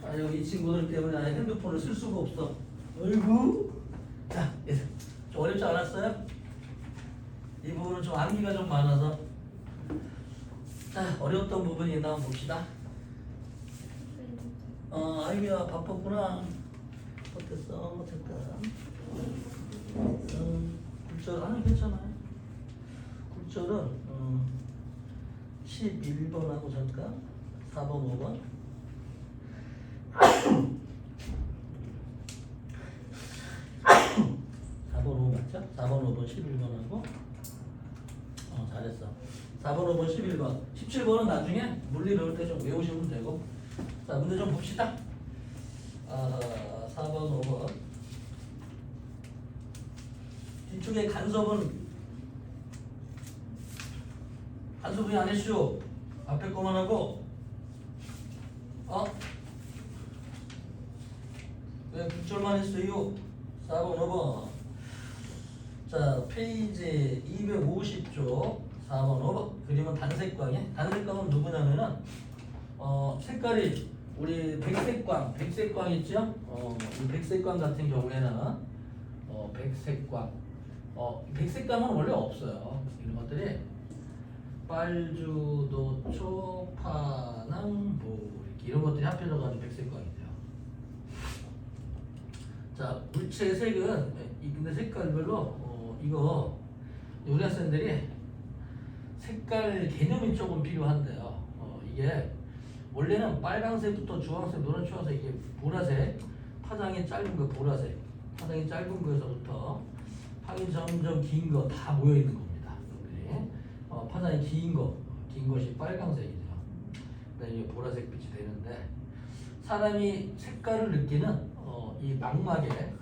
아유, 이 친구들 때문에 아예 핸드폰을 쓸 수가 없어. 어이구. 자, 좀 어렵지 않았어요? 이 부분은 좀 암기가 좀 많아서. 자, 어려웠던 부분이 있나 한번 봅시다. 아이고야, 바빴구나. 어땠어? 잠깐. 굴절, 아니, 괜찮아요. 굴절은 11번하고 잠깐 4번, 5번. 4번, 5번 맞죠? 4번, 5번, 11번하고 잘했어. 4번, 5번, 11번 17번은 나중에 물리 배울 때 좀 외우시면 되고. 자, 문제 좀 봅시다. 4번, 5번 뒤쪽에 간섭은 왜 안 했슈? 앞에 거만 하고 왜 굴절만 했어요? 4번, 5번. 자, 페이지 250쪽 4번, 5번. 그림은 단색광이에요. 단색광은 누구냐면은 색깔이 우리 백색광 있죠? 이 백색광 같은 경우에는 백색광. 백색광은 원래 없어요. 이런 것들이 빨주, 노초, 파랑, 이렇게 이런 것들이 합쳐져가지고 백색광이 돼요. 자, 물체의 색은 근데 색깔별로 이거 우리 학생들이 색깔 개념이 조금 필요한데요. 이게 원래는 빨강색부터 주황색, 노란, 초록색, 이게 보라색, 파장이 짧은 거 보라색, 파장이 짧은 거에서부터 파장이 점점 긴 거 다 모여 있는 겁니다. 파장이 긴 것이 빨강색이죠. 그다음에 이게 보라색 빛이 되는데 사람이 색깔을 느끼는 이 망막에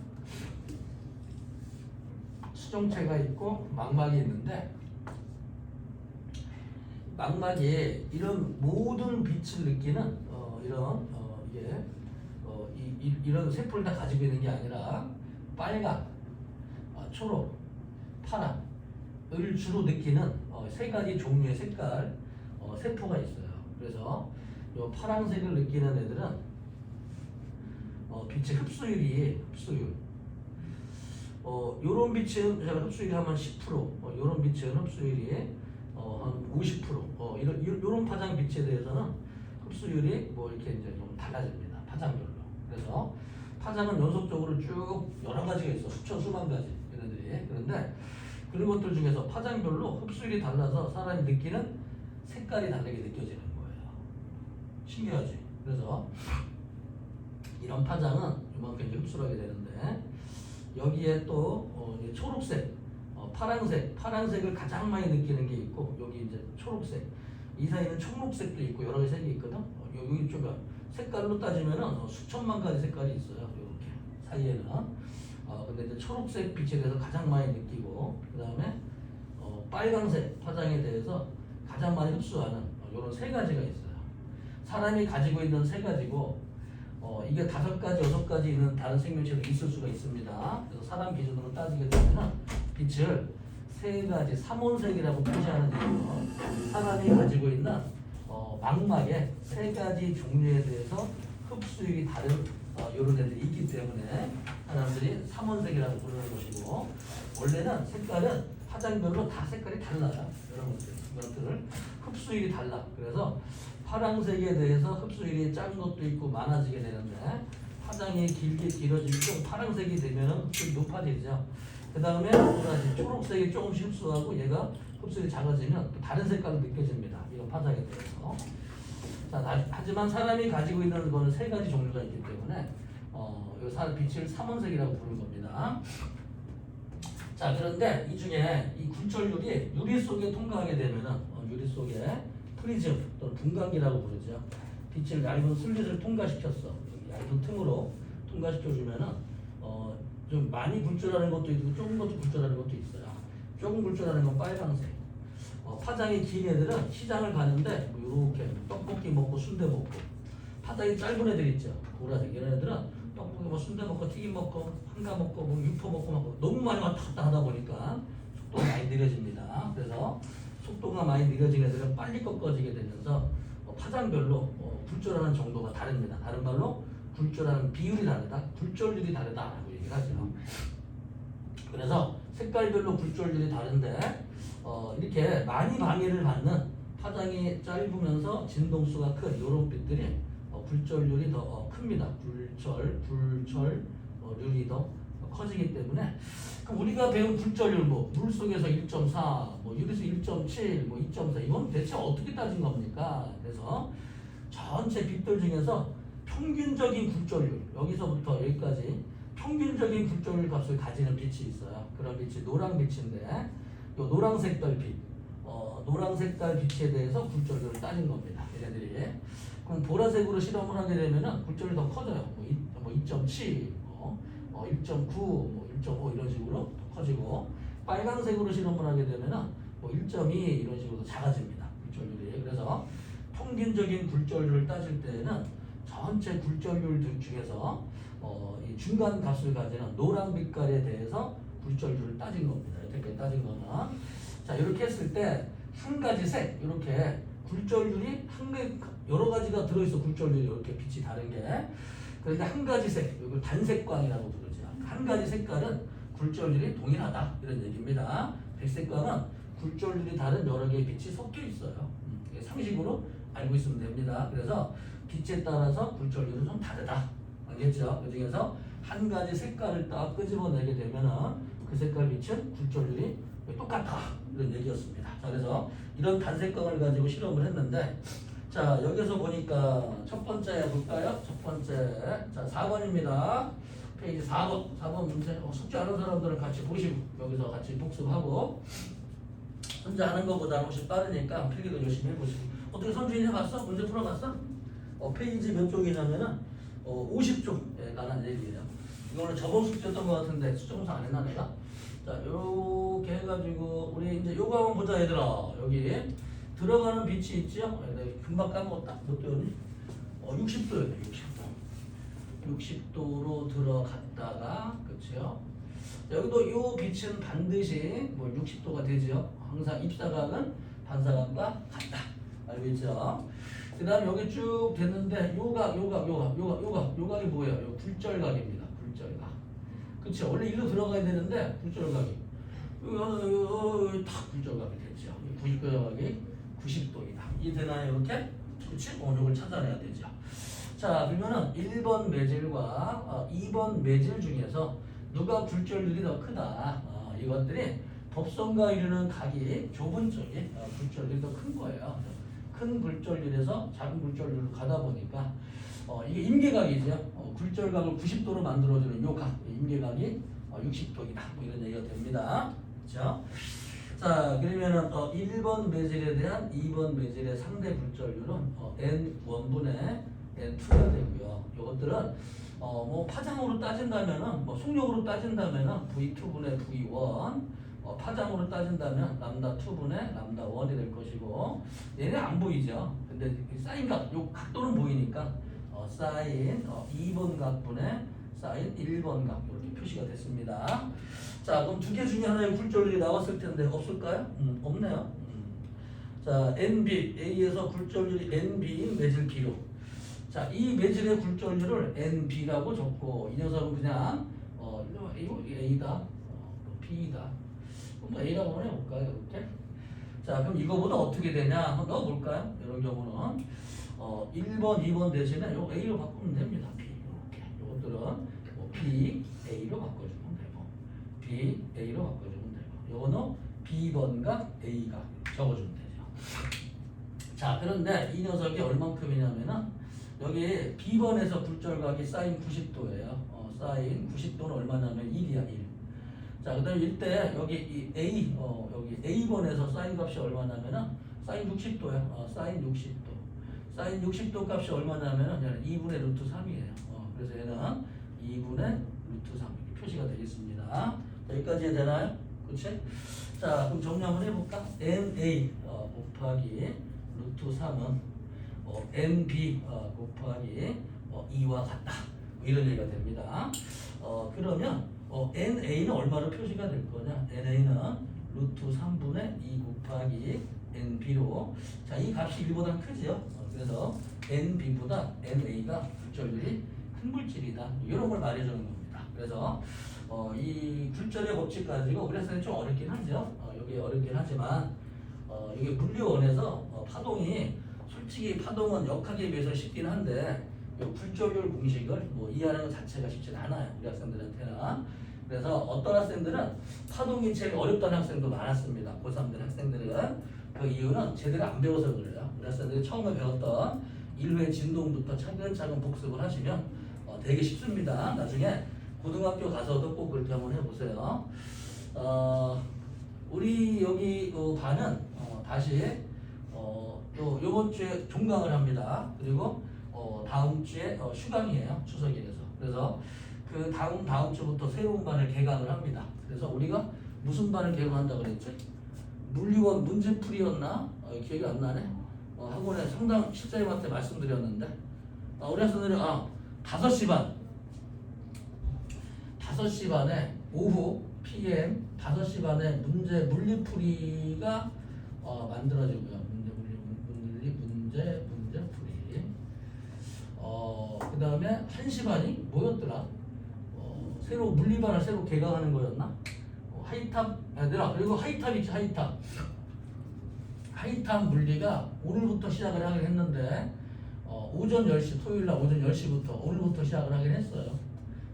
수정체가 있고 망막이 있는데 망막에 이런 모든 빛을 느끼는 이런 세포를 다 가지고 있는 게 아니라 빨강, 초록, 파랑을 주로 느끼는 세 가지 종류의 색깔 세포가 있어요. 그래서 이 파랑색을 느끼는 애들은 빛의 흡수율 요런 빛은 제가 흡수율이 하면 10%, 요런 빛은 흡수율이 한 50%, 요런 파장 빛에 대해서는 흡수율이 뭐 이렇게 이제 좀 달라집니다. 파장별로. 그래서 파장은 연속적으로 쭉 여러 가지가 있어. 수만 가지 얘네들이. 그런데 그런 것들 중에서 파장별로 흡수율이 달라서 사람이 느끼는 색깔이 다르게 느껴지는 거예요. 신기하지? 그래서 이런 파장은 이만큼 이제 흡수를 하게 되는데 여기에 또 초록색, 파란색을 가장 많이 느끼는 게 있고 여기 이제 초록색, 이 사이에는 청록색도 있고 여러 가지 색이 있거든. 여기 쪽에 색깔로 따지면은 수천만 가지 색깔이 있어요. 이렇게 사이에는. 근데 이제 초록색 빛에 대해서 가장 많이 느끼고 그 다음에 빨강색 파장에 대해서 가장 많이 흡수하는 이런 세 가지가 있어요. 사람이 가지고 있는 세 가지고 이게 5가지, 6가지 있는 다른 생명체도 있을 수가 있습니다. 그래서 사람 기준으로 따지게 되면 빛을 세 가지 삼원색이라고 표시하는 이유로 사람이 가지고 있는 망막의 세 가지 종류에 대해서 흡수율이 다른 이런 애들이 있기 때문에 사람들이 삼원색이라고 부르는 것이고 원래는 색깔은 파장별로 다 색깔이 달라요. 이런 것들을 흡수율이 달라. 그래서 파란색에 대해서 흡수율이 작은 것도 있고 많아지게 되는데 파장이 길어지고 파란색이 되면 흡수율이 높아지죠. 그 다음에 초록색이 조금씩 흡수하고 얘가 흡수율이 작아지면 또 다른 색깔로 느껴집니다. 이런 파장에 대해서. 자, 하지만 사람이 가지고 있는 거는 세 가지 종류가 있기 때문에 빛을 삼원색이라고 부르는 겁니다. 자, 그런데 이 중에 이 굴절율이 유리 속에 통과하게 되면은 유리 속에 프리즘 또는 분광기라고 부르죠. 빛을 얇은 슬릿을 통과시켰어. 얇은 틈으로 통과시켜주면은 좀 많이 굴절하는 것도 있고 조금 것도 굴절하는 것도 있어요. 조금 굴절하는 건 빨강색. 파장이 긴 애들은 시장을 가는데 이렇게 떡볶이 먹고 순대 먹고, 파장이 짧은 애들 있죠. 보라색 이런 애들은 떡볶이 먹고 순대 먹고 튀김 먹고 한가 먹고 뭐 육포 먹고 너무 많이 왔다 갔다 하다 보니까 속도가 많이 느려집니다. 그래서 속도가 많이 느려진 애들은 빨리 꺾어지게 되면서 파장별로 굴절하는 정도가 다릅니다. 다른 말로 굴절하는 비율이 다르다, 굴절률이 다르다라고 얘기를 하죠. 그래서 색깔별로 굴절률이 다른데 이렇게 많이 방해를 받는 파장이 짧으면서 진동수가 큰 이런 빛들이 굴절률이 더 큽니다. 굴절률이 더 커지기 때문에 그럼 우리가 배운 굴절률 뭐 물속에서 1.4, 뭐 유리수 1.7, 뭐 2.4 이건 대체 어떻게 따진 겁니까? 그래서 전체 빛들 중에서 평균적인 굴절률 여기서부터 여기까지 평균적인 굴절률 값을 가지는 빛이 있어요. 그런 빛이 노랑빛인데 이 노란색깔 빛, 노란색깔 빛에 대해서 굴절률을 따진 겁니다. 얘네들이. 그럼 보라색으로 실험을 하게 되면은 굴절이 더 커져요. 뭐 2.7, 1.9, 뭐 1.5 이런 식으로 더 커지고 빨간색으로 실험을 하게 되면은 뭐 1.2 이런 식으로 더 작아집니다. 굴절률이. 그래서 평균적인 굴절률을 따질 때는 전체 굴절률 중에서 이 중간 값을 가지는 노란 빛깔에 대해서 굴절률을 따진 겁니다. 이렇게 따진 거는 자 이렇게 했을 때 한 가지 색 이렇게 굴절률이 여러 가지가 들어있어. 굴절률이 이렇게 빛이 다른 게 그런데 한 가지 색 이걸 단색광이라고 부르죠. 한 가지 색깔은 굴절률이 동일하다 이런 얘기입니다. 백색광은 굴절률이 다른 여러 개의 빛이 섞여 있어요. 상식으로 알고 있으면 됩니다. 그래서 빛에 따라서 굴절률은 좀 다르다. 알겠죠? 그 중에서 한 가지 색깔을 딱 끄집어내게 되면은 그 색깔 빛은 굴절률이 똑같다. 이런 얘기였습니다. 자, 그래서 이런 단색광을 가지고 실험을 했는데 자, 여기서 보니까 첫 번째 볼까요? 첫 번째. 자, 4번입니다. 페이지 4번 문제. 숙제 하는 사람들은 같이 보시고 여기서 같이 복습하고 혼자 하는 것보다 훨씬 빠르니까 필기도 열심히 해보시고 어떻게 선주인 해봤어? 문제 풀어봤어? 페이지 몇 쪽이냐면은 50쪽에 관한 얘기예요. 이거는 저번 숙제였던 것 같은데 수정사 안 했나 내가? 자, 요렇게 해가지고 우리 이제 요거 한번 보자 얘들아. 여기 들어가는 빛이 있죠? 금방 까먹었다. 몇 도였니? 60도였네. 60도로 들어갔다가 그렇죠? 여기도 요 빛은 반드시 뭐 60도가 되죠. 항상 입사각은 반사각과 같다. 알겠죠? 그 다음에 여기 쭉 됐는데 요각이 뭐예요? 요 굴절각입니다. 굴절각. 그쵸? 원래 일로 들어가야 되는데 굴절각이 탁 굴절각이 됐죠. 굴절각이 90도이다. 이해되나요? 이렇게? 그치? 요걸 찾아내야 되죠. 자, 그러면은 1번 매질과 2번 매질 중에서 누가 굴절률이 더 크다. 이것들이 법선과 이루는 각이 좁은 쪽이 굴절률이 더 큰 거예요. 큰 굴절률에서 작은 굴절률로 가다 보니까 이게 임계각이죠. 굴절각을 90도로 만들어주는 요 각, 임계각이 60도이다. 뭐 이런 얘기가 됩니다. 그렇죠? 자, 그러면은 1번 매질에 대한 2번 매질의 상대 굴절률은 n1분의 n2가 되고요. 이것들은 뭐 파장으로 따진다면은 뭐 속력으로 따진다면은 v2분의 v1 파장으로 따진다면 람다 2분의 람다 1이 될 것이고 얘네 안 보이죠. 근데 사인 각, 요 각도는 보이니까 사인 2번 각분의 사인 1번 각 이렇게 표시가 됐습니다. 자, 그럼 두 개 중에 하나의 굴절률이 나왔을 텐데 없을까요? 없네요. 자, NB, A에서 굴절률이 NB인 매질 B로. 자, 이 매질의 굴절률을 NB라고 적고 이 녀석은 그냥 이거 A다, B다. 뭐 A라고 해볼까요? 이렇게. 자, 그럼 이거보다 어떻게 되냐? 한번 넣어볼까요? 이런 경우는 1번, 2번 대신에 요 A로 바꾸면 됩니다. B 이렇게. 요것들은 뭐 B, A로 바꿔주면 되고 B, A로 바꿔주면 되고 요거는 B번과 A가 적어주면 되죠. 자, 그런데 이 녀석이 얼만큼이냐면은 여기 B번에서 굴절각이 사인 90도예요. 사인 90도는 얼마냐면 1이야, 1. 자, 그 다음에 이때 여기 이 A, 여기 A번에서 사인 값이 얼마냐면은 사인 60도야. 사인 60도. 사인 60도 값이 얼마냐면은 2분의 루트 3이에요. 그래서 얘는 2분의 루트 3 이렇게 표시가 되겠습니다. 여기까지 되나요? 그치? 자, 그럼 정리 한번 해볼까? NA 곱하기 루트 3은 NB 곱하기 2와 같다. 이런 얘기가 됩니다. 그러면 NA는 얼마로 표시가 될 거냐? NA는 루트 3분의 2 곱하기 NB로 자, 이 값이 1보다 크죠? 그래서 NB보다 NA가 굴절률이 큰 큰 물질이다. 이런 걸 말해주는 겁니다. 그래서 이 굴절의 법칙 가지고 우리 학생이 좀 어렵긴 하죠. 여기 어렵긴 하지만 이게 물리원에서 파동이 솔직히 파동은 역학에 비해서 쉽긴 한데 이 굴절률 공식을 뭐 이해하는 것 자체가 쉽지 않아요. 우리 학생들한테는. 그래서 어떤 학생들은 파동이 제일 어렵다는 학생도 많았습니다. 고3들 학생들은. 그 이유는 제대로 안 배워서 그래요. 우리 학생들이 처음에 배웠던 1회 진동부터 차근차근 복습을 하시면 되게 쉽습니다. 나중에 고등학교 가서도 꼭 그렇게 한번 해보세요. 우리 여기 반은 다시 요번 주에 종강을 합니다. 그리고 다음 주에 휴강이에요. 추석이라서. 그래서 그 다음 주부터 새로운 반을 개강을 합니다. 그래서 우리가 무슨 반을 개강한다고 그랬지? 물리원 문제풀이였나? 기억이 안 나네. 학원에 상당 실장님한테 말씀드렸는데 우리 학생들이 5시 반 5시 반에 오후 PM 5시 반에 물리풀이가 만들어지고요. 문제풀이. 그 다음에 1시 반이 뭐였더라? 새로 물리반을 새로 개강하는 거였나? 하이탑 얘들아. 그리고 하이탑 있지. 하이탑 물리가 오늘부터 시작을 하긴 했는데 오전 10시 토요일날 오전 10시부터 오늘부터 시작을 하긴 했어요.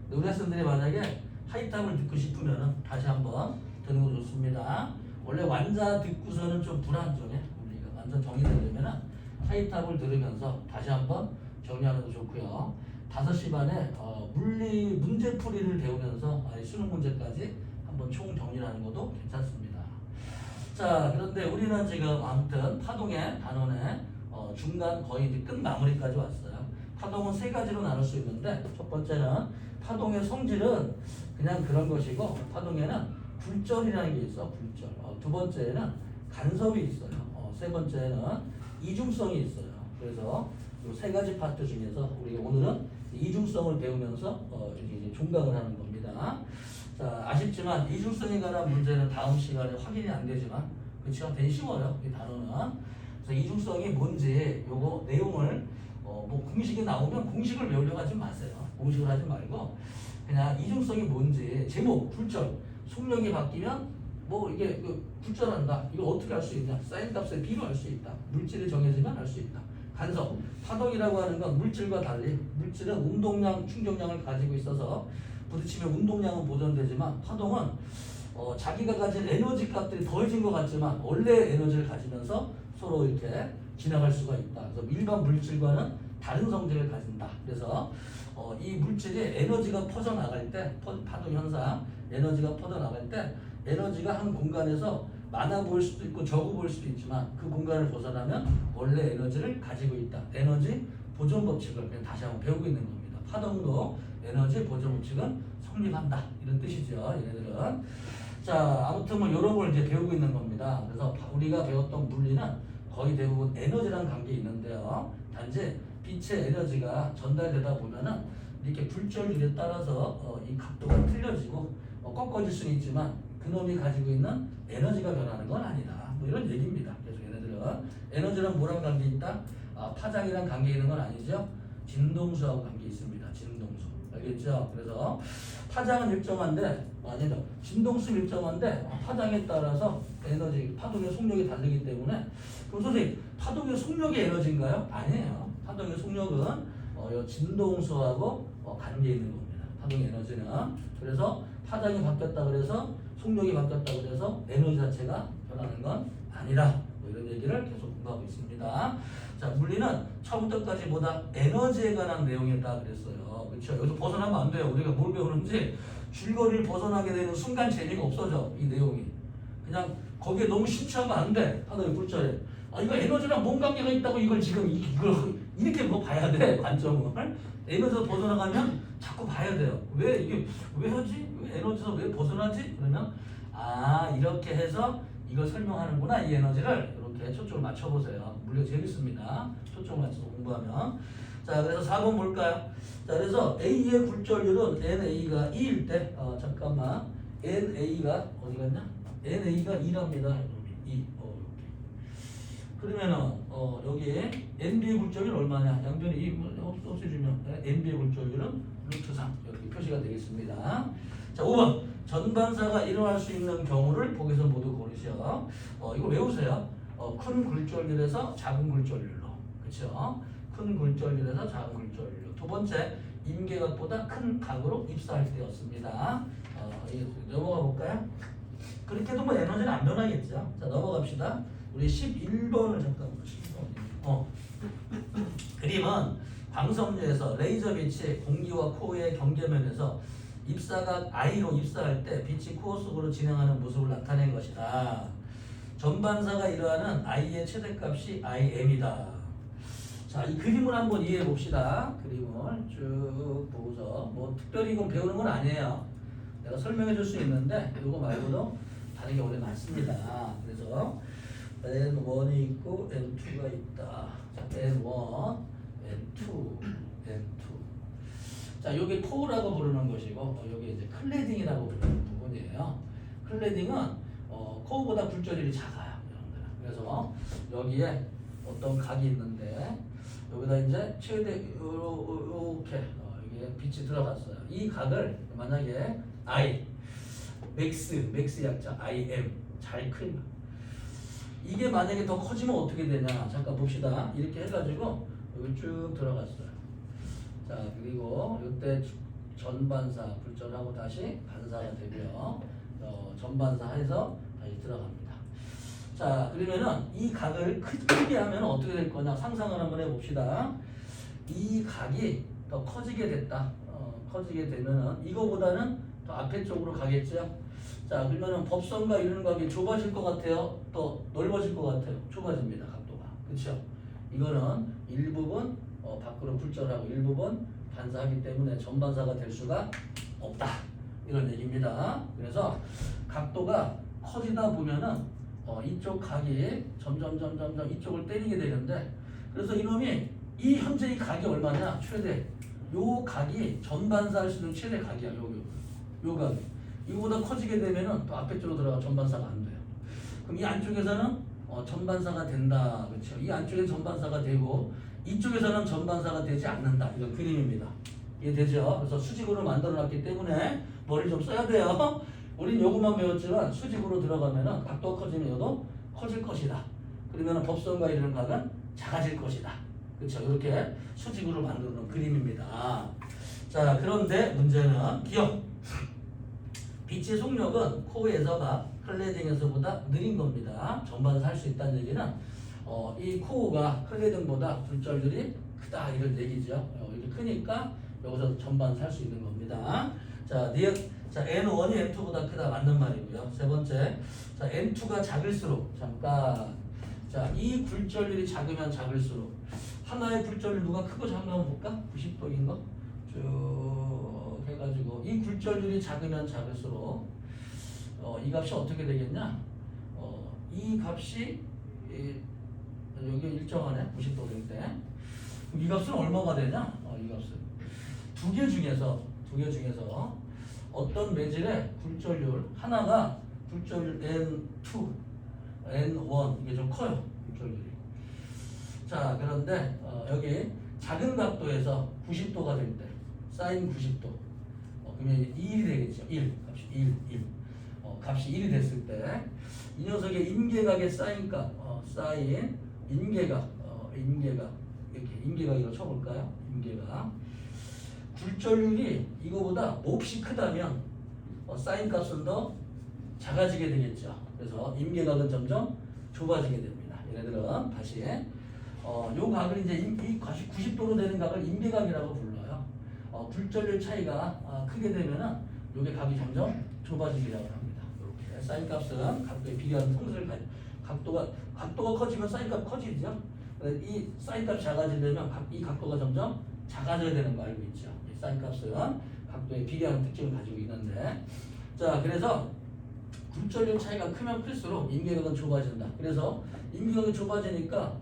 근데 우리 학생들이 만약에 하이탑을 듣고 싶으면 다시 한번 듣는 거 좋습니다. 원래 완자 듣고서는 좀 불안정해. 우리가 완전 정리되려면 하이탑을 들으면서 다시 한번 정리하는 거 좋고요. 5시 반에 물리 문제풀이를 배우면서 수능 문제까지 한번 총 정리하는 것도 괜찮습니다. 자, 그런데 우리는 지금 아무튼 파동의 단원의 중간 거의 이제 끝 마무리까지 왔어요. 파동은 3가지로 나눌 수 있는데 첫 번째는 파동의 성질은 그냥 그런 것이고 파동에는 굴절이라는 게 있어. 굴절. 두 번째는 간섭이 있어요. 세 번째는 이중성이 있어요. 그래서 이 3가지 파트 중에서 우리 오늘은 이중성을 배우면서 이제 종강을 하는 겁니다. 자, 아쉽지만 이중성에 관한 문제는 다음 시간에 확인이 안 되지만 그치가 되게 쉬워요. 이 단어는. 그래서 이중성이 뭔지 요거 내용을 뭐 공식이 나오면 공식을 외우려고 하지 마세요. 공식을 하지 말고 그냥 이중성이 뭔지 제목, 굴절, 속력이 바뀌면 뭐 이게 굴절한다. 이거 어떻게 할 수 있냐? 사인 값을 B로 할 수 있다. 물질이 정해지면 할 수 있다. 간섭, 파동이라고 하는 건 물질과 달리 물질은 운동량, 충격량을 가지고 있어서 부딪히면 운동량은 보존되지만 파동은 자기가 가진 에너지 값들이 더해진 것 같지만 원래 에너지를 가지면서 서로 이렇게 지나갈 수가 있다. 그래서 일반 물질과는 다른 성질을 가진다. 그래서 이 물질이 에너지가 퍼져나갈 때 파동 현상 에너지가 퍼져나갈 때 에너지가 한 공간에서 많아 보일 수도 있고 적어 보일 수도 있지만 그 공간을 벗어나면 원래 에너지를 가지고 있다. 에너지 보존 법칙을 그냥 다시 한번 배우고 있는 겁니다. 파동도 에너지 보존 법칙은 성립한다. 이런 뜻이죠. 얘네들은. 자, 아무튼 뭐 이런 걸 이제 배우고 있는 겁니다. 그래서 우리가 배웠던 물리는 거의 대부분 에너지랑 관계 있는데요. 단지 빛의 에너지가 전달되다 보면은 이렇게 굴절률에 따라서 이 각도가 틀려지고 꺾어질 수는 있지만 그놈이 가지고 있는 에너지가 변하는 건 아니다. 뭐 이런 얘기입니다. 그래서 얘네들은 에너지랑 뭐랑 관계 있다? 파장이랑 관계 있는 건 아니죠. 진동수하고 관계 있습니다. 진동수. 알겠죠? 그래서 파장은 일정한데 아니죠. 진동수 일정한데 파장에 따라서 에너지, 파동의 속력이 다르기 때문에 그럼 선생님 파동의 속력이 에너지인가요? 아니에요. 파동의 속력은 진동수하고 관계 있는 겁니다. 파동의 에너지는. 그래서 파장이 바뀌었다 그래서 속력이 바뀌었다 그래서 에너지 자체가 변하는 건 아니라 뭐 이런 얘기를 계속 공부하고 있습니다. 자, 물리는 처음부터까지 뭐다? 에너지에 관한 내용이다 그랬어요. 그렇죠? 여기서 벗어나면 안 돼요. 우리가 뭘 배우는지 줄거리를 벗어나게 되는 순간 재미가 없어져. 이 내용이. 그냥 거기에 너무 심취하면 안 돼. 파동의 굴절에. 이거 에너지랑 뭔 관계가 있다고 이걸 지금 이걸 이렇게 뭐 봐야 돼. 관점을. 에너지에서 벗어나가면 자꾸 봐야 돼요. 왜 이게 왜 하지? 왜 에너지에서 왜 벗어나지? 그러면 이렇게 해서 이걸 설명하는구나. 이 에너지를 이렇게 초점을 맞춰보세요. 물론 재밌습니다. 초점을 맞춰서 공부하면. 자, 그래서 4번 볼까요? 자, 그래서 A의 굴절률은 NA가 2일 때 잠깐만 NA가 어디 갔냐? NA가 2랍니다. 2. 그러면은 여기에 nb의 굴절률 얼마냐? 양변이 없애주면 nb의 굴절률은 루트 3 이렇게 표시가 되겠습니다. 자, 5번 전반사가 일어날 수 있는 경우를 보기에서 모두 고르시오. 이거 외우세요. 큰 굴절률에서 작은 굴절률로, 그렇죠? 큰 굴절률에서 작은 굴절률로. 두 번째, 임계각보다 큰 각으로 입사할 때였습니다. 넘어가 볼까요? 그렇게 해도 뭐 에너지는 안 변하겠죠. 자, 넘어갑시다. 우리 11번을 잠깐 보시고. 그림은 광섬유에서 레이저 빛이 공기와 코어의 경계면에서 입사각 I로 입사할 때 빛이 코어 속으로 진행하는 모습을 나타낸 것이다. 전반사가 이러하는 I의 최대값이 IM이다. 자, 이 그림을 한번 이해해 봅시다. 그림을 쭉 보고서 뭐 특별히 이건 배우는 건 아니에요. 내가 설명해 줄 수 있는데 이거 말고도 다른 경우도 많습니다. 그래서 N1이 있고 N2가 있다. 자, N1, N2, N2. 자, 여기 코어라고 부르는 것이고 여기 이제 클레딩이라고 부르는 부분이에요. 클레딩은 코어보다 굴절률이 작아요, 여러분들. 그래서 여기에 어떤 각이 있는데 여기다 이제 최대 이렇게 여기에 빛이 들어갔어요. 이 각을 만약에 I 맥스 약자 IM 잘 큰 이게 만약에 더 커지면 어떻게 되냐? 잠깐 봅시다. 이렇게 해가지고 여기 쭉 들어갔어요. 자, 그리고 이때 전반사 굴절하고 다시 반사가 되고요. 전반사해서 다시 들어갑니다. 자, 그러면은 이 각을 크게 하면 어떻게 될 거냐? 상상을 한번 해봅시다. 이 각이 더 커지게 됐다. 커지게 되면은 이거보다는 더 앞에 쪽으로 가겠죠? 자, 그러면은 법선과 이루는 각이 좁아질 것 같아요? 또 넓어질 것 같아요? 좁아집니다, 각도가. 그렇죠? 이거는 일부분 밖으로 굴절하고 일부분 반사하기 때문에 전반사가 될 수가 없다. 이런 얘기입니다. 그래서 각도가 커지다 보면은 이쪽 각이 점점 이쪽을 때리게 되는데 그래서 이놈이 이 현재 이 각이 얼마냐? 최대. 요 각이 전반사할 수 있는 최대 각이야. 요 각이. 이거보다 커지게 되면은 또 앞에 쪽으로 들어가 전반사가 안 돼요. 그럼 이 안쪽에서는 전반사가 된다. 그렇죠? 이 안쪽에 전반사가 되고 이쪽에서는 전반사가 되지 않는다. 이건 그림입니다. 이해되죠? 그래서 수직으로 만들어 놨기 때문에 머리 좀 써야 돼요. 우린 요것만 배웠지만 수직으로 들어가면은 각도가 커지면 요도 커질 것이다. 그러면은 법선과 이르는 각은 작아질 것이다. 그렇죠? 이렇게 수직으로 만들어 놓은 그림입니다. 자, 그런데 문제는 기억. 빛의 속력은 코어에서가 클레딩에서보다 느린 겁니다. 전반사 할 수 있다는 얘기는 이 코어가 클레딩보다 굴절률이 크다 이런 얘기죠. 이게 크니까 여기서 전반사 할 수 있는 겁니다. 자, N1이 N2보다 크다 맞는 말이고요. 세 번째, 자, N2가 작을수록 잠깐, 자, 이 굴절률이 작으면 작을수록 하나의 굴절률 누가 크고 작은 거 한번 볼까? 90도인 거 쭉 해가지고 이 굴절률이 작으면 작을수록 이 값이 어떻게 되겠냐? 이 값이 여기 일정하네 90도 될 때. 이 값은 얼마가 되냐? 이 값은 두 개 중에서 어떤 매질의 굴절률 하나가 굴절률 N2, N1 이게 좀 커요 굴절률이. 자, 그런데 여기 작은 각도에서 90도가 될 때 사인 90도 그러면 1이 되겠죠. 1 값이 1 값이 1이 됐을 때 이 녀석의 임계각의 사인값 사인 임계각 이렇게 임계각 이거 쳐볼까요? 임계각 굴절률이 이거보다 몹시 크다면 사인 값은 더 작아지게 되겠죠. 그래서 임계각은 점점 좁아지게 됩니다. 얘네들은 다시 요 각을 이제 이 값이 90도로 되는 각을 임계각이라고 불러요. 굴절률 차이가 크게 되면은 요게 각이 점점 좁아지기라고 합니다. 이렇게 사인 값은 각도에 비례하는 통수를 가지고 각도가 커지면 사인 값 커지죠. 이 사인 값이 작아지려면 이 각도가 점점 작아져야 되는 거 알고 있죠. 이 사인 값은 각도에 비례하는 특징을 가지고 있는데, 자, 그래서 굴절률 차이가 크면 클수록 임계각은 좁아진다. 그래서 임계각이 좁아지니까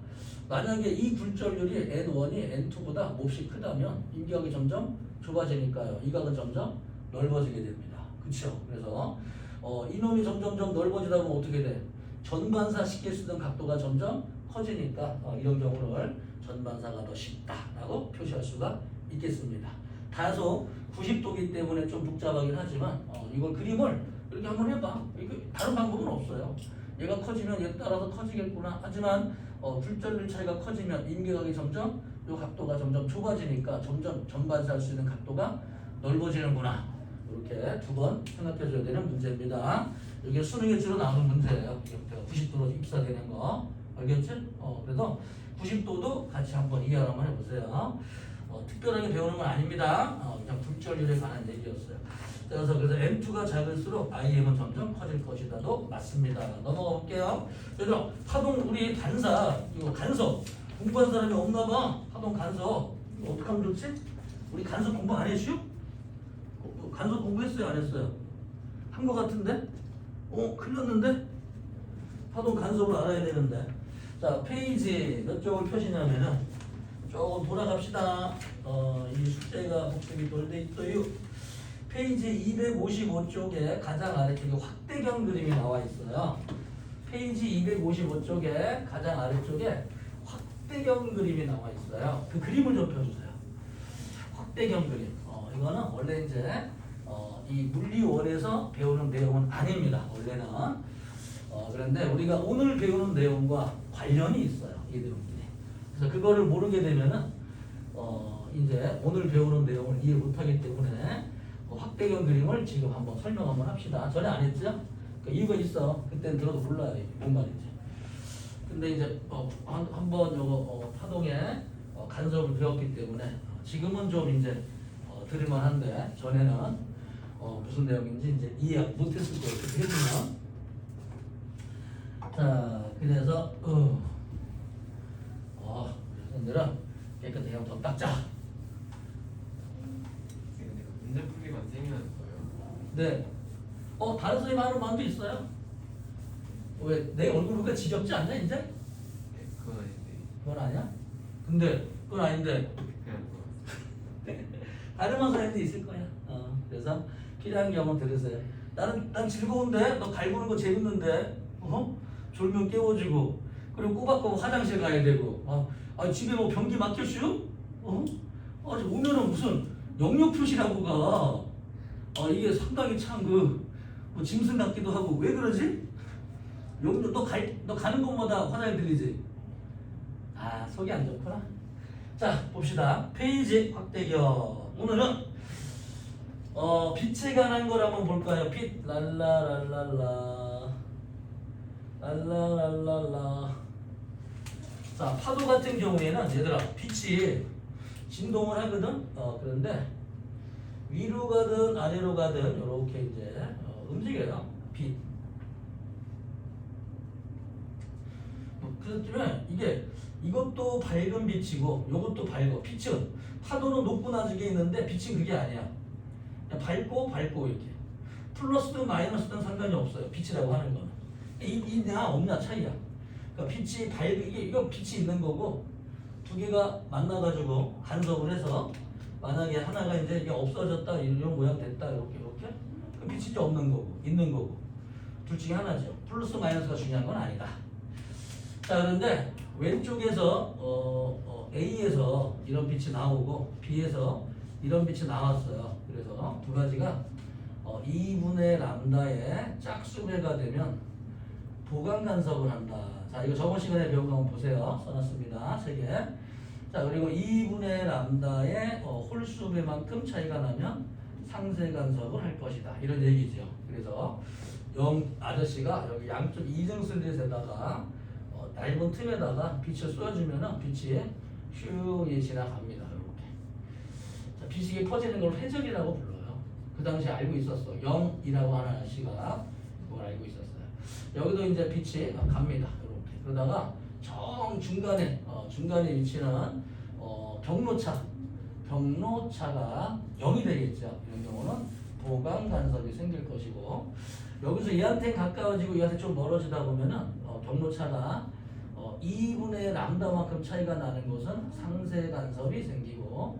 만약에 이 굴절률이 N1이 N2보다 몹시 크다면 임계각이 점점 좁아지니까요. 이 각은 점점 넓어지게 됩니다. 그렇죠? 그래서 이놈이 점점점 넓어지다 보면 어떻게 돼? 전반사 시킬 수 있는 각도가 점점 커지니까 이런 경우를 전반사가 더 쉽다라고 표시할 수가 있겠습니다. 다소 90도기 때문에 좀 복잡하긴 하지만 이걸 그림을 이렇게 한번 해봐. 이거 다른 방법은 없어요. 얘가 커지면 얘 따라서 커지겠구나. 하지만 굴절률 차이가 커지면 임계각이 점점 이 각도가 점점 좁아지니까 점점 전반사할 수 있는 각도가 넓어지는구나. 이렇게 두 번 생각해줘야 되는 문제입니다. 이게 수능 예제로 나오는 문제예요. 90도로 입사되는 거 알겠지? 그래서 90도도 같이 한번 이해를 한번 해보세요. 특별하게 배우는 건 아닙니다. 그냥 굴절률에 관한 얘기였어요. 그래서 M2가 작을수록 IM은 점점 커질 것이다도 맞습니다. 넘어가 볼게요. 얘들아, 파동 우리 단사 이거 간섭 공부한 사람이 없나 봐. 파동 간섭 이거 어떻게 하면 좋지? 우리 간섭 공부 안 했슈? 간섭 공부했어요? 안 했어요? 한 거 같은데? 큰일 났는데? 파동 간섭을 알아야 되는데. 자, 페이지 몇 쪽을 펴시냐면은 조금 돌아갑시다. 이 숙제가 복습이 덜돼 있어요. 페이지 255쪽에 가장 아래쪽에 확대경 그림이 나와 있어요. 페이지 255쪽에 가장 아래쪽에 확대경 그림이 나와 있어요. 그 그림을 좀 펴주세요. 확대경 그림. 이거는 원래 이제 이 물리원에서 배우는 내용은 아닙니다. 원래는. 그런데 우리가 오늘 배우는 내용과 관련이 있어요. 이 내용들이. 그래서 그거를 모르게 되면은 이제 오늘 배우는 내용을 이해 못하기 때문에 확대경 그림을 지금 한번 설명 한번 합시다. 전에 안 했죠? 그 이유가 있어. 그때는 들어도 몰라요. 뭔 말인지. 근데 이제 한번 요거 파동의 간섭을 배웠기 때문에 지금은 좀 이제 들을만한데 전에는 무슨 내용인지 이제 이해 못했을 거예요. 그렇게 해주면. 자, 그래서 선생님들은 깨끗하게 한번 더 닦자. 근데 문제 풀기만 쌤이라는 거예요? 네. 다른 선생님 하는 마음도 있어요? 왜 내 얼굴 보니까 지겹지 않냐 이제? 네, 그건 아닌데 그건 아니야? 근데 그건 아닌데 그냥 뭐 다른 선생님도 있을 거야. 그래서 필요한 경우 들으세요. 난 즐거운데 너 갈구는 거 재밌는데 졸면 깨워주고 그리고 꼬박꼬박 화장실 가야 되고 집에 뭐 변기 막혔슈? 오면은 무슨 영역 표시라고 가. 이게 상당히 참 뭐 짐승 같기도 하고 왜 그러지? 너 가는 곳마다 화장이 들리지? 속이 안 좋구나. 자, 봅시다. 페이지 확대경. 오늘은 빛에 관한 걸 한번 볼까요? 빛 랄라랄랄라 랄라랄랄라. 자, 파도 같은 경우에는 얘들아 빛이 진동을 하거든. 그런데 위로 가든 아래로 가든 이렇게 이제 움직여요. 빛. 그렇지만 이것도 밝은 빛이고 이것도 밝고 빛은 파도는 높고 낮게 있는데 빛은 그게 아니야. 그냥 밝고 이렇게 플러스든 마이너스든 상관이 없어요. 빛이라고 하는 거는 있냐 없냐 차이야. 그러니까 빛이 이거 빛이 있는 거고 두 개가 만나가지고 간섭을 해서 만약에 하나가 이제 이게 없어졌다 이런 모양 됐다 이렇게 그 빛이 이제 없는 거고 있는 거고 둘 중에 하나죠. 플러스 마이너스가 중요한 건 아니다. 자, 그런데 왼쪽에서 A에서 이런 빛이 나오고 B에서 이런 빛이 나왔어요. 그래서 두 가지가 2분의 람다의 짝수배가 되면 보강 간섭을 한다. 자, 이거 저번 시간에 배운 거 한번 보세요. 써놨습니다. 3개. 자, 그리고 2분의 람다의 홀수배만큼 차이가 나면 상세 간섭을 할 것이다. 이런 얘기죠. 그래서 아저씨가 여기 양쪽 이등슬릿에다가 얇은 틈에다가 빛을 쏘아주면은 빛이 슝 지나갑니다. 이렇게. 자, 빛이 퍼지는 걸 회전이라고 불러요. 그 당시에 알고 있었어. 0이라고 하는 아저씨가 그걸 알고 있었어요. 여기도 이제 빛이 갑니다. 이렇게. 그러다가 중간에 위치는 경로차가 0이 되겠죠. 이런 경우는 보강 간섭이 생길 것이고 여기서 얘한테 가까워지고 얘한테 좀 멀어지다 보면은 경로차가 2분의 람다만큼 차이가 나는 것은 상세 간섭이 생기고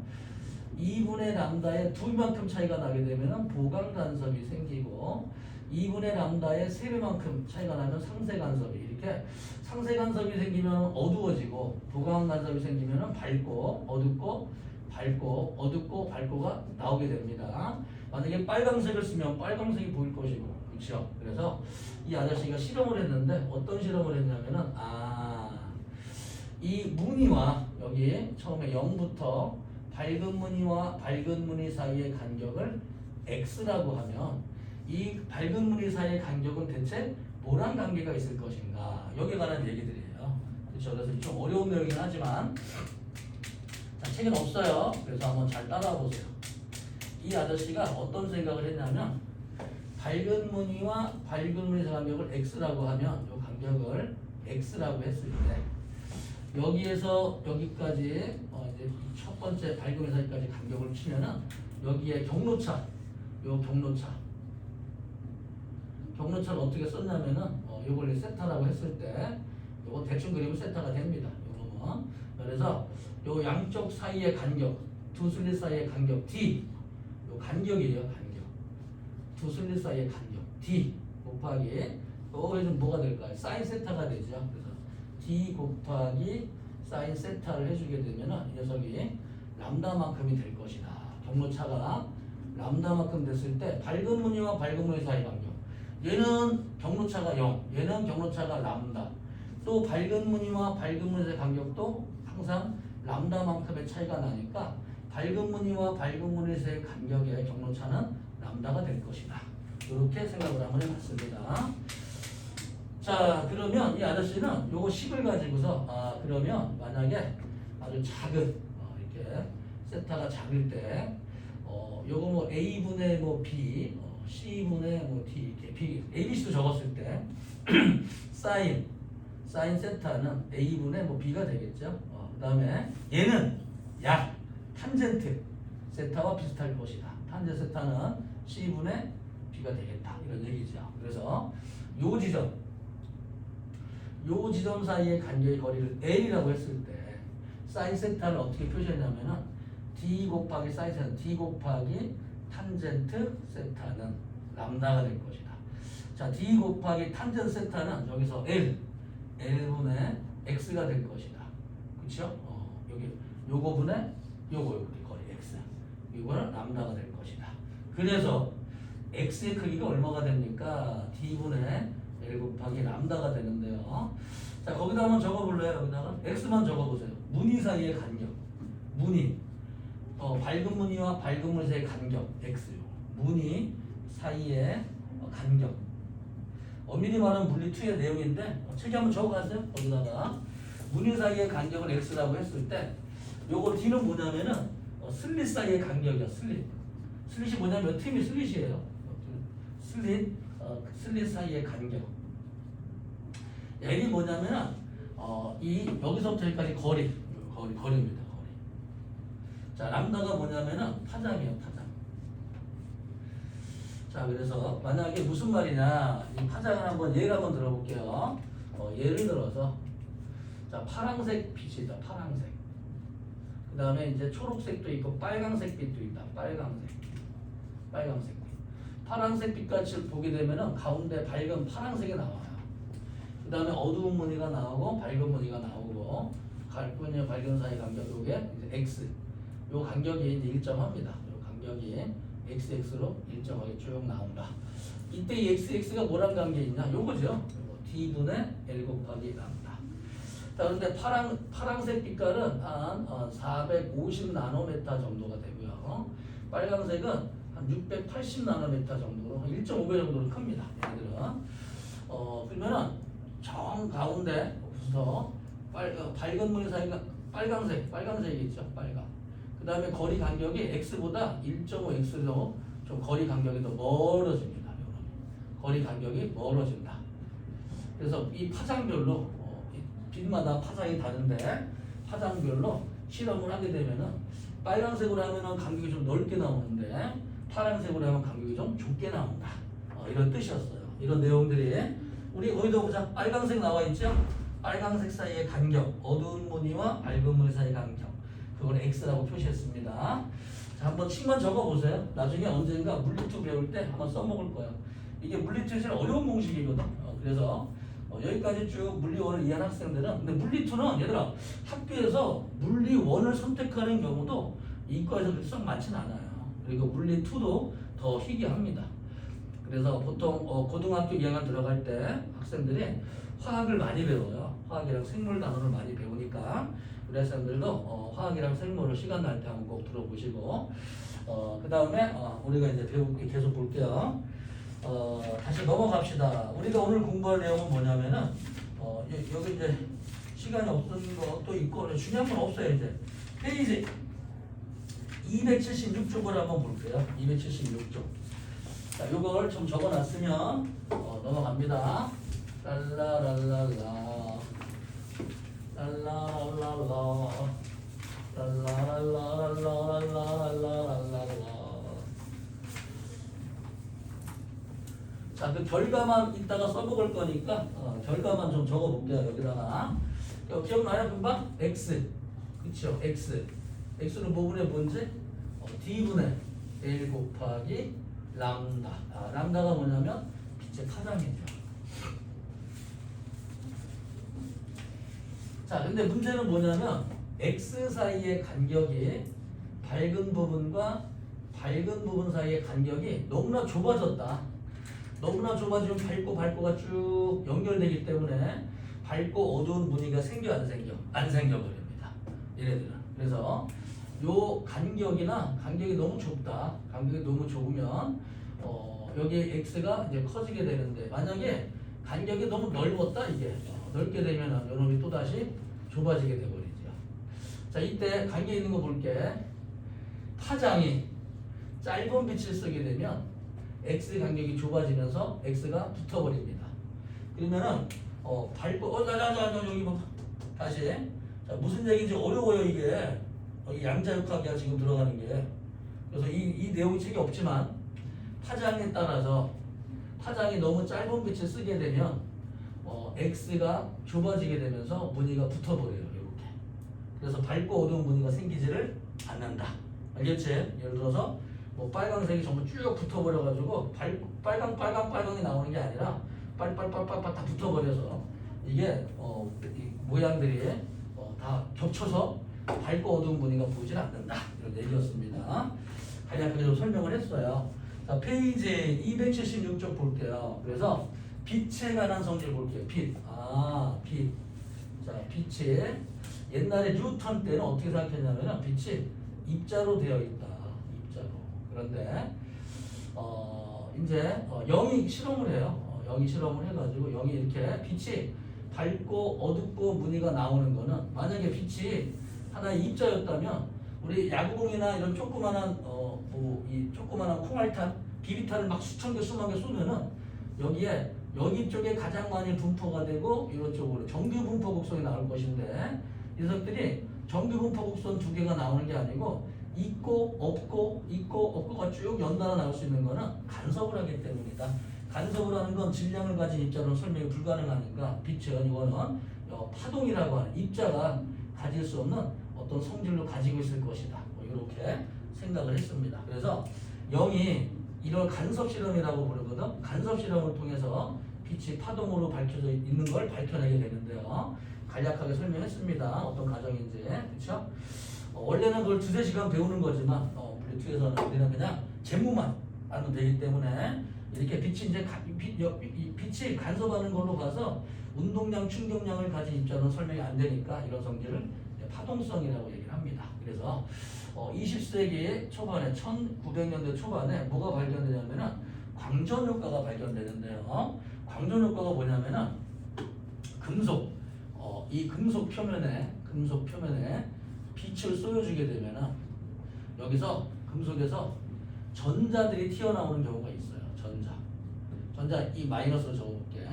2분의 람다의 2만큼 차이가 나게 되면 보강 간섭이 생기고 2분의 람다의 3배만큼 차이가 나면 상세 간섭이 이렇게 상세 간섭이 생기면 어두워지고 도감 간섭이 생기면 밝고 어둡고 밝고 어둡고 밝고가 나오게 됩니다. 만약에 빨강색을 쓰면 빨강색이 보일 것이고 그렇죠. 그래서 이 아저씨가 실험을 했는데 어떤 실험을 했냐면은 이 무늬와 여기 처음에 0부터 밝은 무늬와 밝은 무늬 사이의 간격을 x라고 하면 이 밝은 무늬 사이의 간격은 대체 뭐란 관계가 있을 것인가 여기에 관한 얘기들이에요. 그렇죠. 그래서 좀 어려운 내용이긴 하지만 자, 책은 없어요. 그래서 한번 잘 따라와 보세요. 이 아저씨가 어떤 생각을 했냐면 밝은 무늬와 밝은 무늬 사이의 간격을 x라고 하면 이 간격을 x라고 했을 때 여기에서 여기까지 이제 첫 번째 밝은 무늬 사이까지 간격을 치면은 여기에 경로차 요 경로차를 어떻게 썼냐면은 요걸 세타라고 했을 때 요거 대충 그리면 세타가 됩니다. 요거는 그래서 요 양쪽 사이의 간격 두 슬릿 사이의 간격 d 요 간격이에요. 간격 두 슬릿 사이의 간격 d 곱하기 요거는 뭐가 될까요? 사인 세타가 되죠. 그래서 d 곱하기 사인 세타를 해주게 되면은 이 녀석이 람다만큼이 될 것이다. 경로차가 람다만큼 됐을 때 밝은 무늬와 밝은 무늬 사이 간격 얘는 경로차가 0 얘는 경로차가 람다 또 밝은 무늬와 밝은 무늬 사이 간격도 항상 람다만큼의 차이가 나니까 밝은 무늬와 밝은 무늬 사이 간격의 경로차는 람다가 될 것이다. 이렇게 생각을 한번 해봤습니다. 자 그러면 이 아저씨는 요거 10을 가지고서 그러면 만약에 아주 작은 이렇게 세타가 작을 때 요거 뭐 a분의 뭐 b c분의 뭐 d 이렇게 b abc도 적었을 때 사인 세타는 a분의 뭐 b가 되겠죠. 그다음에 얘는 약 탄젠트 세타와 비슷할 것이다. 탄젠트 세타는 c분의 b가 되겠다. 이런 얘기죠. 그래서 요 지점 사이의 간격의 거리를 L이라고 했을 때 사인 세타를 어떻게 표시했냐면은 D 곱하기 사인 세타 D 곱하기 탄젠트 세타는 람다가 될 것이다. 자 D 곱하기 탄젠트 세타는 여기서 L분의 X가 될 것이다. 그쵸? 여기 요거분의 요거 거리 X 이거는 람다가 될 것이다. 그래서 X의 크기가 얼마가 됩니까? D분의 L 곱하기 람다가 되는데요. 자 거기다 한번 적어볼래요? 여기다가 X만 적어보세요. 무늬 사이의 간격 무늬 밝은 무늬와 밝은 무늬 사이의 간격 X요. 무늬 사이의 간격 엄밀히 말하면 물리2의 내용인데 책에 한번 적어가세요. 거기다가 무늬 사이의 간격을 X라고 했을 때 요거 D는 뭐냐면은 슬릿 사이의 간격이야. 슬릿이 뭐냐면 팀이 슬릿이에요. 슬릿 사이의 간격. L이 뭐냐면은 이 여기서부터 여기까지 거리입니다. 거리. 자 람다가 뭐냐면은 파장이에요. 파장. 자 그래서 만약에 무슨 말이냐 이 파장을 한번 예를 한번 들어볼게요. 예를 들어서 자 파란색 빛이 있다. 파란색. 그 다음에 이제 초록색도 있고 빨강색 빛도 있다. 빨강색. 파란색 빛같이 보게 되면은 가운데 밝은 파란색이 나와요. 그 다음에 어두운 무늬가 나오고 밝은 무늬가 나오고 밝은 밝은 사이 간격 요게 이제 x 요 간격이 이제 일정합니다. 요 간격이 xx로 일정하게 쭉 나온다. 이때 이 xx가 뭐랑 관계 있냐? 요거죠. d분의 l 곱하기 람다. 자 그런데 파란색 빛깔은 한 450 나노메타 정도가 되고요. 빨간색은 한 680 나노메타 정도로 1.5배 정도로 큽니다. 얘들은 그러면은 정 가운데부터 밝은 무늬 사이가 빨강색이 있죠. 빨강. 그 다음에 거리 간격이 x보다 1.5x로 좀 거리 간격이 더 멀어집니다. 거리 간격이 멀어진다. 그래서 이 파장별로 빛마다 파장이 다른데 파장별로 실험을 하게 되면은 빨간색으로 하면은 간격이 좀 넓게 나오는데 파란색으로 하면 간격이 좀 좁게 나온다. 이런 뜻이었어요. 이런 내용들이 우리 거기도 보자. 빨간색 나와 있죠? 빨간색 사이의 간격, 어두운 무늬와 밝은 무늬 사이의 간격. 그걸 X라고 표시했습니다. 자, 한번 칙만 적어보세요. 나중에 언젠가 물리2 배울 때 한번 써먹을 거예요. 이게 물리2의 제일 어려운 공식이거든. 그래서 여기까지 쭉 물리1을 이해한 학생들은, 근데 물리2는 얘들아 학교에서 물리1을 선택하는 경우도 이과에서 그렇게 썩 많지는 않아요. 그리고 물리2도 더 희귀합니다. 그래서 보통 고등학교 2학년 들어갈 때 학생들이 화학을 많이 배워요. 화학이랑 생물 단어를 많이 배우니까 우리 학생들도 화학이랑 생물을 시간 날 때 한번 꼭 들어보시고, 그 다음에 우리가 이제 계속 볼게요. 다시 넘어갑시다. 우리가 오늘 공부할 내용은 뭐냐면은 여기 이제 시간이 없는 것도 있고 중요한 건 없어요. 이제 페이지 276쪽을 한번 볼게요. 276쪽. 자, 요걸 좀 적어놨으면 넘어갑니다. 랄라랄랄라 랄라랄랄라 랄라랄랄랄랄랄랄랄랄라. 자, 그 결과만 이따가 써먹을 거니까 결과만 좀 적어볼게요. 여기다가 기억나요? 금방? x, 그쵸? x. x는 뭐분의 뭔지? d분의 L 곱하기 람다. 람다가 뭐냐면 빛의 파장이죠. 자, 근데 문제는 뭐냐면 x 사이의 간격이 밝은 부분과 밝은 부분 사이의 간격이 너무나 좁아졌다. 너무나 좁아지면 밝고가 쭉 연결되기 때문에 밝고 어두운 무늬가 생겨 안 생겨? 안 생겨버립니다. 얘네들은. 그래서 요 간격이 너무 좁다. 간격이 너무 좁으면 여기 x가 이제 커지게 되는데, 만약에 간격이 너무 넓었다, 이게 넓게 되면 요놈이 또 다시 좁아지게 되버리죠. 자, 이때 간격 있는 거 볼게. 파장이 짧은 빛을 쓰게 되면 x 간격이 좁아지면서 x가 붙어버립니다. 그러면은 밝고 자자자 여기 봐. 다시. 자, 무슨 얘기인지 어려워요 이게. 이 양자역학이야 지금 들어가는 게. 그래서 이 내용이 책이 없지만 파장에 따라서 파장이 너무 짧은 빛을 쓰게 되면 x가 좁아지게 되면서 무늬가 붙어버려요. 이렇게. 그래서 밝고 어두운 무늬가 생기지를 않는다. 알겠지? 예를 들어서 뭐 빨강색이 전부 쭉 붙어버려가지고 빨강이 나오는 게 아니라 빨빨빨빨 다 붙어버려서 이게 이 모양들이 다 겹쳐서 밝고 어두운 무늬가 보이질 않는다. 이런 얘기였습니다. 간략하게 좀 설명을 했어요. 자, 페이지 276쪽 볼게요. 그래서 빛에 관한 성질 볼게요. 빛. 빛. 자, 빛이 옛날에 뉴턴 때는 어떻게 생각했냐면 빛이 입자로 되어 있다. 입자로. 그런데 이제 영이 실험을 해요. 영이 실험을 해가지고 영이 이렇게 빛이 밝고 어둡고 무늬가 나오는 거는, 만약에 빛이 하나의 입자였다면 우리 야구공이나 이런 조그만한 이 조그만한 콩알탄, 비비탄을 막 수천 개 수만 개 쏘면은 여기에 여기 쪽에 가장 많이 분포가 되고 이런 쪽으로 정규 분포 곡선이 나올 것인데, 이 녀석들이 정규 분포 곡선 두 개가 나오는 게 아니고 있고 없고가 쭉 연달아 나올 수 있는 거는 간섭을 하기 때문이다. 간섭을 하는 건 질량을 가진 입자로는 설명이 불가능하니까 빛은 이거는 파동이라고 하는 입자가 가질 수 없는 어떤 성질로 가지고 있을 것이다. 이렇게 생각을 했습니다. 그래서 영이 이걸 간섭 실험이라고 부르거든. 간섭 실험을 통해서 빛이 파동으로 밝혀져 있는 걸 밝혀내게 되는데요. 간략하게 설명했습니다. 어떤 과정인지. 그렇죠? 원래는 그걸 2-3시간 배우는 거지만 물리2에서는 우리는 그냥 재무만 알면 되기 때문에 이렇게 빛이 이제 빛이 간섭하는 걸로 봐서 운동량, 충격량을 가진 입자는 설명이 안 되니까 이런 성질을 파동성이라고 얘기를 합니다. 그래서 20세기 초반에 1900년대 초반에 뭐가 발견되냐면은 광전 효과가 발견되는데요. 광전 효과가 뭐냐면은 이 금속 표면에 빛을 쏘여주게 되면은 여기서 금속에서 전자들이 튀어나오는 경우가 있어요. 전자 이 마이너스로 적어볼게.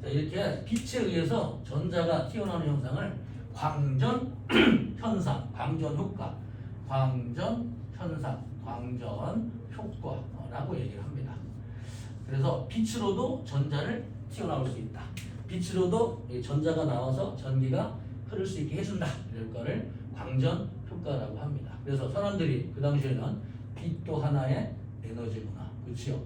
자, 이렇게 빛에 의해서 전자가 튀어나오는 현상을 광전 현상, 광전 효과, 광전 현상, 광전 효과라고 얘기를 합니다. 그래서 빛으로도 전자를 튀어나올 수 있다. 빛으로도 전자가 나와서 전기가 흐를 수 있게 해준다. 이럴 거를 광전 효과라고 합니다. 그래서 사람들이 그 당시에는 빛도 하나의 에너지구나. 그렇죠?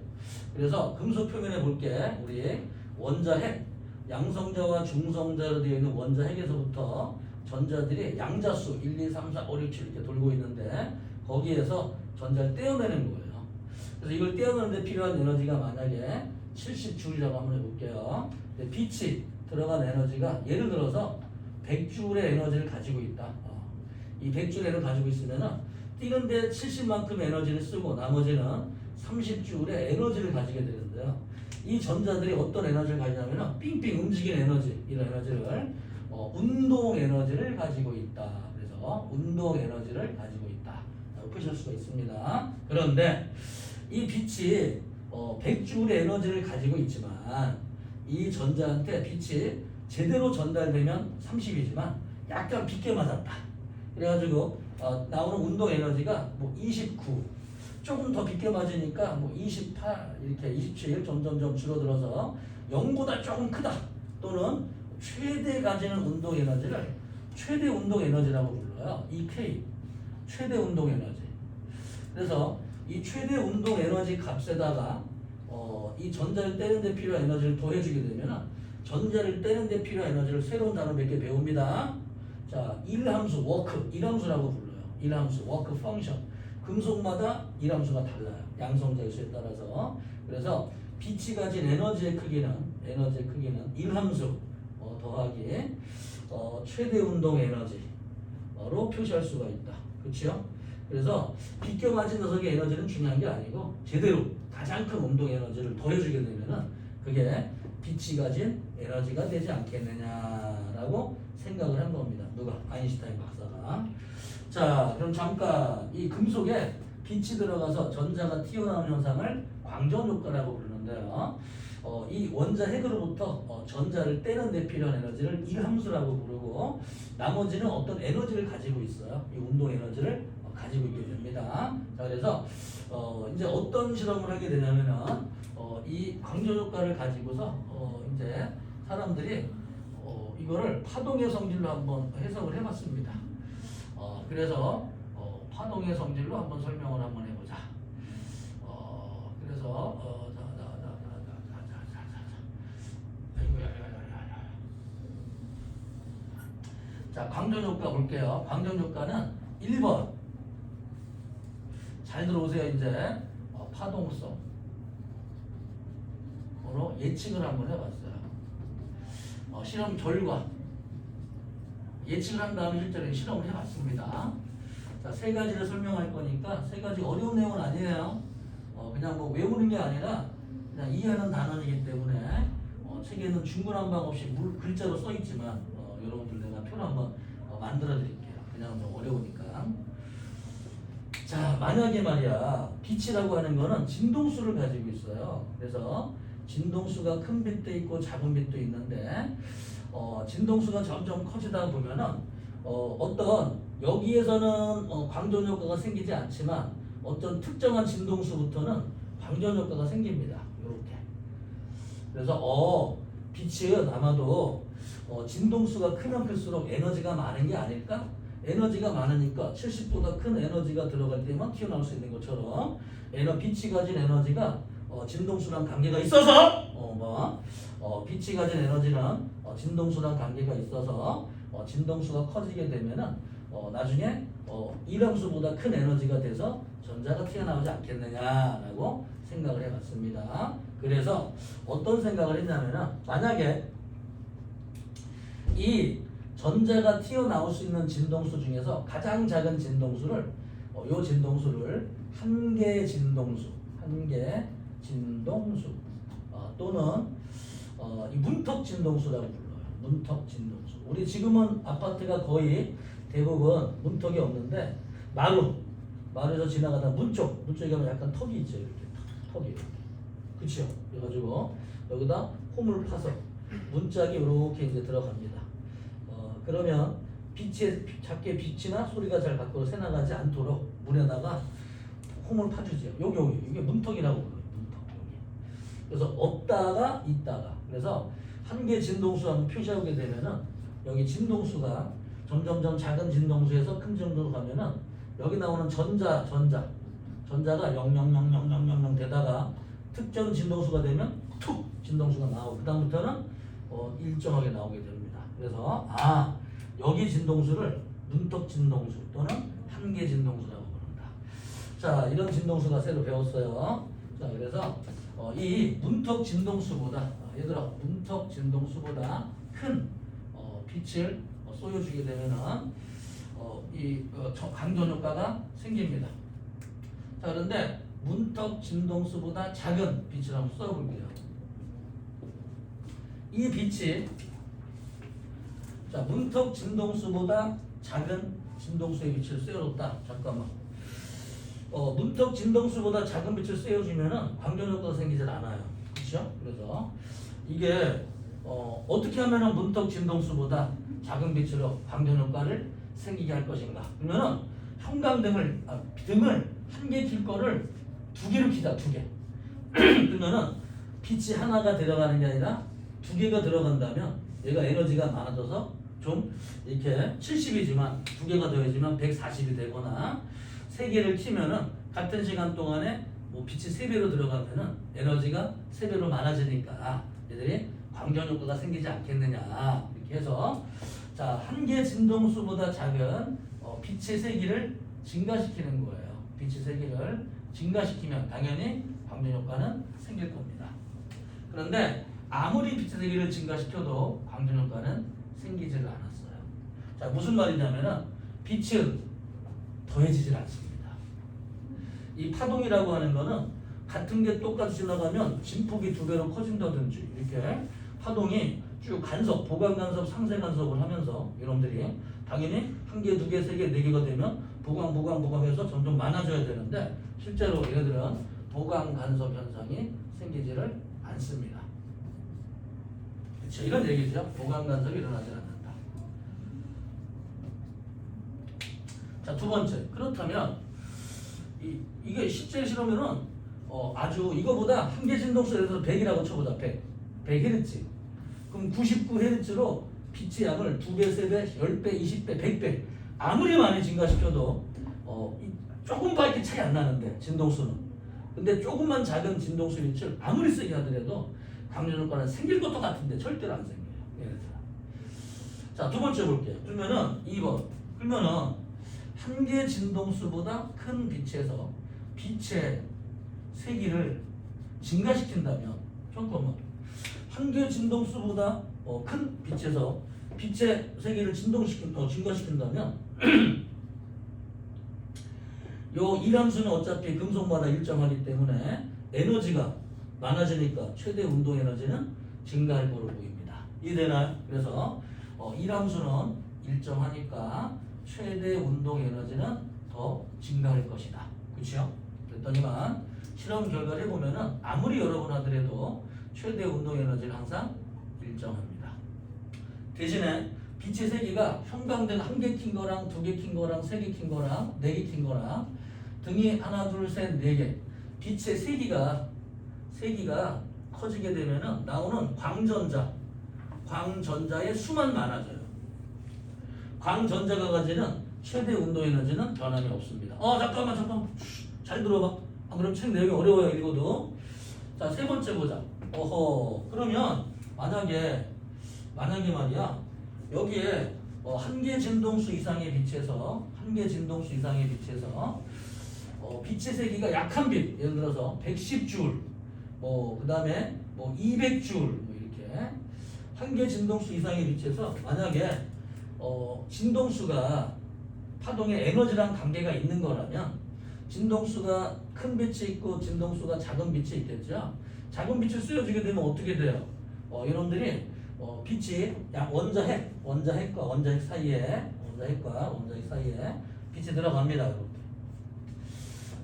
그래서 금속 표면에 볼게. 우리 원자핵, 양성자와 중성자로 되어 있는 원자핵에서부터 전자들이 양자수 1, 2, 3, 4, 5, 6, 7 이렇게 돌고 있는데 거기에서 전자를 떼어내는 거예요. 그래서 이걸 떼어내는데 필요한 에너지가 만약에 70줄이라고 한번 해볼게요. 빛이 들어간 에너지가 예를 들어서 100줄의 에너지를 가지고 있다. 이 100줄의 에너지를 가지고 있으면은 뛰는데 70만큼 에너지를 쓰고 나머지는 30줄의 에너지를 가지게 되는데요. 이 전자들이 어떤 에너지를 가지냐면은 삥삥 움직이는 에너지, 이런 에너지를 운동 에너지를 가지고 있다. 그래서 운동 에너지를 가지고 있다. 라고 표시할 수가 있습니다. 그런데 이 빛이 100줄의 에너지를 가지고 있지만 이 전자한테 빛이 제대로 전달되면 30이지만 약간 빗게 맞았다. 그래가지고 나오는 운동 에너지가 뭐 29, 조금 더 빗게 맞으니까 뭐 28, 이렇게 27 점점점 줄어들어서 0보다 조금 크다. 또는 최대 가지는 운동 에너지를 최대 운동 에너지라고 불러요. EK, 최대 운동 에너지. 그래서 이 최대 운동 에너지 값에다가 이 전자를 떼는 데 필요한 에너지를 더해주게 되면 전자를 떼는 데 필요한 에너지를 새로운 단어 몇 개 배웁니다. 자, 일함수, 워크, 일함수라고 불러요. 일함수, 워크 펑션. 금속마다 일함수가 달라요. 양성자의 수에 따라서. 그래서 빛이 가진 에너지의 크기는 일함수 더하기 최대 운동 에너지로 표시할 수가 있다. 그렇죠? 그래서 비껴 맞은 녀석의 에너지는 중요한 게 아니고 제대로 가장 큰 운동 에너지를 더해주게 되면은 그게 빛이 가진 에너지가 되지 않겠느냐라고 생각을 한 겁니다. 누가? 아인슈타인 박사가. 자, 그럼 잠깐 이 금속에 빛이 들어가서 전자가 튀어나오는 현상을 광전 효과라고 부르는데요. 이 원자 핵으로부터 전자를 떼는 데 필요한 에너지를 일함수라고 부르고 나머지는 어떤 에너지를 가지고 있어요. 이 운동 에너지를 가지고 있게 됩니다. 자, 그래서 이제 어떤 실험을 하게 되냐면은 이 광전 효과를 가지고서 이제 사람들이 이거를 파동의 성질로 한번 해석을 해봤습니다. 그래서 파동의 성질로 한번 설명을 한번 해보자. 그래서 자, 광전 효과 볼게요. 광전 효과는 1번. 잘 들어오세요. 이제 파동성으로 예측을 한번 해봤어요. 실험 결과 예측을 한 다음에 실제로 실험을 해봤습니다. 자, 세 가지를 설명할 거니까 세 가지 어려운 내용은 아니에요. 그냥 뭐 외우는 게 아니라 그냥 이해하는 단어이기 때문에 책에는 중구난방 없이 글자로 써 있지만 여러분들 내가 표를 한번 만들어 드릴게요. 그냥 좀 어려우니까. 자, 만약에 말이야 빛이라고 하는 거는 진동수를 가지고 있어요. 그래서 진동수가 큰 빛도 있고 작은 빛도 있는데 진동수가 점점 커지다 보면은 어떤 여기에서는 광전 효과가 생기지 않지만 어떤 특정한 진동수부터는 광전 효과가 생깁니다. 이렇게. 그래서 빛은 아마도 진동수가 크면 클수록 에너지가 많은 게 아닐까? 에너지가 많으니까 70보다 큰 에너지가 들어갈 때만 튀어나올 수 있는 것처럼 빛이 가진 에너지가 진동수랑 관계가 있어서 빛이 가진 에너지는 진동수랑 관계가 있어서 진동수가 커지게 되면은 나중에 일함수보다 큰 에너지가 돼서 전자가 튀어나오지 않겠느냐라고 생각을 해봤습니다. 그래서 어떤 생각을 했냐면은 만약에 이 전자가 튀어나올 수 있는 진동수 중에서 가장 작은 진동수를 요 진동수를 한계 진동수 또는 이 문턱 진동수라고 불러요. 문턱 진동수. 우리 지금은 아파트가 거의 대부분 문턱이 없는데 마루에서 지나가다 문쪽에 가면 약간 턱이 있죠. 이렇게 턱이 이렇게. 그렇죠? 그래가지고 여기다 홈을 파서 문짝이 이렇게 이제 들어갑니다. 그러면 작게 빛이나 소리가 잘 밖으로 새나가지 않도록 문에다가 홈을 파주죠. 여기 이게 문턱이라고 불러요. 문턱 여기. 그래서 없다가 있다가. 그래서 한계 진동수 한번 표시하게 되면은 여기 진동수가 점점점 작은 진동수에서 큰 진동수로 가면은 여기 나오는 전자가 전자가 0000000 되다가 특정 진동수가 되면 툭 진동수가 나오고 그 다음부터는 일정하게 나오게 됩니다. 그래서 여기 진동수를 문턱 진동수 또는 한계 진동수라고 부른다. 자, 이런 진동수가 새로 배웠어요. 자, 그래서 이 문턱 진동수보다 얘들아 문턱 진동수보다 큰 빛을 쏘여주게 되면은 강전 효과가 생깁니다. 자, 그런데 문턱 진동수보다 작은 빛을 한번 쏘볼게요. 이 빛이 자 문턱 진동수보다 작은 진동수의 빛을 쏘여줬다. 잠깐만. 문턱 진동수보다 작은 빛을 쏘여주면은 광전 효과가 생기질 않아요. 그렇죠? 그래서 이게 어떻게 하면은 문턱 진동수보다 작은 빛으로 광전 효과를 생기게 할 것인가? 그러면은 형광등을 등을 한 개 킬 거를 두 개로 키자. 두 개. 그러면은 빛이 하나가 들어가는 게 아니라 두 개가 들어간다면 얘가 에너지가 많아져서 좀 이렇게 70이지만 두 개가 더해지면 140이 되거나 세 개를 키면은 같은 시간 동안에 뭐 빛이 세 배로 들어가면은 에너지가 세 배로 많아지니까 얘들이 광전 효과가 생기지 않겠느냐 이렇게 해서 자, 한 개 진동수보다 작은 빛의 세기를 증가시키는 거예요. 빛의 세기를 증가시키면 당연히 광전 효과는 생길 겁니다. 그런데 아무리 빛의 세기를 증가시켜도 광전 효과는 생기질 않았어요. 자, 무슨 말이냐면은 빛은 더해지질 않습니다. 이 파동이라고 하는 거는 같은 게 똑같이 지나가면 진폭이 두 배로 커진다든지 이렇게 파동이 쭉 간섭, 보강 간섭, 상쇄 간섭을 하면서 여러분들이 당연히 한 개, 두 개, 세 개, 네 개가 되면 보강해서 점점 많아져야 되는데 실제로 얘네들은 보강 간섭 현상이 생기지를 않습니다. 그렇죠? 이런 얘기죠. 보강 간섭이 일어나지 않는다. 자, 두 번째. 그렇다면 이게 실제 실험에는 아주 이거보다 한 개 진동수 예를 들어서 100이라고 쳐보자. 100Hz. 그럼 99Hz로 빛의 양을 2배, 3배, 10배, 20배, 100배 아무리 많이 증가시켜도 조금밖에 차이 안 나는데 진동수는 근데 조금만 작은 진동수 빛을 아무리 세게 하더라도 광전 효과는 생길 것도 같은데 절대로 안 생겨요. 자, 두 번째 볼게요. 그러면은 2번. 그러면은 한 개 진동수보다 큰 빛에서 빛의 세기를 증가시킨다면 잠깐만 한 개 진동수보다 큰 빛에서 빛의 세기를 증가시킨다면 요 이함수는 어차피 금속마다 일정하기 때문에 에너지가 많아지니까 최대 운동 에너지는 증가할 거로 보입니다. 이해되나요? 그래서 이함수는 일정하니까 최대 운동 에너지는 더 증가할 것이다. 그렇죠? 그랬더니만 실험 결과를 해보면은 아무리 여러 번 하더라도 최대 운동 에너지는 항상 일정합니다. 대신에 빛의 세기가 형광등 한 개 킨 거랑 두 개 킨 거랑 세 개 킨 거랑 네 개 킨 거랑 등이 하나 둘 셋 네 개 빛의 세기가 커지게 되면은 나오는 광전자의 수만 많아져요. 광전자가 가지는 최대 운동 에너지는 변함이 없습니다. 잠깐만 잘 들어봐. 그럼 책 내용이 어려워요 읽어도. 자, 세 번째 보자. 그러면 만약에 말이야 여기에 한 개 진동수 이상의 빛에서 빛의 세기가 약한 빛 예를 들어서 110줄 그 다음에 200줄 이렇게 한 개 진동수 이상의 빛에서 만약에 진동수가 파동의 에너지랑 관계가 있는 거라면 진동수가 큰 빛이 있고 진동수가 작은 빛이 있겠죠. 작은 빛을 쏘여주게 되면 어떻게 돼요? 여러분들이 빛이 원자핵과 원자핵 사이에 빛이 들어갑니다. 여러분들.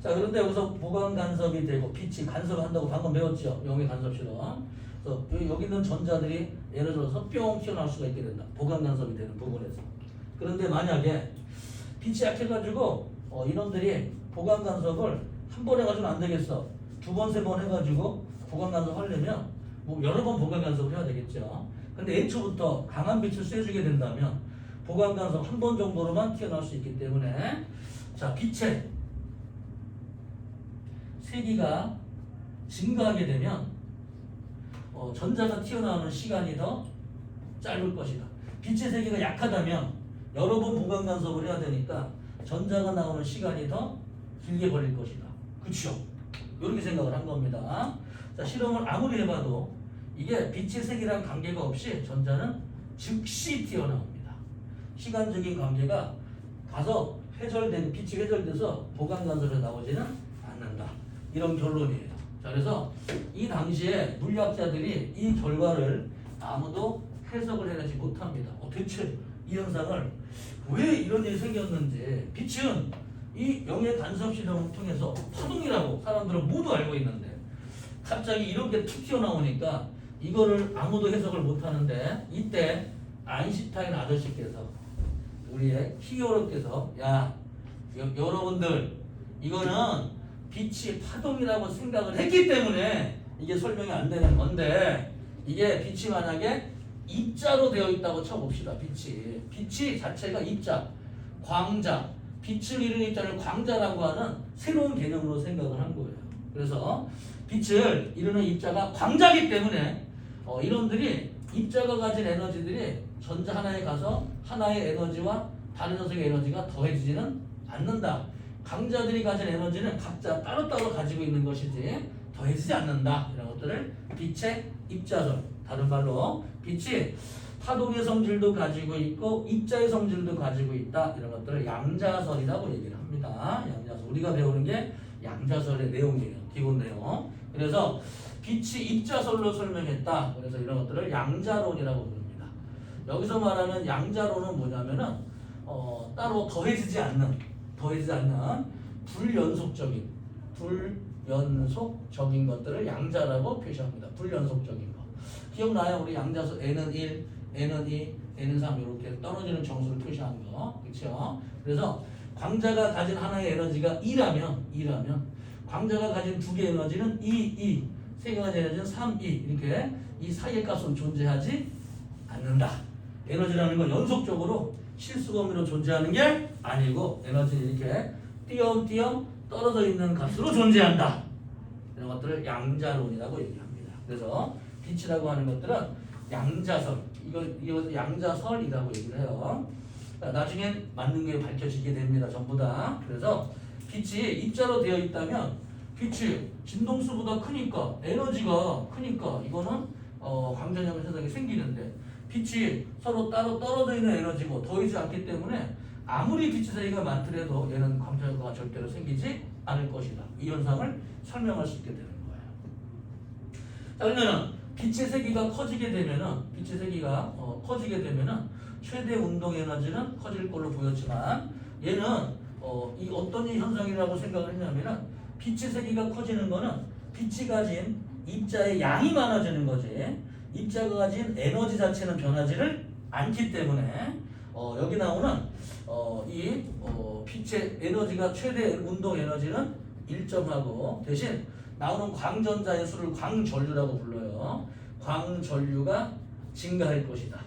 자, 그런데 여기서 보강 간섭이 되고 빛이 간섭한다고 방금 배웠죠. 용의 간섭 실험. 그래서 여기 있는 전자들이 예를 들어서 뿅 튀어나올 수가 있게 된다. 보강 간섭이 되는 부분에서. 그런데 만약에 빛이 약해가지고 이놈들이 보강 간섭을 한 번 해가지고는 안 되겠어. 두 번, 세 번 해가지고 보강 간섭 하려면 여러 번 보강 간섭을 해야 되겠죠. 근데 애초부터 강한 빛을 쐬주게 된다면 보강 간섭 한 번 정도로만 튀어나올 수 있기 때문에 자, 빛의 세기가 증가하게 되면 전자가 튀어나오는 시간이 더 짧을 것이다. 빛의 세기가 약하다면 여러 번 보강 간섭을 해야 되니까 전자가 나오는 시간이 더 길게 걸릴 것이다. 그렇죠? 이렇게 생각을 한 겁니다. 자, 실험을 아무리 해봐도 이게 빛의 세기랑 관계가 없이 전자는 즉시 튀어나옵니다. 시간적인 관계가 가서 빛이 회절돼서 보강 간섭에 나오지는 않는다. 이런 결론이에요. 자, 그래서 이 당시에 물리학자들이 이 결과를 아무도 해석을 해내지 못합니다. 대체 이 현상을 왜 이런 일이 생겼는지. 빛은 이 영의 간섭 실험을 통해서 파동이라고 사람들은 모두 알고 있는데 갑자기 이렇게 툭 튀어나오니까 이거를 아무도 해석을 못하는데 이때 아인슈타인 아저씨께서 우리의 히어로께서 여러분들 이거는 빛이 파동이라고 생각을 했기 때문에 이게 설명이 안 되는 건데 이게 빛이 만약에 입자로 되어 있다고 쳐봅시다. 빛이 자체가 입자, 광자, 빛을 이루는 입자를 광자라고 하는 새로운 개념으로 생각을 한 거예요. 그래서 빛을 이루는 입자가 광자이기 때문에 이놈들이 입자가 가진 에너지들이 전자 하나에 가서 하나의 에너지와 다른 녀석의 에너지가 더해지지는 않는다. 강자들이 가진 에너지는 각자 따로따로 가지고 있는 것이지 더해지지 않는다. 이런 것들을 빛의 입자설, 다른 말로 빛이 파동의 성질도 가지고 있고 입자의 성질도 가지고 있다. 이런 것들을 양자설이라고 얘기를 합니다. 양자설. 우리가 배우는 게 양자설의 내용이에요. 기본 내용. 그래서 빛이 입자설로 설명했다. 그래서 이런 것들을 양자론이라고 부릅니다. 여기서 말하는 양자론은 뭐냐면은 따로 더해지지 않는 불연속적인 것들을 양자라고 표시합니다. 불연속적인 거. 기억나요? 우리 양자수 n은 1, n은 2, n은 3 이렇게 떨어지는 정수를 표시한 거. 그렇죠? 그래서 광자가 가진 하나의 에너지가 2라면 광자가 가진 두 개의 에너지는 2, 세 개가 가진 에너지는 3, 2 이렇게 이 사이의 값은 존재하지 않는다. 에너지라는 건 연속적으로 실수범위로 존재하는 게 아니고 에너지는 이렇게 띄엄띄엄 떨어져 있는 값으로 존재한다. 이런 것들을 양자론이라고 얘기합니다. 그래서 빛이라고 하는 것들은 양자설, 이거 양자설이라고 얘기를 해요. 나중엔 맞는 게 밝혀지게 됩니다. 전부 다. 그래서 빛이 입자로 되어 있다면 빛이 진동수보다 크니까 에너지가 크니까 이거는 광전염 현상이 생기는데 빛이 서로 따로 떨어져 있는 에너지고 더이지 않기 때문에 아무리 빛의 세기가 많더라도 얘는 광전염가 절대로 생기지 않을 것이다. 이 현상을 설명할 수 있게 되는 거예요. 자, 그러면은 빛의 세기가 커지게 되면은 최대 운동 에너지는 커질 걸로 보였지만 얘는 이 어떤 현상이라고 생각을 했냐면은 빛의 세기가 커지는 거는 빛이 가진 입자의 양이 많아지는 거지. 입자가 가진 에너지 자체는 변하지를 않기 때문에 여기 나오는 빛의 에너지가 최대 운동 에너지는 일정하고 대신 나오는 광전자의 수를 광전류라고 불러요. 광전류가 증가할 것이다.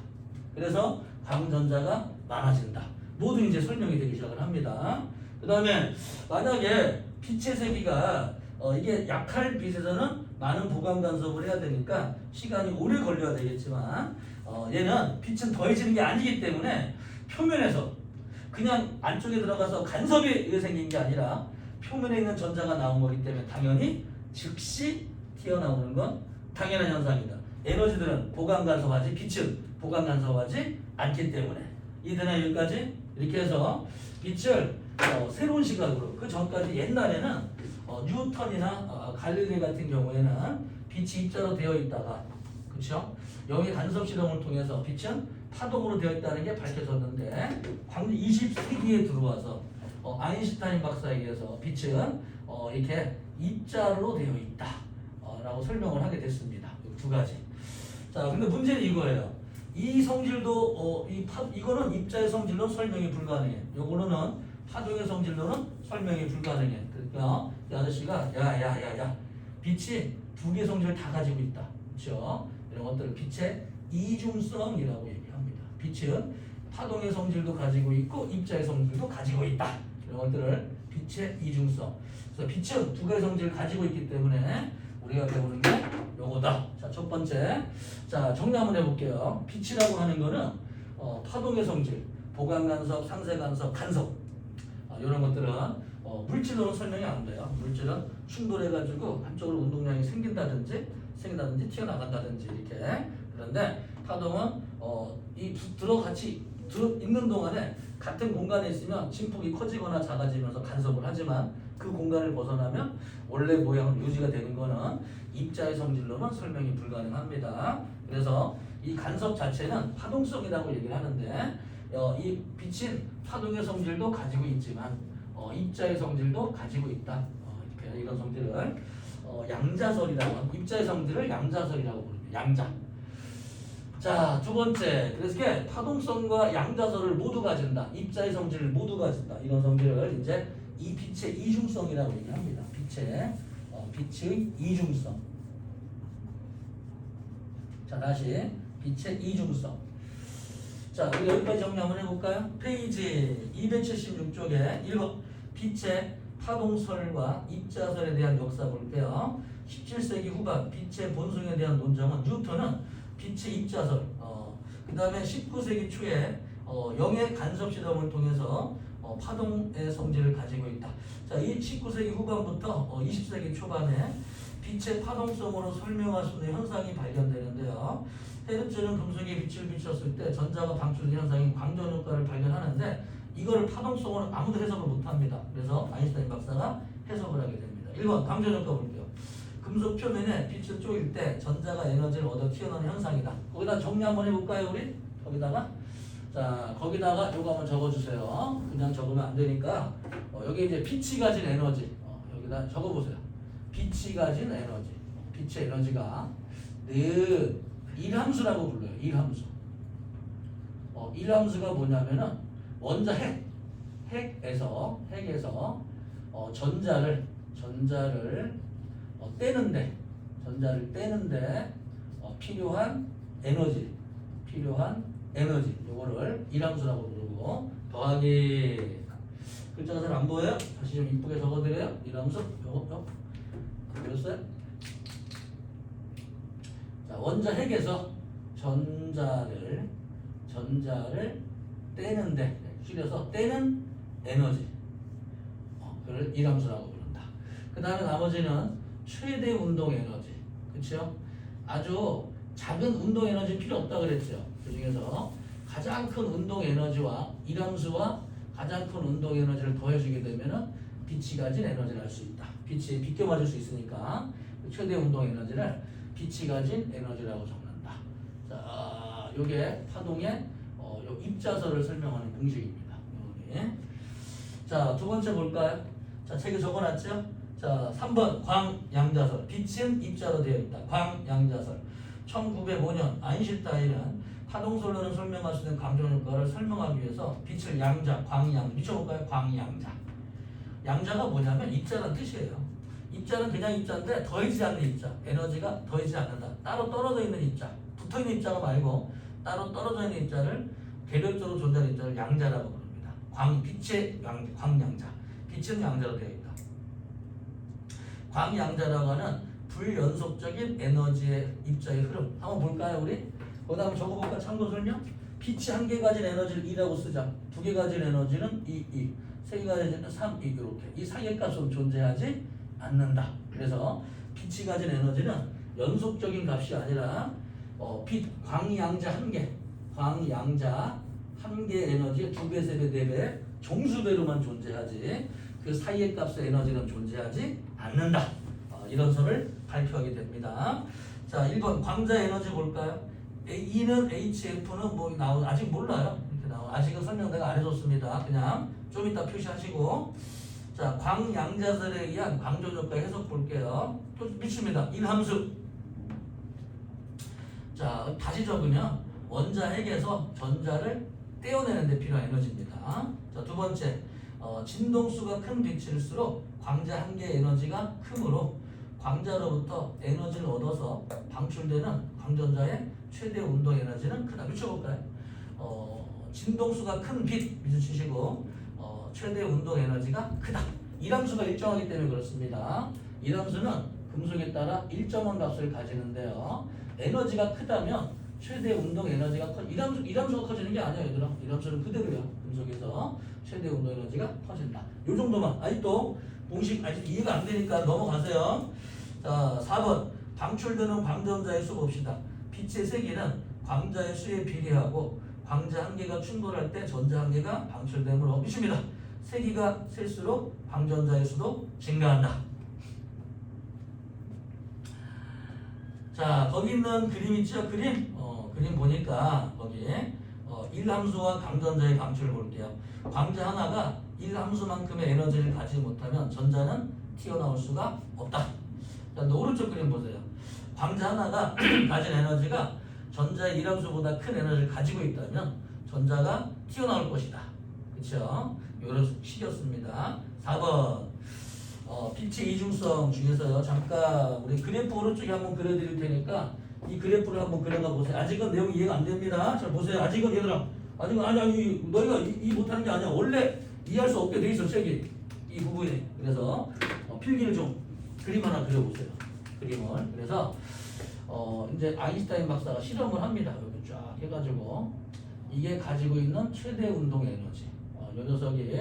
그래서 광전자가 많아진다. 모두 이제 설명이 되기 시작을 합니다. 그 다음에 만약에 빛의 세기가 이게 약할 빛에서는 많은 보강 간섭을 해야 되니까 시간이 오래 걸려야 되겠지만 얘는 빛은 더해지는 게 아니기 때문에 표면에서 그냥 안쪽에 들어가서 간섭이 생긴 게 아니라 표면에 있는 전자가 나온 거기 때문에 당연히 즉시 튀어나오는 건 당연한 현상이다. 에너지들은 보강 간섭하지 빛은 보강 간섭하지 않기 때문에 이해되나요? 여기까지? 이렇게 해서 빛을 새로운 시각으로 그 전까지 옛날에는 뉴턴이나 갈릴리 같은 경우에는 빛이 입자로 되어 있다가 그렇죠? 영의 간섭 실험을 통해서 빛은 파동으로 되어 있다는 게 밝혀졌는데 20세기에 들어와서 아인슈타인 박사에 의해서 빛은 이렇게 입자로 되어 있다 라고 설명을 하게 됐습니다. 두 가지. 자, 근데 문제는 이거예요. 이 성질도 이거는 입자의 성질로 설명이 불가능해. 요거는 파동의 성질로는 설명이 불가능해. 그러니까 이 아저씨가 야 빛이 두 개의 성질을 다 가지고 있다. 그렇죠? 이런 것들을 빛의 이중성이라고 얘기합니다. 빛은 파동의 성질도 가지고 있고 입자의 성질도 가지고 있다. 이런 것들을 빛의 이중성. 그래서 빛은 두 가지 성질을 가지고 있기 때문에 우리가 배우는 게 요거다. 자, 첫 번째. 자, 정리 한번 해볼게요. 빛이라고 하는 거는 파동의 성질, 보강간섭, 상쇄간섭, 간섭 이런 것들은 물질로는 설명이 안 돼요. 물질은 충돌해가지고 한쪽으로 운동량이 생긴다든지 튀어나간다든지 이렇게. 그런데 파동은 이 같이 있는 동안에 같은 공간에 있으면 진폭이 커지거나 작아지면서 간섭을 하지만 그 공간을 벗어나면 원래 모양은 유지가 되는 거는 입자의 성질로는 설명이 불가능합니다. 그래서 이 간섭 자체는 파동성이라고 얘기를 하는데 이 빛은 파동의 성질도 가지고 있지만 입자의 성질도 가지고 있다. 이렇게 이런 성질을 양자설이라고 합니다. 입자의 성질을 양자설이라고 부릅니다. 양자. 자, 두 번째. 그래서 이게 파동성과 양자설을 모두 가진다. 입자의 성질을 모두 가진다. 이런 성질을 이제 이 빛의 이중성이라고 얘기합니다. 빛의 이중성. 자, 다시 빛의 이중성. 자, 우리 여기까지 정리 한번 해볼까요? 페이지 276쪽에 1번 빛의 파동설과 입자설에 대한 역사 볼게요. 17세기 후반 빛의 본성에 대한 논점은 뉴턴은 빛의 입자설, 그 다음에 19세기 초에 영의 간섭 실험을 통해서 파동의 성질을 가지고 있다. 자, 이 19세기 후반부터 20세기 초반에 빛의 파동성으로 설명할 수 있는 현상이 발견되는데요. 헤르츠는 금속에 빛을 비쳤을 때 전자가 방출된 현상인 광전 효과를 발견하는데 이거를 파동성으로 아무도 해석을 못합니다. 그래서 아인슈타인 박사가 해석을 하게 됩니다. 1번 광전 효과 볼게요. 금속 표면에 빛을 쪼일 때 전자가 에너지를 얻어 튀어나오는 현상이다. 거기다 정리 한번 해볼까요, 우리? 거기다가 요거 한번 적어주세요. 그냥 적으면 안 되니까 여기 이제 빛이 가진 에너지 여기다 적어보세요. 빛이 가진 에너지, 빛의 에너지가 일함수라고 불러요. 일함수. 일함수가 뭐냐면은 원자 핵에서 전자를 떼는데 필요한 에너지 요거를 일함수라고 부르고 더하기 글자가 잘 안 보여요? 다시 좀 이쁘게 적어드려요. 일함수 요거 보였어요? 자, 원자 핵에서 전자를 떼는데 줄여서 떼는 에너지 그걸 일함수라고 부른다. 그 다음에 나머지는 최대 운동 에너지, 그렇죠? 아주 작은 운동 에너지 필요 없다 그랬죠. 그 중에서 가장 큰 운동 에너지와 일함수와 가장 큰 운동 에너지를 더해주게 되면은 빛이 가진 에너지를 알 수 있다. 빛이 비껴 맞을 수 있으니까 최대 운동 에너지를 빛이 가진 에너지라고 적는다. 자, 요게 파동의 요 입자설을 설명하는 공식입니다. 요게. 자, 두 번째 볼까요? 자, 책에 적어놨죠? 자, 3번 광양자설. 빛은 입자로 되어 있다. 광양자설. 1905년 아인슈타인은 파동설로는 설명할 수 있는 광전 효과를 설명하기 위해서 빛을 광양 미쳐볼까요? 광양자. 양자가 뭐냐면 입자란 뜻이에요. 입자는 그냥 입자인데 더해지지 않는 입자. 에너지가 더해지지 않는다. 따로 떨어져 있는 입자. 붙어있는 입자가 말고 따로 떨어져 있는 입자를 개별적으로 존재하는 입자를 양자라고 부릅니다. 빛의 광양자. 빛은 양자로 되어 있다. 광양자라고 하는 불연속적인 에너지의 입자의 흐름. 한번 볼까요, 우리? 거기다 한번 적어볼까? 참고 설명. 빛이 한 개 가진 에너지를 2라고 쓰자. 두 개 가진 에너지는 2. 세 개 가진 에너지는 3, 2 이렇게. 이 사이의 값은 존재하지 않는다. 그래서 빛이 가진 에너지는 연속적인 값이 아니라 광양자 한 개, 광양자 한 개 에너지의 2배, 3배, 4배 종수배로만 존재하지 그 사이의 값의 에너지는 존재하지 않는다. 이런 설을 발표하게 됩니다. 자, 1번 광자 에너지 볼까요? E는 HF는 뭐 아직 몰라요. 이렇게 아직은 설명 내가 안 해줬습니다. 그냥 좀 이따 표시하시고. 자, 광양자설에 의한 광전 효과 해석 볼게요. 또 미칩니다. 일함수. 자, 다시 적으면 원자 핵에서 전자를 떼어내는 데 필요한 에너지입니다. 자, 두 번째, 진동수가 큰 빛일수록 광자 한 개의 에너지가 크므로 광자로부터 에너지를 얻어서 방출되는 광전자의 최대 운동 에너지는 크다. 미쳐볼까요? 진동수가 큰 빛 미쳐주시고 최대 운동 에너지가 크다. 이함수가 일정하기 때문에 그렇습니다. 이함수는 금속에 따라 일정한 값을 가지는데요. 에너지가 크다면 최대 운동 에너지가 커. 이함수가 커지는 게 아니야, 얘들아. 이함수는 그대로야. 금속에서 최대 운동 에너지가 커진다. 요 정도만. 아직도 공식 아직 이해가 안 되니까 넘어가세요. 자, 4번. 방출되는 광전자의 수 봅시다. 빛의 세기는 광자의 수에 비례하고 광자 한 개가 충돌할 때 전자 한 개가 방출되므로 빛입니다. 세기가 셀수록 광전자의 수도 증가한다. 자, 거기 있는 그림 있죠? 그림? 그림 보니까 거기에 1함수와 광전자의 방출을 볼게요. 광자 하나가 1함수만큼의 에너지를 가지지 못하면 전자는 튀어나올 수가 없다. 자, 오른쪽 그림 보세요. 광자 하나가 가진 에너지가 전자의 1함수보다 큰 에너지를 가지고 있다면 전자가 튀어나올 것이다. 그쵸? 이런 식이었습니다. 4번. 빛의 이중성 중에서요. 잠깐 우리 그래프 오른쪽에 한번 그려드릴 테니까 이 그래프를 한번 그려가 보세요. 아직은 내용이 이해가 안 됩니다. 잘 보세요. 아직은 얘들아. 아직은 아니 너희가 이 못하는 게 아니야. 원래 이해할 수 없게 돼 있어. 책이 이 부분에. 그래서 필기를 좀 그림 하나 그려보세요. 그림을. 그래서 이제 아인슈타인 박사가 실험을 합니다. 여기 쫙 해가지고 이게 가지고 있는 최대 운동 에너지. 이 녀석이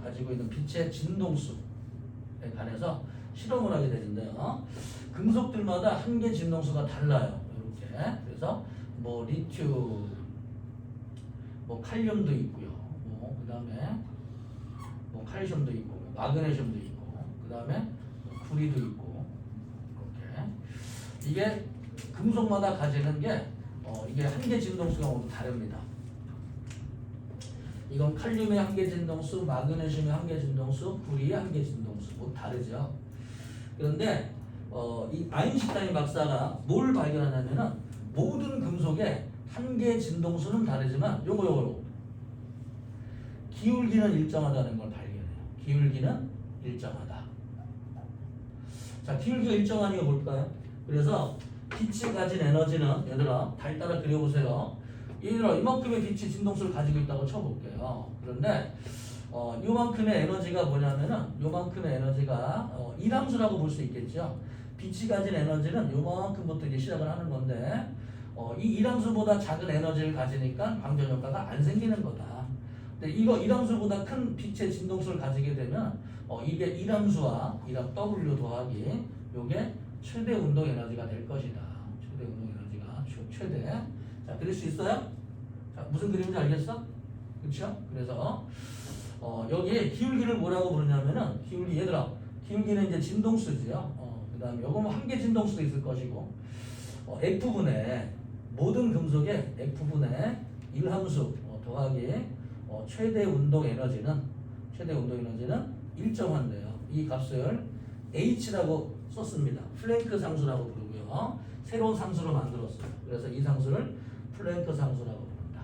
가지고 있는 빛의 진동수에 관해서 실험을 하게 되는데요. 금속들마다 한계 진동수가 달라요. 이렇게. 그래서 뭐 리튬, 뭐 칼륨도 있고요. 뭐 그다음에 뭐 칼슘도 있고, 마그네슘도 있고, 그다음에 구리도 있고. 이렇게. 이게 금속마다 가지는 게 이게 한계 진동수가 모두 다릅니다. 이건 칼륨의 한계 진동수, 마그네슘의 한계 진동수, 구리의 한계 진동수 모두 다르죠. 그런데 이 아인슈타인 박사가 뭘 발견하냐면은 모든 금속의 한계 진동수는 다르지만 요거 기울기는 일정하다는 걸 발견해요. 기울기는 일정하다. 자, 기울기가 일정하니까 뭘까요? 그래서 빛이 가진 에너지는 얘들아 달 따라 그려보세요. 얘들아 이만큼의 빛이 진동수를 가지고 있다고 쳐볼게요. 그런데 요만큼의 에너지가 뭐냐면은 요만큼의 에너지가 1함수라고 볼 수 있겠죠. 빛이 가진 에너지는 요만큼부터 이제 시작을 하는 건데 이 1함수보다 작은 에너지를 가지니까 광전 효과가 안 생기는 거다. 근데 이거 1함수보다 큰 빛의 진동수를 가지게 되면 이게 1함수와 1함 W 더하기 요게 최대 운동 에너지가 될 것이다. 최대 운동 에너지가 최대. 자, 그릴 수 있어요? 자, 무슨 그림인지 알겠어? 그렇죠? 그래서 여기에 기울기를 뭐라고 부르냐면은 기울기 얘들아 기울기는 이제 진동수지요. 그다음에 요거는 한계 진동수도 있을 것이고 F분의 모든 금속의 F분의 1함수 더하기 최대 운동 에너지는 일정한데요. 이 값을 H라고 썼습니다. 플랭크 상수라고 부르고요. 새로운 상수로 만들었어요. 그래서 이 상수를 플랭크 상수라고 부른다.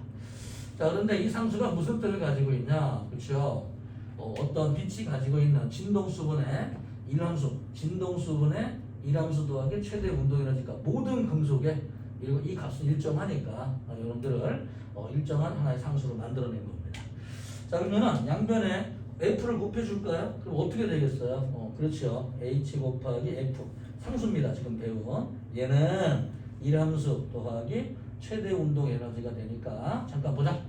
자, 그런데 이 상수가 무슨 뜻을 가지고 있냐? 그렇죠? 어떤 빛이 가지고 있는 진동수분의 1함수, 진동수분의 1함수 더하기 최대 운동 에너지가 모든 금속에 이 값은 일정하니까 여러분들을 일정한 하나의 상수로 만들어낸 겁니다. 자, 그러면은 양변에 F를 곱해줄까요? 그럼 어떻게 되겠어요? 그렇죠. H 곱하기 F 상수입니다. 지금 배운 얘는 1함수 더하기 최대 운동 에너지가 되니까 잠깐 보자.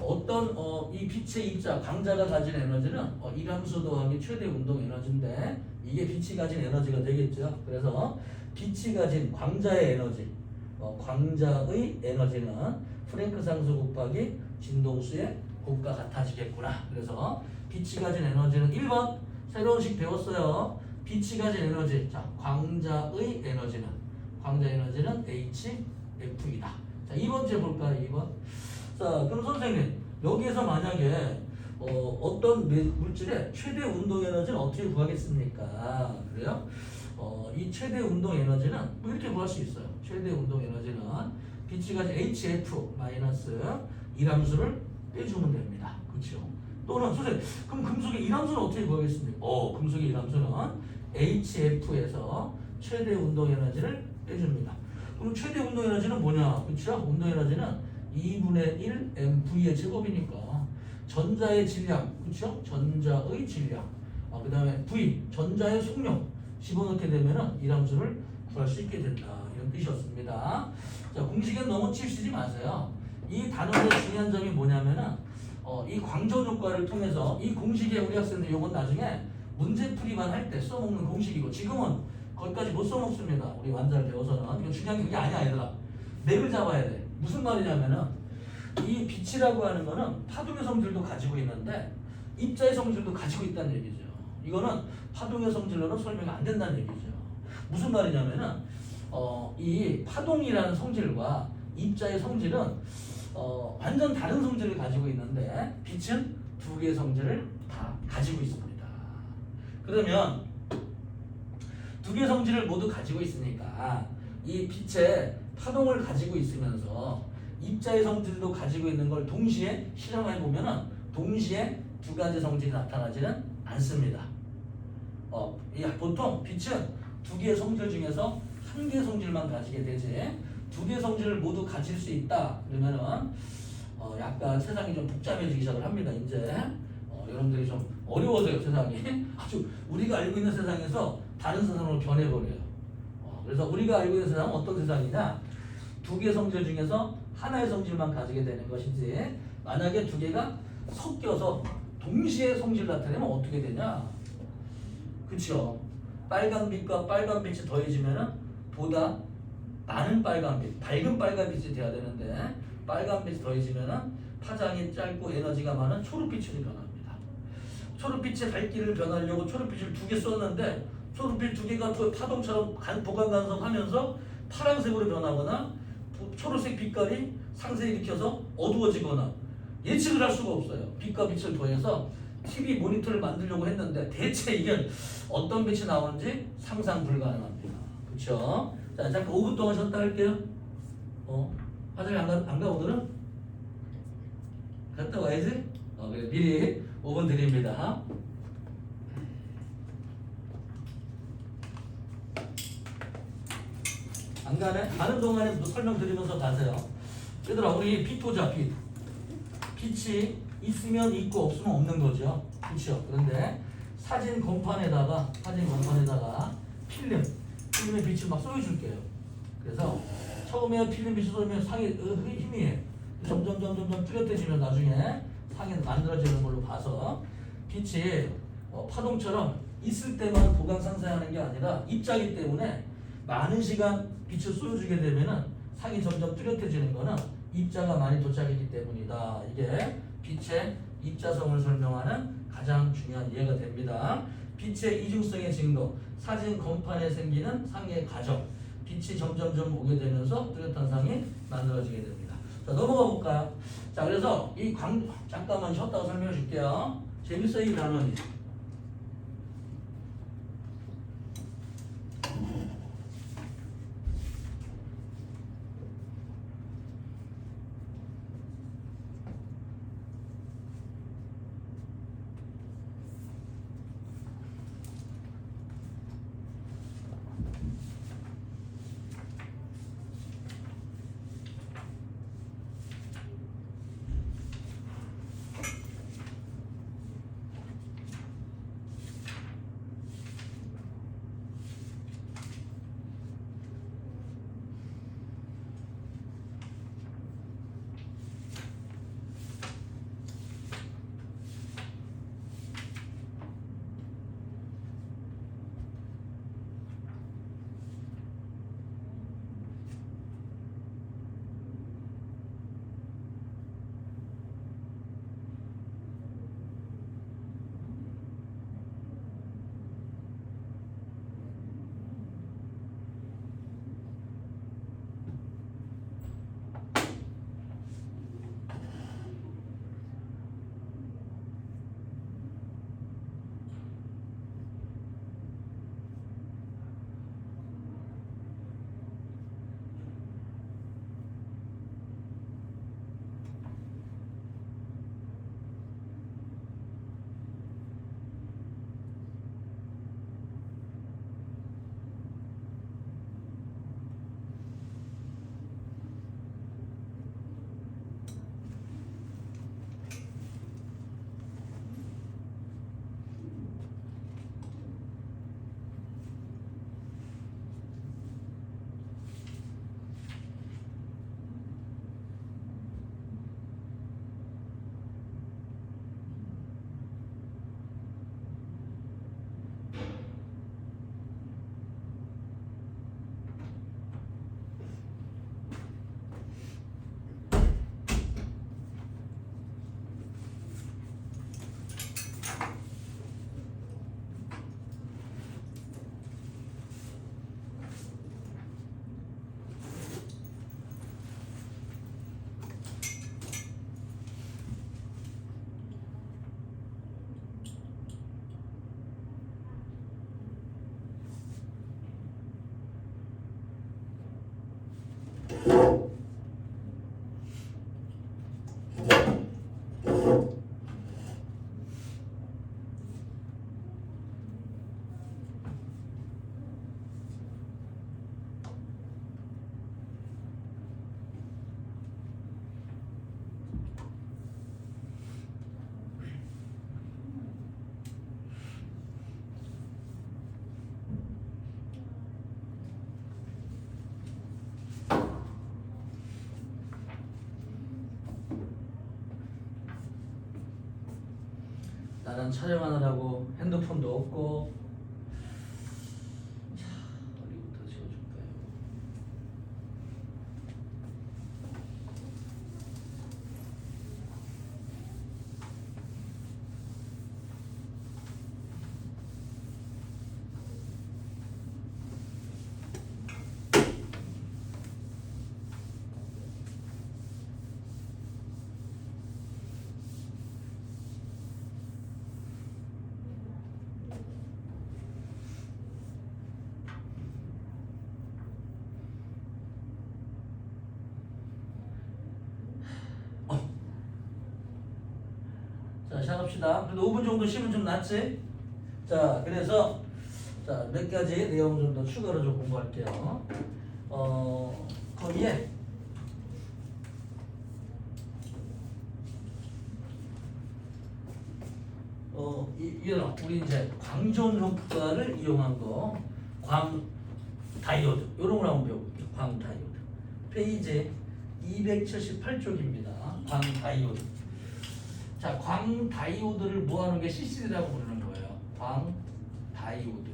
어떤 이 빛의 입자 광자가 가진 에너지는 1함수 더하기 최대 운동 에너지인데 이게 빛이 가진 에너지가 되겠죠. 그래서 빛이 가진 광자의 에너지, 광자의 에너지는 프랭크 상수 곱하기 진동수의 곱과 같아지겠구나. 그래서 빛이 가진 에너지는 1번 새로운 식 배웠어요. 빛이 가진 에너지, 자 광자의 에너지는 HF이다. 자 2번째 볼까요? 2번. 자 그럼 선생님 여기에서 만약에 어떤 물질의 최대 운동 에너지는 어떻게 구하겠습니까? 그래요? 이 최대 운동 에너지는 뭐 이렇게 구할 수 있어요. 최대 운동 에너지는 빛이 가진 HF 마이너스 1함수를 빼주면 됩니다. 그렇죠? 또는 선생님 그럼 금속의 1함수는 어떻게 구하겠습니까? 금속의 1함수는 HF에서 최대 운동 에너지를 빼줍니다. 그럼 최대 운동 에너지는 뭐냐? 그렇죠? 운동 에너지는 2분의 1 mv의 제곱이니까 전자의 질량, 그렇죠? 전자의 질량 그 다음에 V 전자의 속력 집어넣게 되면은 이 함수를 구할 수 있게 된다 이런 뜻이었습니다. 자, 공식에 너무 치우치지 마세요. 이 단원의 중요한 점이 뭐냐면은 이 광전 효과를 통해서 이 공식에 우리 학생들 요건 나중에 문제풀이만 할 때 써먹는 공식이고 지금은 거기까지 못 써먹습니다. 우리 완자를 배워서는. 이거 중요한 게 그게 아니야 얘들아. 맥을 잡아야 돼. 무슨 말이냐면은 이 빛이라고 하는 거는 파동의 성질도 가지고 있는데 입자의 성질도 가지고 있다는 얘기죠. 이거는 파동의 성질로는 설명이 안 된다는 얘기죠. 무슨 말이냐면은 이 파동이라는 성질과 입자의 성질은 완전 다른 성질을 가지고 있는데 빛은 두 개의 성질을 다 가지고 있습니다. 그러면 두 개의 성질을 모두 가지고 있으니까 이 빛의 파동을 가지고 있으면서 입자의 성질도 가지고 있는 걸 동시에 실험해 보면은 동시에 두 가지 성질이 나타나지는 않습니다. 보통 빛은 두 개의 성질 중에서 한 개의 성질만 가지게 되지 두 개의 성질을 모두 가질 수 있다 그러면은 약간 세상이 좀 복잡해지기 시작을 합니다. 이제 여러분들이 좀 어려워져요. 세상이 아주 우리가 알고 있는 세상에서 다른 세상으로 변해버려요. 그래서 우리가 알고 있는 세상은 어떤 세상이냐 두 개의 성질 중에서 하나의 성질만 가지게 되는 것이지 만약에 두 개가 섞여서 동시에 성질 나타내면 어떻게 되냐 그쵸 빨간빛과 빨간빛이 더해지면은 보다 많은 빨간빛 밝은 빨간빛이 돼야 되는데 빨간빛이 더해지면은 파장이 짧고 에너지가 많은 초록빛으로 변합니다. 초록빛의 밝기를 변하려고 초록빛을 두 개 썼는데 초록빛 두 개가 파동처럼 보강 간섭하면서 파란색으로 변하거나 초록색 빛깔이 상쇄일으켜서 어두워지거나 예측을 할 수가 없어요. 빛과 빛을 더해서 TV 모니터를 만들려고 했는데 대체 이게 어떤 빛이 나오는지 상상 불가능합니다. 그렇죠? 자, 잠깐 5분 동안 쉬었다 할게요. 화장실 안 가 오늘은? 갔다 와야지? 그래 미리 5분 드립니다. 안 가네? 가는 동안에 설명드리면서 가세요. 얘들아 우리 빛 보자 빛. 빛이 있으면 있고 없으면 없는 거죠. 그렇죠? 그런데 사진 건판에다가 필름의 빛을 막 쏘여줄게요. 그래서 처음에 필름 빛이 쏘면 상이 희미해. 점점 뚜렷해지면 나중에 상이 만들어지는 걸로 봐서 빛이 파동처럼 있을 때만 보강 상쇄하는 게 아니라 입자이기 때문에 많은 시간 빛을 쏘여주게 되면은 상이 점점 뚜렷해지는 거는 입자가 많이 도착했기 때문이다. 이게 빛의 입자성을 설명하는 가장 중요한 예가 됩니다. 빛의 이중성의 증거, 사진 건판에 생기는 상의 과정, 빛이 점점점 오게 되면서 뚜렷한 상이 만들어지게 됩니다. 자, 넘어가 볼까요? 자, 그래서 잠깐만 쉬었다가 설명해 줄게요. 재밌어요, 이 단원이. 나는 촬영하느라고 핸드폰도 없고. 자, 어디부터 지워줄까요? 자, 시작합시다. 그래도 5분 정도 쉬면 좀 낫지? 자, 그래서 자, 몇 가지 내용 좀 더 추가로 좀 공부할게요. 거기에 이런 우리 이제 광전 효과를 이용한 거, 광 다이오드 이런 걸 한번 배워볼게요. 광 다이오드. 페이지 278쪽입니다. 광 다이오드. 자, 광 다이오드를 모아놓은 게 CCD라고 부르는 거예요. 광 다이오드.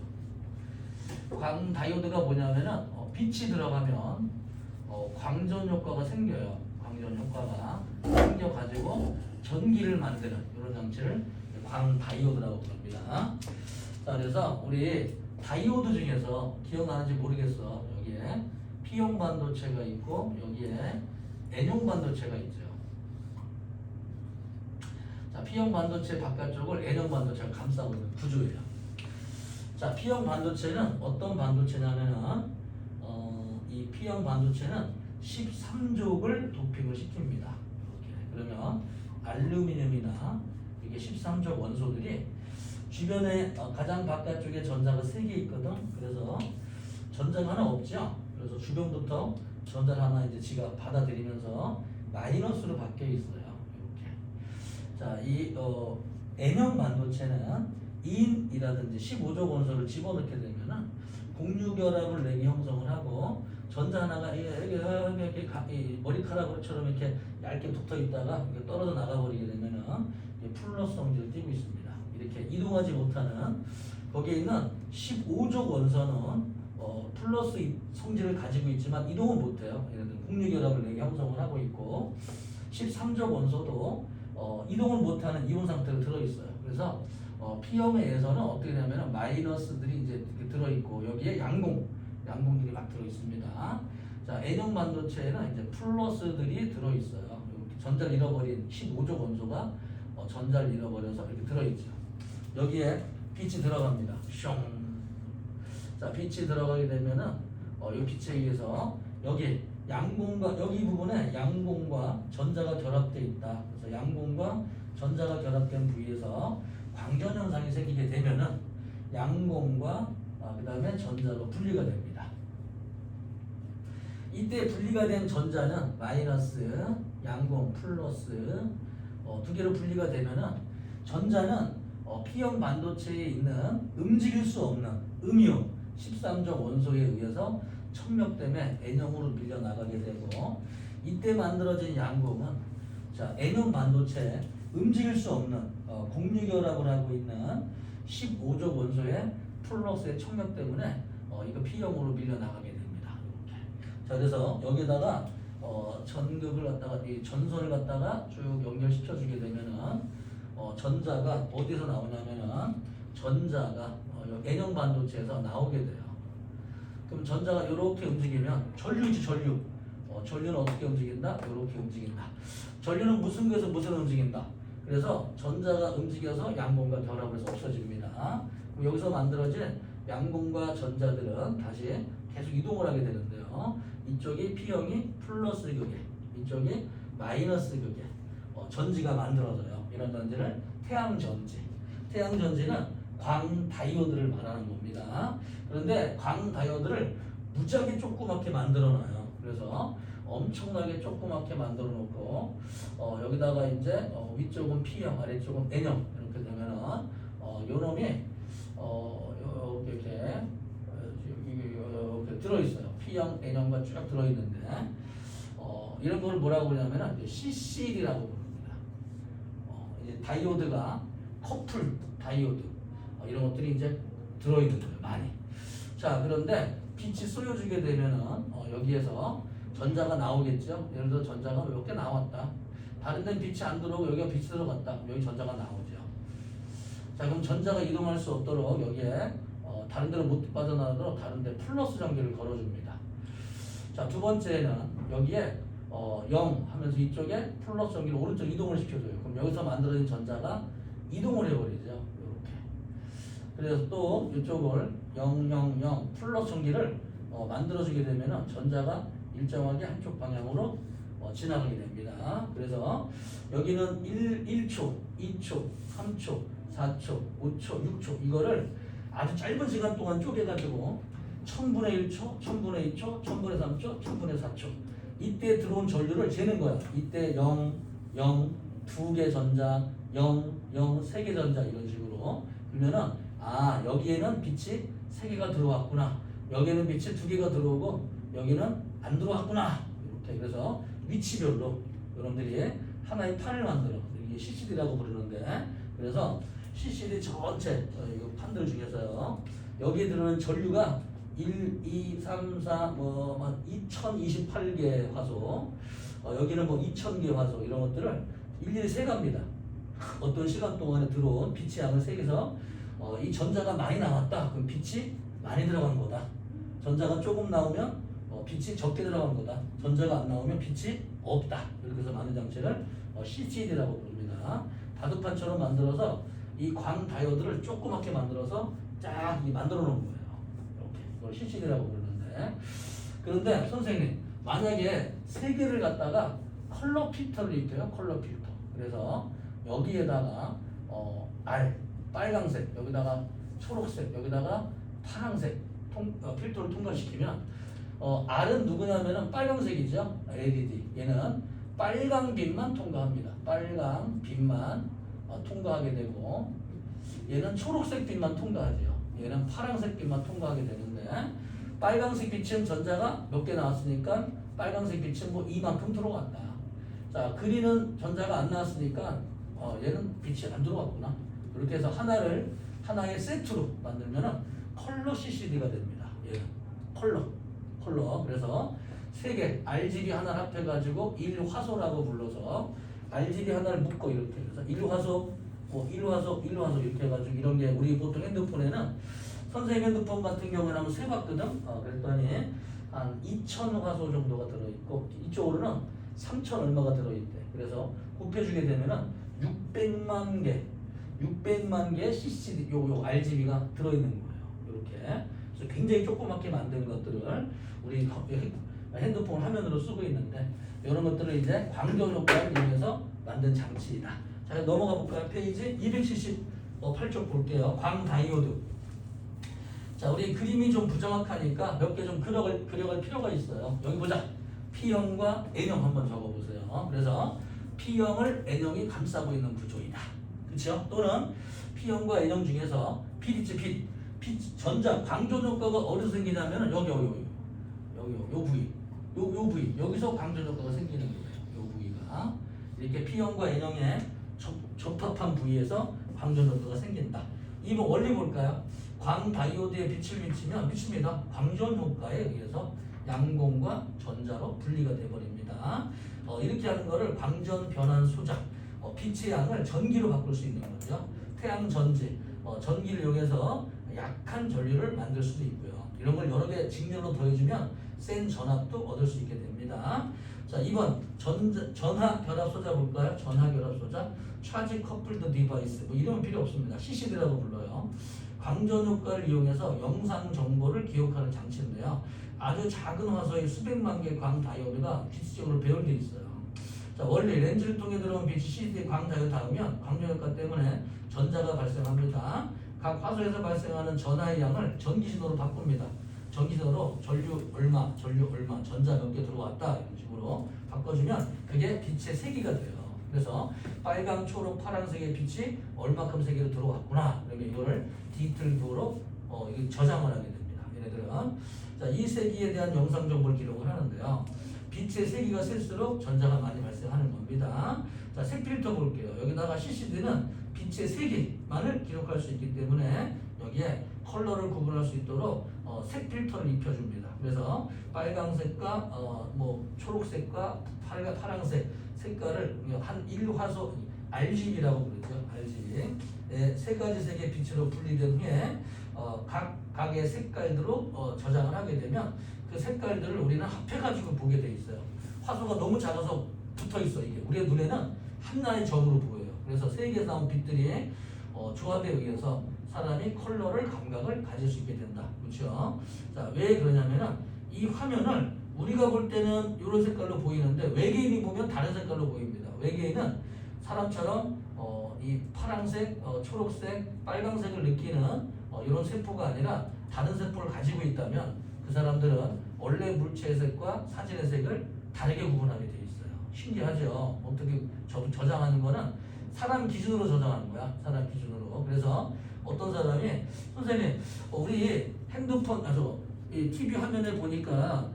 광 다이오드가 뭐냐면은 빛이 들어가면 광전 효과가 생겨요. 광전 효과가 생겨가지고 전기를 만드는 이런 장치를 광 다이오드라고 부릅니다. 자, 그래서 우리 다이오드 중에서 기억나는지 모르겠어. 여기에 P형 반도체가 있고 여기에 N형 반도체가 있죠. 자, P형 반도체 바깥쪽을 N형 반도체가 감싸고 있는 구조예요. 자, P형 반도체는 어떤 반도체냐면은 이 P형 반도체는 13족을 도핑을 시킵니다. 이렇게. 그러면 알루미늄이나 이게 13족 원소들이 주변에 가장 바깥쪽에 전자가 3개 있거든. 그래서 전자가 하나 없죠. 그래서 주변부터 전자를 하나 이제 지가 받아들이면서 마이너스로 바뀌어 있어요. 이렇게. 자, 이 N형 반도체는 인이라든지 15족 원소를 집어넣게 되면은 공유결합을 내게 형성을 하고 전자 하나가 이렇게 머리카락처럼 이렇게 얇게 붙어 있다가 이렇게 떨어져 나가 버리게 되면은 플러스 성질을 띠고 있습니다. 이렇게 이동하지 못하는 거기에 있는 15족 원소는 플러스 성질을 가지고 있지만 이동은 못해요. 예를 들면 공유결합을 내게 형성을 하고 있고 13족 원소도 이동을 못하는 이온 상태로 들어있어요. 그래서 P형에서는 어떻게 되냐면 마이너스들이 이제 들어있고 여기에 양공들이 막 들어있습니다. 자, N형 반도체에는 이제 플러스들이 들어있어요. 이렇게 전자를 잃어버린 15족 원소가 전자를 잃어버려서 이렇게 들어있죠. 여기에 빛이 들어갑니다. 숑. 자, 빛이 들어가게 되면은 이 빛에 의해서 여기 양공과 여기 부분에 양공과 전자가 결합되어 있다. 그래서 양공과 전자가 결합된 부위에서 광전 현상이 생기게 되면은 양공과 그 다음에 전자로 분리가 됩니다. 이때 분리가 된 전자는 마이너스, 양공, 플러스 두 개로 분리가 되면은 전자는 P형 반도체에 있는 움직일 수 없는 음이온 13족 원소에 의해서 청력 때문에 N형으로 밀려나가게 되고 이때 만들어진 양공은 자, N형 반도체 움직일 수 없는 공유결합을 하고 있는 15족 원소의 플러스의 청력 때문에 이거 P형으로 밀려나가게 됩니다. 이렇게. 자, 그래서 여기다가 전극을 갖다가 이 전선을 갖다가 쭉 연결시켜 주게 되면은 전자가 어디서 나오냐면은 전자가 N형 반도체에서 나오게 돼요. 그럼 전자가 이렇게 움직이면 전류지 전류. 전류는 어떻게 움직인다? 이렇게 움직인다. 전류는 무슨 구에서 무슨 움직인다. 그래서 전자가 움직여서 양공과 결합을 해서 없어집니다. 그럼 여기서 만들어진 양공과 전자들은 다시 계속 이동을 하게 되는데요. 이쪽이 P형이 플러스 극에, 이쪽이 마이너스 극에 전지가 만들어져요. 이런 전지를 태양전지. 태양전지는 광다이오드를 말하는 겁니다. 그런데 광다이오드를 무지하게 조그맣게 만들어놔요. 그래서 엄청나게 조그맣게 만들어 놓고 여기다가 이제 위쪽은 P형, 아래쪽은 N형 이렇게 되면은 요 놈이 이렇게 들어있어요. P형, N형과 쭉 들어있는데 이런 걸 뭐라고 그러냐면은 CCD라고 부릅니다. 이제 다이오드가 커플 다이오드 이런 것들이 이제 들어있는 거예요. 많이. 자, 그런데 빛이 쏘여주게 되면은 여기에서 전자가 나오겠죠. 예를 들어 전자가 몇 개 나왔다. 다른 데는 빛이 안 들어오고 여기가 빛이 들어갔다. 여기 전자가 나오죠. 자, 그럼 전자가 이동할 수 없도록 여기에 다른 데로 못 빠져나가도록 다른 데 플러스 전기를 걸어줍니다. 자, 두 번째는 여기에 0 하면서 이쪽에 플러스 전기를 오른쪽 이동을 시켜줘요. 그럼 여기서 만들어진 전자가 이동을 해버리죠. 이렇게. 그래서 또 이쪽을 0, 0, 0 플러스 전기를 만들어주게 되면 전자가 일정하게 한쪽 방향으로 지나가게 됩니다. 그래서 여기는 1초, 2초, 3초, 4초, 5초, 6초 이거를 아주 짧은 시간 동안 쪼개가지고 1000분의 1초, 1000분의 2초, 1000분의 3초, 1000분의 4초 이때 들어온 전류를 재는 거야. 이때 0, 0, 2개 전자, 0, 0, 3개 전자 이런 식으로 그러면은 여기에는 빛이 3개가 들어왔구나. 여기에는 빛이 2개가 들어오고 여기는 안 들어왔구나. 이렇게 그래서 위치별로 여러분들이 하나의 판을 만들어. 이게 CCD라고 부르는데 그래서 CCD 전체 이 판들 중에서요. 여기에 들어오는 전류가 1, 2, 3, 4, 2028개 화소 여기는 2000개 화소 이런 것들을 일일이 세갑니다. 어떤 시간 동안에 들어온 빛의 양을 세개서 이 전자가 많이 나왔다. 그럼 빛이 많이 들어간 거다. 전자가 조금 나오면 빛이 적게 들어간 거다. 전자가 안 나오면 빛이 없다. 이렇게 해서 만든 장치를 CCD라고 부릅니다. 다두판처럼 만들어서 이 광다이오드를 조그맣게 만들어서 쫙 만들어 놓은 거예요. 이렇게 이걸 CCD라고 부르는데 그런데 선생님 만약에 세 개를 갖다가 컬러 필터를 입혀요. 컬러 필터. 그래서 여기에다가 빨강색 여기다가 초록색 여기다가 파란색 필터를 통과시키면 R은 누구냐면은 빨강색이죠. LED. 얘는 빨강 빛만 통과합니다. 빨강 빛만 통과하게 되고 얘는 초록색 빛만 통과하죠. 얘는 파란색 빛만 통과하게 되는데 빨강색 빛은 전자가 몇 개 나왔으니까 빨강색 빛은 이만큼 들어갔다. 자, 그린은 전자가 안 나왔으니까 얘는 빛이 안 들어갔구나. 그렇게 해서 하나의 세트로 만들면은 컬러 CCD가 됩니다. 얘는 컬러. 그래서 세 개 RGB 하나를 합해가지고 1화소라고 불러서 RGB 하나를 묶어 이렇게 해서 1화소, 1화소 이렇게 해가지고 이런 게 우리 보통 핸드폰에는 선생님 핸드폰 같은 경우에는 한번 세봤거든. 그랬더니 한 2000화소 정도가 들어있고 이쪽으로는 3000 얼마가 들어있대. 그래서 곱해주게 되면은 600만 개 CCD 요 RGB가 들어있는 거예요. 이렇게. 그래서 굉장히 조그맣게 만든 것들을 우리 핸드폰 화면으로 쓰고 있는데 이런 것들을 이제 광전 효과를 이용해서 만든 장치이다. 자, 넘어가 볼까요? 페이지 278쪽 볼게요. 광다이오드. 자, 우리 그림이 좀 부정확하니까 몇 개 좀 그려갈 필요가 있어요. 여기 보자. P형과 N형 한번 적어보세요. 그래서 P형을 N형이 감싸고 있는 구조이다. 그렇죠? 또는 P형과 N형 중에서 빛 전자 광전 효과가 어디서 생기냐면 여기 요 부위 여기서 광전 효과가 생기는 거예요. 요 부위가 이렇게 P형과 N형의 접합한 부위에서 광전 효과가 생긴다. 이번 원리 볼까요? 광다이오드에 빛을 비치면 미칩니다. 광전 효과에 의해서 양공과 전자로 분리가 되어버립니다. 이렇게 하는 거를 광전 변환 소자, 빛의 양을 전기로 바꿀 수 있는 거죠. 태양 전지, 전기를 이용해서 약한 전류를 만들 수도 있고요. 이런 걸 여러 개 직렬로 더해주면 센 전압도 얻을 수 있게 됩니다. 자, 2번 전하 결합 소자 볼까요? 전하 결합 소자, 차지 커플드 디바이스 이름은 필요 없습니다. CCD라고 불러요. 광전 효과를 이용해서 영상 정보를 기억하는 장치인데요. 아주 작은 화소의 수백만 개 광다이오드가 빛적으로 배열되어 있어요. 자, 원래 렌즈를 통해 들어온 빛이 CCD 광다이오드 닿으면 광전 효과 때문에 전자가 발생합니다. 각 화소에서 발생하는 전하의 양을 전기신호로 바꿉니다. 전기신호로 전류 얼마, 전자 몇 개 들어왔다 이런 식으로 바꿔주면 그게 빛의 세기가 돼요. 그래서 빨강, 초록, 파란색의 빛이 얼마큼 세기로 들어왔구나. 그러면 이거를 디지털도로 저장을 하게 됩니다. 얘네들은 자, 이 세기에 대한 영상 정보를 기록을 하는데요. 빛의 세기가 셀수록 전자가 많이 발생하는 겁니다. 자, 색 필터 볼게요. 여기다가 CCD는 빛의 세기만을 기록할 수 있기 때문에 여기에 컬러를 구분할 수 있도록 색 필터를 입혀줍니다. 그래서 빨강색과 초록색과 파란색 색깔을 한 1화소 RGB라고 부르죠. RGB 세 가지 색의 빛으로 분리된 후에 각의 색깔들로 저장을 하게 되면 그 색깔들을 우리는 합해가지고 보게 돼 있어요. 화소가 너무 작아서 붙어 있어. 이게 우리의 눈에는 하나의 점으로 보여요. 그래서 세 개에서 나온 빛들이 조합에 의해서 사람이 컬러를 감각을 가질 수 있게 된다. 그렇죠? 자, 왜 그러냐면은 이 화면을 우리가 볼 때는 이런 색깔로 보이는데 외계인이 보면 다른 색깔로 보입니다. 외계인은 사람처럼 이 파란색, 초록색, 빨강색을 느끼는 이런 세포가 아니라 다른 세포를 가지고 있다면 그 사람들은 원래 물체의 색과 사진의 색을 다르게 구분하게 돼 있어요. 신기하죠? 어떻게 저장하는 거는 사람 기준으로 저장하는 거야. 사람 기준으로. 그래서 어떤 사람이 선생님 우리 핸드폰 이 TV 화면에 보니까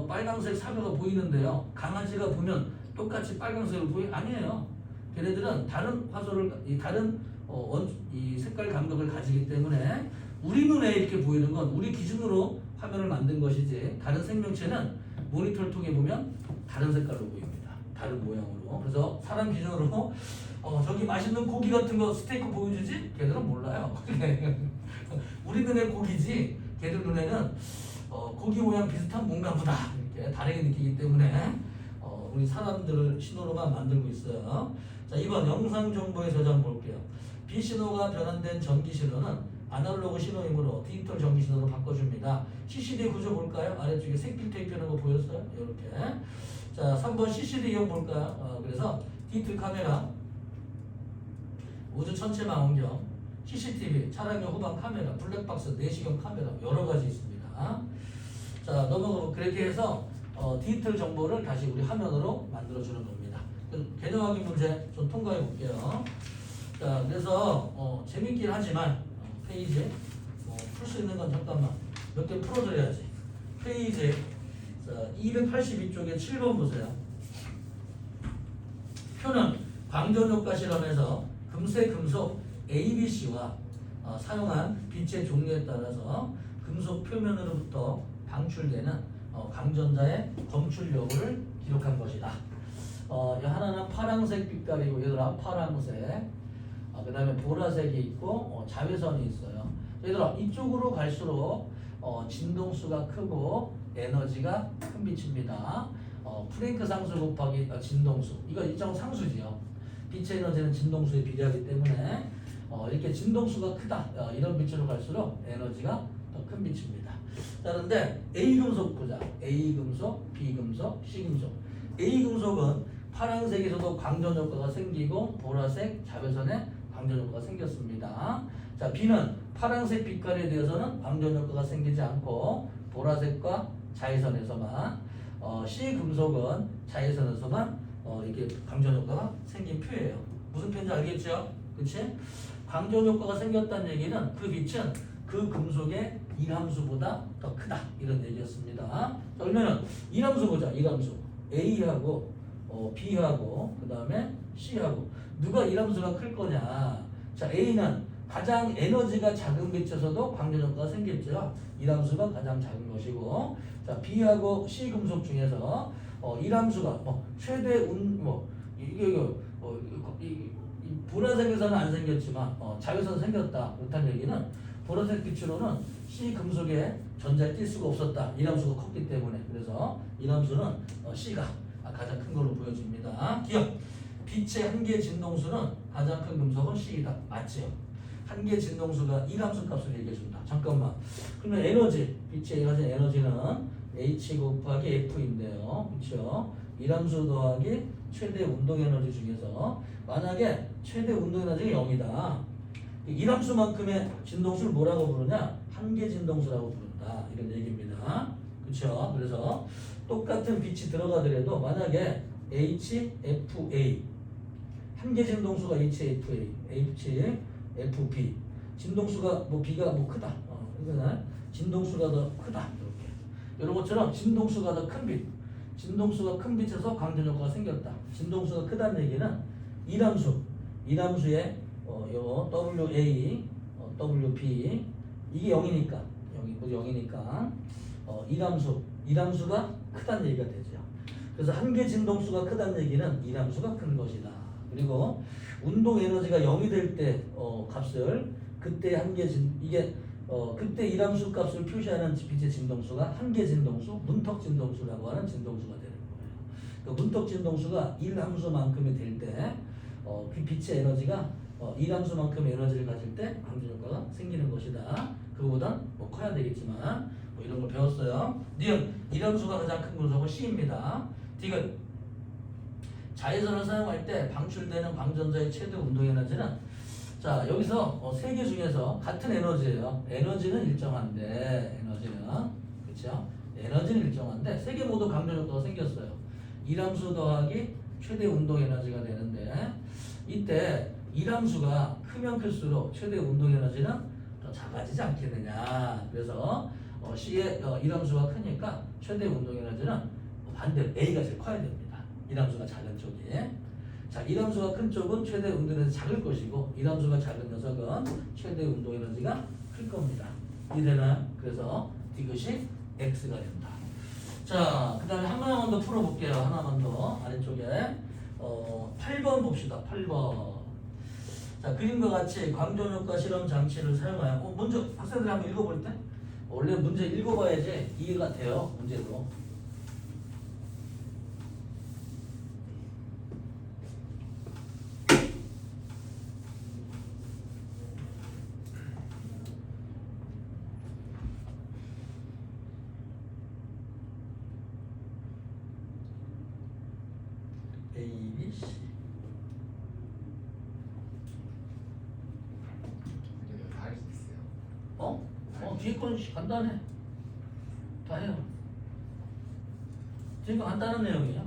빨강색 사과가 보이는데요. 강아지가 보면 똑같이 빨강색을 아니에요. 걔네들은 다른 화소를 다른 이 색깔 감각을 가지기 때문에 우리 눈에 이렇게 보이는 건 우리 기준으로 화면을 만든 것이지 다른 생명체는 모니터를 통해 보면 다른 색깔로 보입니다. 다른 모양으로. 그래서 사람 기준으로 저기 맛있는 고기 같은 거 스테이크 보여주지? 걔들은 몰라요. 우리 눈에 고기지 걔들 눈에는 고기 모양 비슷한 뭔가 보다 이렇게 다르게 느끼기 때문에 우리 사람들을 신호로만 만들고 있어요. 자, 이번 영상 정보의 저장 볼게요. B신호가 변환된 전기신호는 아날로그 신호이므로 디지털 전기신호로 바꿔줍니다. CCD 구조 볼까요? 아래쪽에 색필터 입히는 거 보였어요? 이렇게. 자, 3번 CCD 이용 볼까요? 그래서 디지털 카메라, 우주 천체 망원경, CCTV, 차량용 후방 카메라, 블랙박스, 내시경 카메라 여러 가지 있습니다. 자, 넘어가고 그렇게 해서 디지털 정보를 다시 우리 화면으로 만들어주는 겁니다. 개념하기 문제 좀 통과해 볼게요. 자, 그래서 재밌긴 하지만 페이지 풀 수 있는 건 잠깐만 몇 개 풀어드려야지. 페이지 282쪽에 7번 보세요. 표는 광전효과 실험에서 금속 ABC와 사용한 빛의 종류에 따라서 금속 표면으로부터 방출되는 광전자의 검출 여부를 기록한 것이다. 하나는 파란색 빛깔이고 얘들아 파란색, 그 다음에 보라색이 있고 자외선이 있어요. 얘들아 이쪽으로 갈수록 진동수가 크고 에너지가 큰 빛입니다. 플랭크 상수 곱하기 진동수, 이거 일정 상수지요. 빛의 에너지는 진동수에 비례하기 때문에 이렇게 진동수가 크다 이런 빛으로 갈수록 에너지가 더 큰 빛입니다. 자, 그런데 A 금속 보자. A 금속, B 금속, C 금속. A 금속은 파란색에서도 광전 효과가 생기고 보라색, 자외선에 광전 효과가 생겼습니다. 자, B는 파란색 빛깔에 대해서는 광전 효과가 생기지 않고 보라색과 자외선에서만, C 금속은 자외선에서만 이렇게 광전 효과가 생긴 표예요. 무슨 표인지 알겠죠? 그치? 광전 효과가 생겼다는 얘기는 그 빛은 그 금속의 일함수보다 더 크다 이런 얘기였습니다. 자, 그러면은 일함수 보자. 일함수 A하고 B하고 그 다음에 C하고 누가 일함수가 클 거냐. 자, A는 가장 에너지가 작은 빛에서도 광전 효과가 생겼죠. 일함수가 가장 작은 것이고, 자, B하고 C 금속 중에서 일함수가 최대 이 보라색에서는 안 생겼지만 자외선 생겼다. 그렇다는 얘기는 보라색 빛으로는 C 금속에 전자에 띌 수가 없었다. 일함수가 컸기 때문에. 그래서 일함수는 C가 가장 큰 걸로 보여집니다. 기억. 빛의 한계 진동수는 가장 큰 금속은 C이다. 맞죠? 한계 진동수가 이함수 값을 얘기해준다. 잠깐만. 그러면 에너지, 빛이 가진 에너지는 H 곱하기 F인데요. 그렇죠? 이함수 더하기 최대 운동 에너지 중에서 만약에 최대 운동 에너지가 0이다. 이함수만큼의 진동수를 뭐라고 부르냐? 한계 진동수라고 부른다. 이런 얘기입니다. 그렇죠? 그래서 똑같은 빛이 들어가더라도 만약에 HFA 한계 진동수가 HFA, HFB 진동수가 뭐 B가 뭐 크다. 그러니까 진동수가 더 크다. 이렇게 이런 것처럼 진동수가 더 큰 빛, 진동수가 큰 빛에서 광전 효과가 생겼다. 진동수가 크다는 얘기는 이함수의 요 WA, WB 이게 0이니까 이함수가 크다는 얘기가 되죠. 그래서 한계 진동수가 크다는 얘기는 이함수가 큰 것이다. 그리고 운동 에너지가 0이 될 때 값을 그때 그때 이함수 값을 표시하는 빛의 진동수가 한계 진동수, 문턱 진동수라고 하는 진동수가 되는 거예요. 그 문턱 진동수가 1함수만큼이 될 때 그 빛의 에너지가 1함수만큼의 에너지를 가질 때 광전 효과가 생기는 것이다. 그거보단 뭐 커야 되겠지만 뭐 이런 걸 배웠어요. 니은 1함수가 가장 큰 분석은 C입니다. 디귿 자외선을 사용할 때 방출되는 광전자의 최대 운동 에너지는 자 여기서 세 개 중에서 같은 에너지예요. 에너지는 일정한데 그렇죠? 에너지는 일정한데 세 개 모두 광전 효과가 생겼어요. 1함수 더하기 최대 운동 에너지가 되는데 이때 1함수가 크면 클수록 최대 운동 에너지는 더 작아지지 않겠느냐. 그래서 C의 1함수가 크니까 최대 운동 에너지는 반대로 A가 제일 커야 됩니다. 1함수가 작은 쪽이. 자, 1함수가 큰 쪽은 최대 운동 에너지 작을 것이고 1함수가 작은 녀석은 최대 운동 에너지가 클 겁니다. 이해되나요? 그래서 디귿이 X가 된다. 자, 그 다음에 하나만 더 풀어볼게요. 하나만 더 아래쪽에 8번 봅시다. 8번. 자, 그림과 같이 광전효과 실험 장치를 사용하여 먼저 학생들이 한번 읽어볼 때 원래 문제 읽어봐야지 이해가 돼요. 문제도. A, B, C. 이게 다 할 수 있어요. 뒤에 거는 간단해. 다 해요. 뒤에 거 간단한 내용이야.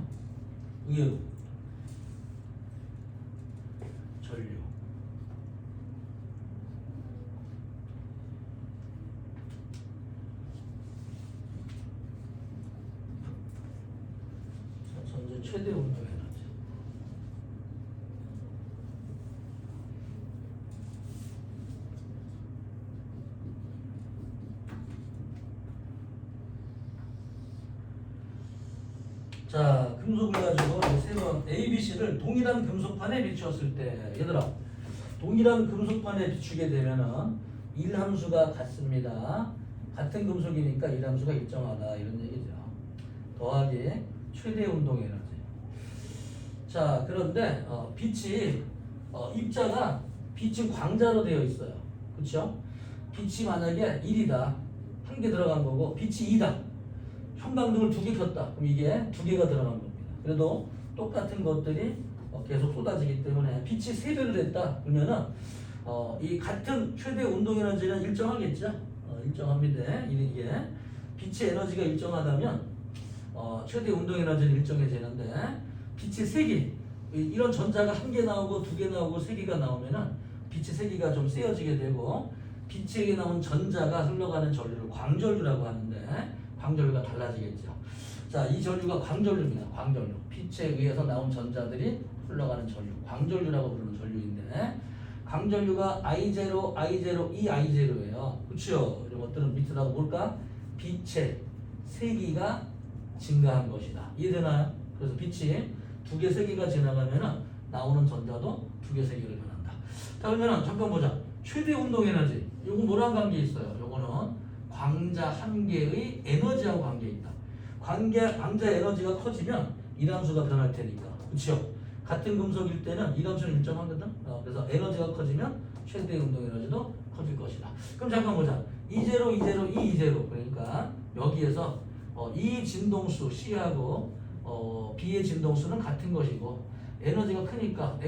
의외로. 전류. 자, 전체 최대 운동 에너지. 자, 금속을 가지고 세 번 A, B, C를 동일한 금속판에 비추었을 때 얘들아 동일한 금속판에 비추게 되면은 1함수가 같습니다. 같은 금속이니까 1함수가 일정하다 이런 얘기죠. 더하기 최대 운동 에너지. 자, 그런데 빛이 입자가 빛은 광자로 되어 있어요. 그렇죠? 빛이 만약에 1이다. 한 개 들어간 거고 빛이 2다. 형광등을 2개 켰다. 그럼 이게 2개가 들어간 겁니다. 그래도 똑같은 것들이 계속 쏟아지기 때문에 빛이 3배를 했다. 그러면은 이 같은 최대 운동 에너지는 일정하겠죠. 일정합니다. 이게 빛의 에너지가 일정하다면 최대 운동 에너지는 일정해지는데 빛이 3개 이런 전자가 1개 나오고 2개 나오고 3개가 나오면은 빛이 3개가 좀 세어지게 되고 빛에 나온 전자가 흘러가는 전류를 광전류라고 하는데 광전류가 달라지겠죠. 자, 이 전류가 광전류입니다. 광전류. 빛에 의해서 나온 전자들이 흘러가는 전류. 광전류라고 부르는 전류인데 광전류가 I0, I0, 이 I0예요. 그렇죠? 이런 것들은 밑에다가 뭘까? 빛의 세기가 증가한 것이다. 이해되나요? 그래서 빛이 2개, 3개가 지나가면은 나오는 전자도 2개, 3개를 변한다. 자, 그러면은 잠깐 보자. 최대 운동 에너지. 요거 뭐랑 관계 있어요? 요거는 광자 한 개의 에너지하고 관계 있다. 광자 에너지가 커지면 이함수가 변할 테니까. 그렇죠? 같은 금속일 때는 이함수는 일정하거든. 그래서 에너지가 커지면 최대 운동 에너지도 커질 것이다. 그럼 잠깐 보자. 이제로 이제로 그러니까 여기에서 이 진동수 C하고 B의 진동수는 같은 것이고 에너지가 크니까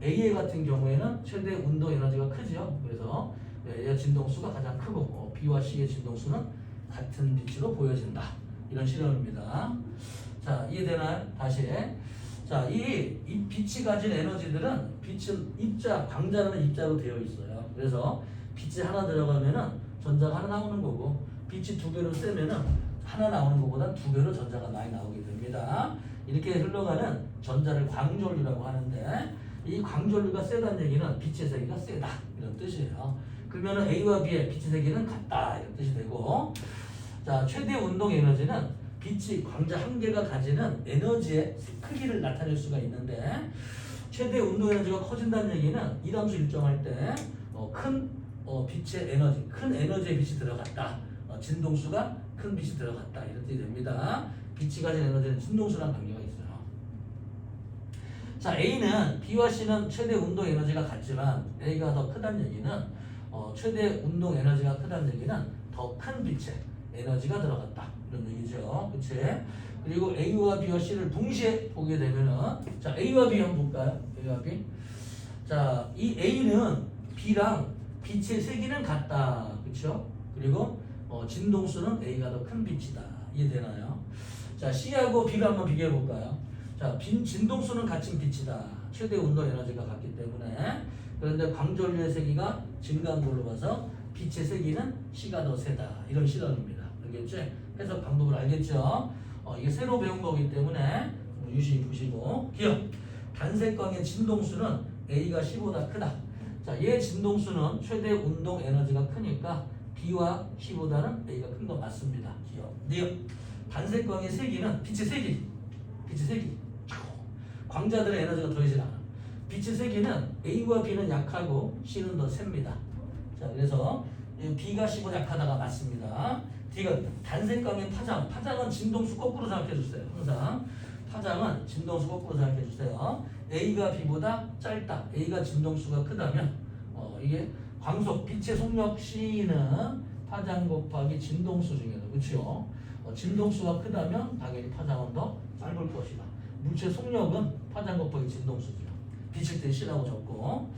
A의 같은 경우에는 최대 운동 에너지가 크죠. 그래서 얘 진동수가 가장 크고 B와 C의 진동수는 같은 빛으로 보여진다. 이런 실험입니다. 자, 이해되나요? 다시. 자, 이 빛이 가진 에너지들은 빛은 입자, 광자라는 입자로 되어 있어요. 그래서 빛이 하나 들어가면은 전자가 하나 나오는 거고 빛이 두 배로 세면은 하나 나오는 것보다 두 배로 전자가 많이 나오게 됩니다. 이렇게 흘러가는 전자를 광전류라고 하는데 이 광전류가 세다는 얘기는 빛의 세기가 세다 이런 뜻이에요. 그러면은 A와 B의 빛의 세기는 같다 이런 뜻이 되고 자, 최대 운동 에너지는 빛이 광자 한 개가 가지는 에너지의 크기를 나타낼 수가 있는데 최대 운동 에너지가 커진다는 얘기는 이 함수 일정할 때 큰 빛의 에너지, 큰 에너지의 빛이 들어갔다. 진동수가 큰 빛이 들어갔다. 이런 뜻이 됩니다. 빛이 가진 에너지는 진동수랑 관계가 있어요. 자, A는 B와 C는 최대 운동 에너지가 같지만 A가 더 크다는 얘기는 최대 운동 에너지가 크다는 얘기는 더 큰 빛의 에너지가 들어갔다. 이런 얘기죠. 그치? 그리고 A와 B와 C를 동시에 보게 되면은 자, A와 B 한번 볼까요? A와 B. 자, 이 A는 B랑 빛의 세기는 같다. 그쵸? 그리고 진동수는 A가 더 큰 빛이다. 이해되나요? 자, C하고 B를 한번 비교해 볼까요? 자, 진동수는 같은 빛이다. 최대 운동 에너지가 같기 때문에. 그런데 광전류의 세기가 증가한 걸로 봐서 빛의 세기는 C가 더 세다. 이런 실험입니다. 알겠지? 해석 방법을 알겠죠? 이게 새로 배운 거기 때문에 유심히 보시고 기억! 단색광의 진동수는 A가 C보다 크다. 자, 얘 진동수는 최대 운동 에너지가 크니까 B와 C보다는 A가 큰 거 맞습니다. 기억! 기억! 단색광의 세기는 빛의 세기 광자들의 에너지가 더해지지 않아. 빛의 세기는 A와 B는 약하고 C는 더 셉니다. 자, 그래서 B가 C보다 약하다가 맞습니다. D가 단색광의 파장은 진동수 거꾸로 생각해 주세요. 항상 파장은 진동수 거꾸로 생각해 주세요. A가 B보다 짧다. A가 진동수가 크다면 이게 광속 빛의 속력 C는 파장 곱하기 진동수 중에서 그렇죠. 진동수가 크다면 당연히 파장은 더 짧을 것이다. 물체의 속력은 파장 곱하기 진동수죠. 비칠 때 C라고 적고.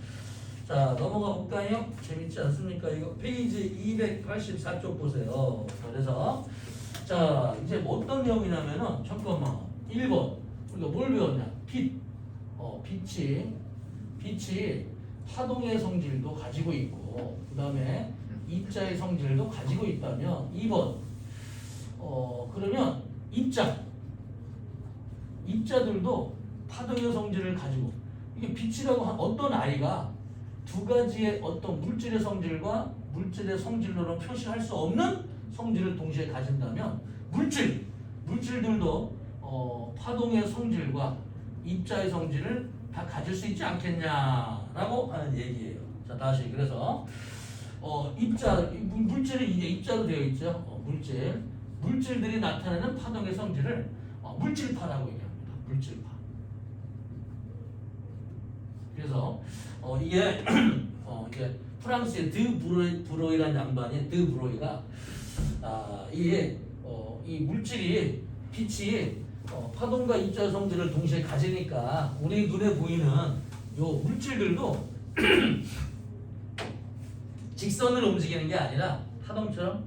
자, 넘어가 볼까요? 재밌지 않습니까? 이거 페이지 284쪽 보세요. 그래서 자, 이제 뭐 어떤 내용이냐면은 잠깐만 1번 우리가 뭘 배웠냐? 빛이 파동의 성질도 가지고 있고 그 다음에 입자의 성질도 가지고 있다면 2번 그러면 입자들도 파동의 성질을 가지고 이게 빛이라고 한 어떤 아이가 두 가지의 어떤 물질의 성질과 물질의 성질로는 표시할 수 없는 성질을 동시에 가진다면 물질들도 파동의 성질과 입자의 성질을 다 가질 수 있지 않겠냐라고 하는 얘기예요. 자, 다시 그래서 물질이 이제 입자로 되어 있죠. 물질들이 나타내는 파동의 성질을 물질파라고 얘기합니다. 물질파. 그래서 이게 프랑스의 드브로이라는 양반이 드브로이가 이 물질이 빛이 파동과 입자 성질을 동시에 가지니까 우리 눈에 보이는 요 물질들도 직선으로 움직이는 게 아니라 파동처럼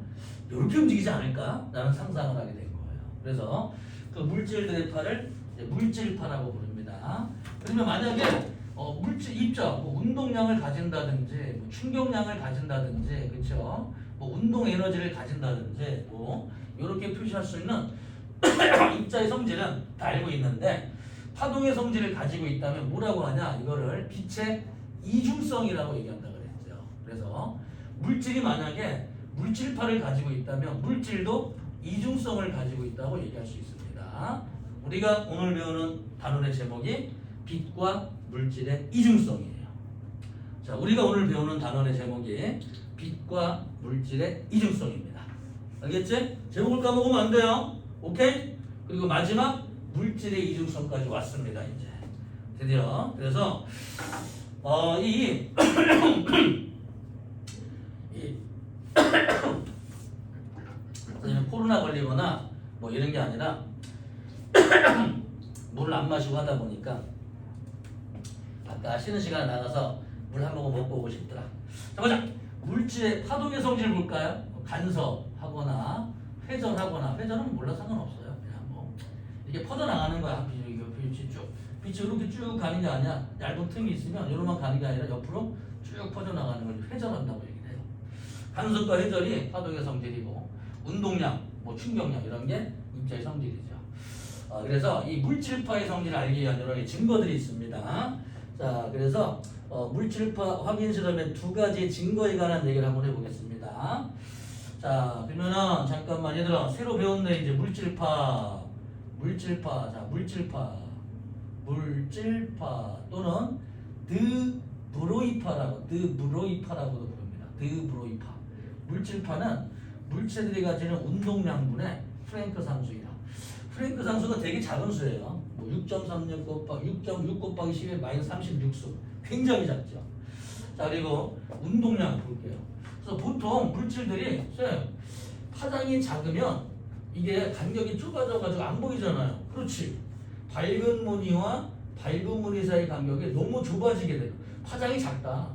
이렇게 움직이지 않을까라는 상상을 하게 된 거예요. 그래서 그 물질들의 파를 물질파라고 부릅니다. 그러면 만약에 입자, 운동량을 가진다든지, 충격량을 가진다든지, 그렇죠? 운동 에너지를 가진다든지, 이렇게 표시할 수 있는 입자의 성질은 다 알고 있는데 파동의 성질을 가지고 있다면 뭐라고 하냐? 이거를 빛의 이중성이라고 얘기한다고 그랬죠. 그래서 물질이 만약에 물질파를 가지고 있다면 물질도 이중성을 가지고 있다고 얘기할 수 있습니다. 우리가 오늘 배우는 단원의 제목이 빛과 물질의 이중성이에요. 자, 우리가 오늘 배우는 단원의 제목이 빛과 물질의 이중성입니다. 알겠지? 제목을 까먹으면 안 돼요. 오케이? 그리고 마지막 물질의 이중성까지 왔습니다. 이제 드디어. 그래서 이 코로나 걸리거나 뭐 이런 게 아니라 물을 안 마시고 하다 보니까 아까 쉬는 시간에 나가서 물 한 모금 먹고 오고 싶더라. 자 보자. 물질의 파동의 성질을 볼까요? 간섭하거나 회전하거나, 회전은 몰라 상관없어요. 그냥 뭐 이게 퍼져나가는 거야. 빛이 쭉 빛이 이렇게 쭉 가는 게 아니야. 얇은 틈이 있으면 이로만 가는 게 아니라 옆으로 쭉 퍼져나가는 걸 회전한다고 얘기를 해요. 간섭과 회전이 파동의 성질이고, 운동량, 뭐 충격량 이런 게 입자의 성질이죠. 그래서 이 물질파의 성질을 알기 위한 여러 가지 증거들이 있습니다. 자, 그래서 물질파 확인 실험의 두 가지 증거에 관한 얘기를 한번 해보겠습니다. 자, 그러면은 잠깐만 얘들아, 새로 배웠네 이제 물질파. 자, 물질파 또는 드브로이파라고도 부릅니다. 드브로이파. 물질파는 물체들이 가지는 운동량분의 프랭크 상수이다. 프랭크 상수가 되게 작은 수예요. 뭐 6.36 곱하기 6.6 곱하기 10의 마이너스 36수. 굉장히 작죠. 자, 그리고 운동량 볼게요. 그래서 보통 물질들이 파장이 작으면 이게 간격이 좁아져가지고 안 보이잖아요. 그렇지. 밝은 무늬와 밝은 무늬 사이 간격이 너무 좁아지게 돼요. 파장이 작다.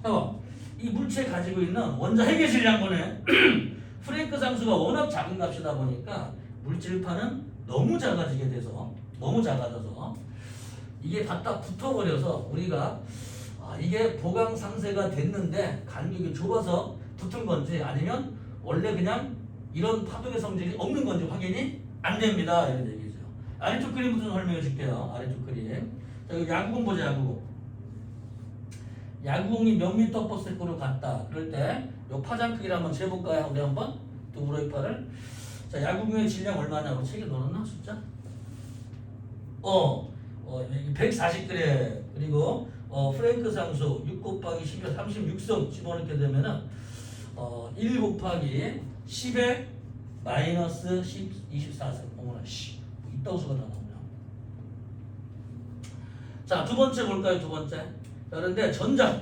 봐봐. 이 물체에 가지고 있는 원자 핵의 질량분의 프랭크 상수가 워낙 작은 값이다 보니까 물질파는 너무 작아지게 돼서, 너무 작아져서 이게 갖다 붙어버려서 우리가 이게 보강 상쇄가 됐는데 간격이 좁아서 붙은 건지 아니면 원래 그냥 이런 파동의 성질이 없는 건지 확인이 안 됩니다. 이런 얘기죠. 아래쪽 그림부터 설명해 줄게요. 아래쪽 그림. 자, 여기 야구공 보자. 야구공이 몇 미터 퍼 세컨으로 갔다. 그럴 때 요 파장 크기를 한번 재볼까요? 우리 한번 드브로이파를. 자, 야구공의 질량 얼마냐고 책에 넣어놨나 숫자? 140g. 그리고 프랭크 상수 6 곱하기 10에 36성 집어넣게 되면은 1 곱하기 10에 마이너스 24성. 어머나 씨, 이따구 수가 다 나오냐. 자, 두 번째 볼까요? 두 번째. 자, 그런데 전자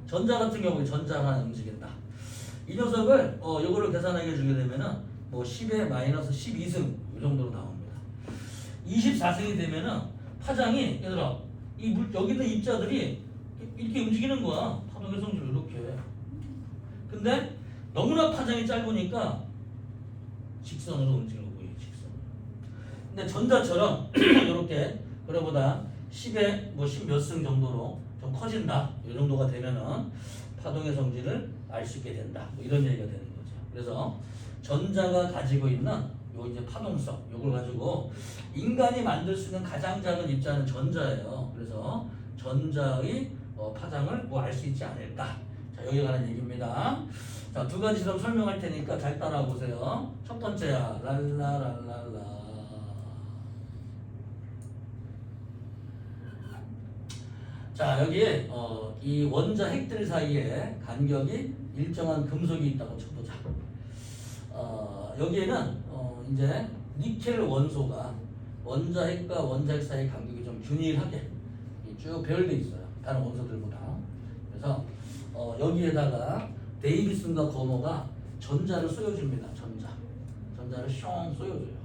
같은 경우에 전자가 움직인다. 이 녀석을 요거를 계산하게 해주게 되면은 뭐 10에 마이너스 12승 이 정도로 나옵니다. 24승이 되면은 파장이 얘들아 여기 있는 입자들이 이렇게 움직이는 거야. 파동의 성질을 이렇게. 근데 너무나 파장이 짧으니까 직선으로 움직이는 거예요. 직선으로. 근데 전자처럼 이렇게 그거보다 10에 뭐 10 몇 승 정도로 좀 커진다. 이 정도가 되면은 파동의 성질을 알 수 있게 된다. 뭐 이런 얘기가 되는 거죠. 그래서 전자가 가지고 있는 요 이제 파동성, 요걸 가지고 인간이 만들 수 있는 가장 작은 입자는 전자예요. 그래서 전자의 파장을 뭐 알 수 있지 않을까. 자, 여기에 관한 얘기입니다. 자, 두 가지 좀 설명할 테니까 잘 따라와 보세요. 첫 번째야, 랄라랄랄라. 자, 여기에 이 원자 핵들 사이에 간격이 일정한 금속이 있다고 쳐보자. 여기에는 이제 니켈 원소가 원자 핵과 원자 핵 사이 간격이 좀 균일하게 쭉 배열돼 있어요. 다른 원소들보다. 그래서 여기에다가 데이비슨과 거머가 전자를 쏘여줍니다. 전자를 숑 쏘여줘요.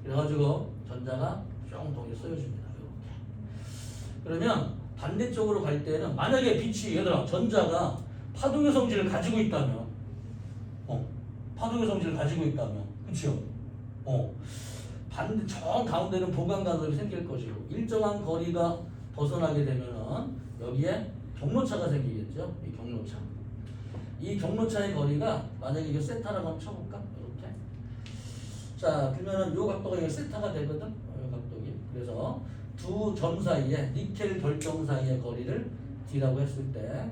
그래가지고 전자가 숑 동시에 쏘여줍니다. 이렇게. 그러면 반대쪽으로 갈 때는 만약에 빛이 얘들아 전자가 파동의 성질을 가지고 있다면 그치요? 반대 정 가운데는 보강 간섭이 생길 것이고 일정한 거리가 벗어나게 되면은 여기에 경로차가 생기겠죠. 이 경로차의 거리가 만약에 이게 세타라고 한번 쳐볼까? 이렇게. 자, 그러면은 요 각도가 이게 세타가 되거든. 요 각도기. 그래서 두 점 사이에 니켈 결정 사이의 거리를 D라고 했을 때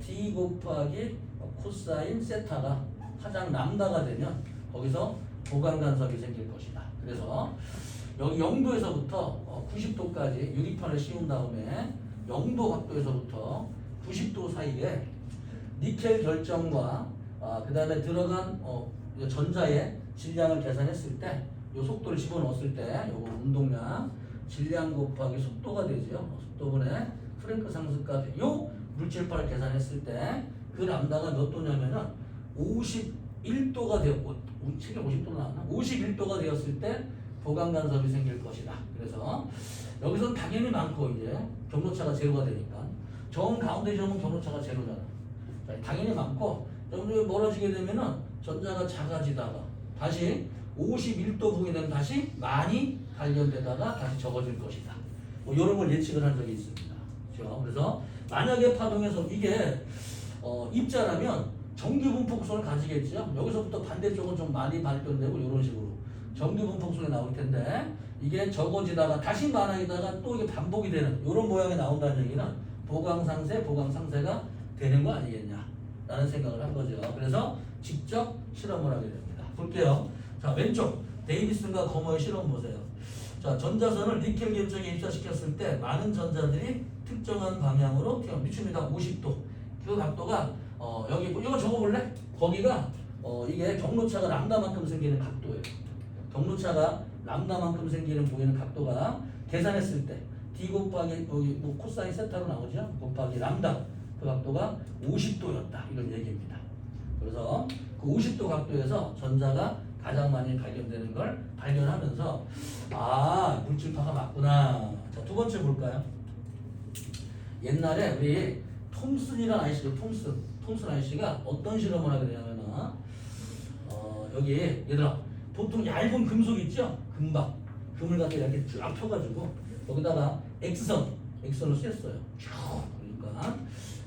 D 곱하기 코사인 세타가 파장 람다가 되면 거기서 보강 간섭이 생길 것이다. 그래서 여기 0도에서부터 90도까지 유리판을 씌운 다음에 0도 각도에서부터 90도 사이에 니켈 결정과 그 다음에 들어간 전자의 질량을 계산했을 때 이 속도를 집어넣었을 때 요거 운동량 질량 곱하기 속도가 되죠. 속도분의 프랭크 상수값 요 물질파를 계산했을 때 그 람다가 몇 도냐면은 51도가 되었고 책에 50도 나왔나? 51도가 되었을 때 보강 간섭이 생길 것이다. 그래서 여기서 당연히 많고 이제 경로차가 제로가 되니까 정 가운데 점은 경로차가 제로잖아. 자, 당연히 많고 점점 멀어지게 되면은 전자가 작아지다가 다시 51도 부근이 되면 다시 많이 발견되다가 다시 적어질 것이다. 뭐 이런 걸 예측을 한 적이 있습니다. 그렇죠? 그래서 만약에 파동에서 이게 입자라면 정규 분포구성을 가지겠죠. 여기서부터 반대쪽은 좀 많이 발견되고 이런 식으로 정규 분포구성이 나올 텐데 이게 적어지다가 다시 많아지다가 또 이게 반복이 되는 이런 모양이 나온다는 얘기는 보강상세가 되는 거 아니겠냐 라는 생각을 한 거죠. 그래서 직접 실험을 하게 됩니다. 볼게요. 자, 왼쪽 데이비슨과 거머의 실험 보세요. 자, 전자선을 니켈 결정에 입사시켰을 때 많은 전자들이 특정한 방향으로 튀어 미칩니다. 50도. 그 각도가 여기 이거 적어볼래? 거기가 이게 경로차가 람다만큼 생기는 각도예요. 경로차가 람다만큼 생기는 보이는 각도가 계산했을 때 d 곱하기 여기 뭐 코사인 세타로 나오죠? 곱하기 람다 그 각도가 50도였다 이런 얘기입니다. 그래서 그 50도 각도에서 전자가 가장 많이 발견되는 걸 발견하면서 아 물질파가 맞구나. 자, 두 번째 볼까요? 옛날에 우리 톰슨이라는 아이씨죠. 톰슨 아이씨가 어떤 실험을 하게 되냐면은 여기 얘들아 보통 얇은 금속 있죠? 금을 갖다 이렇게 쫙 펴가지고 여기다가 X선을 쐈어요. 그러니까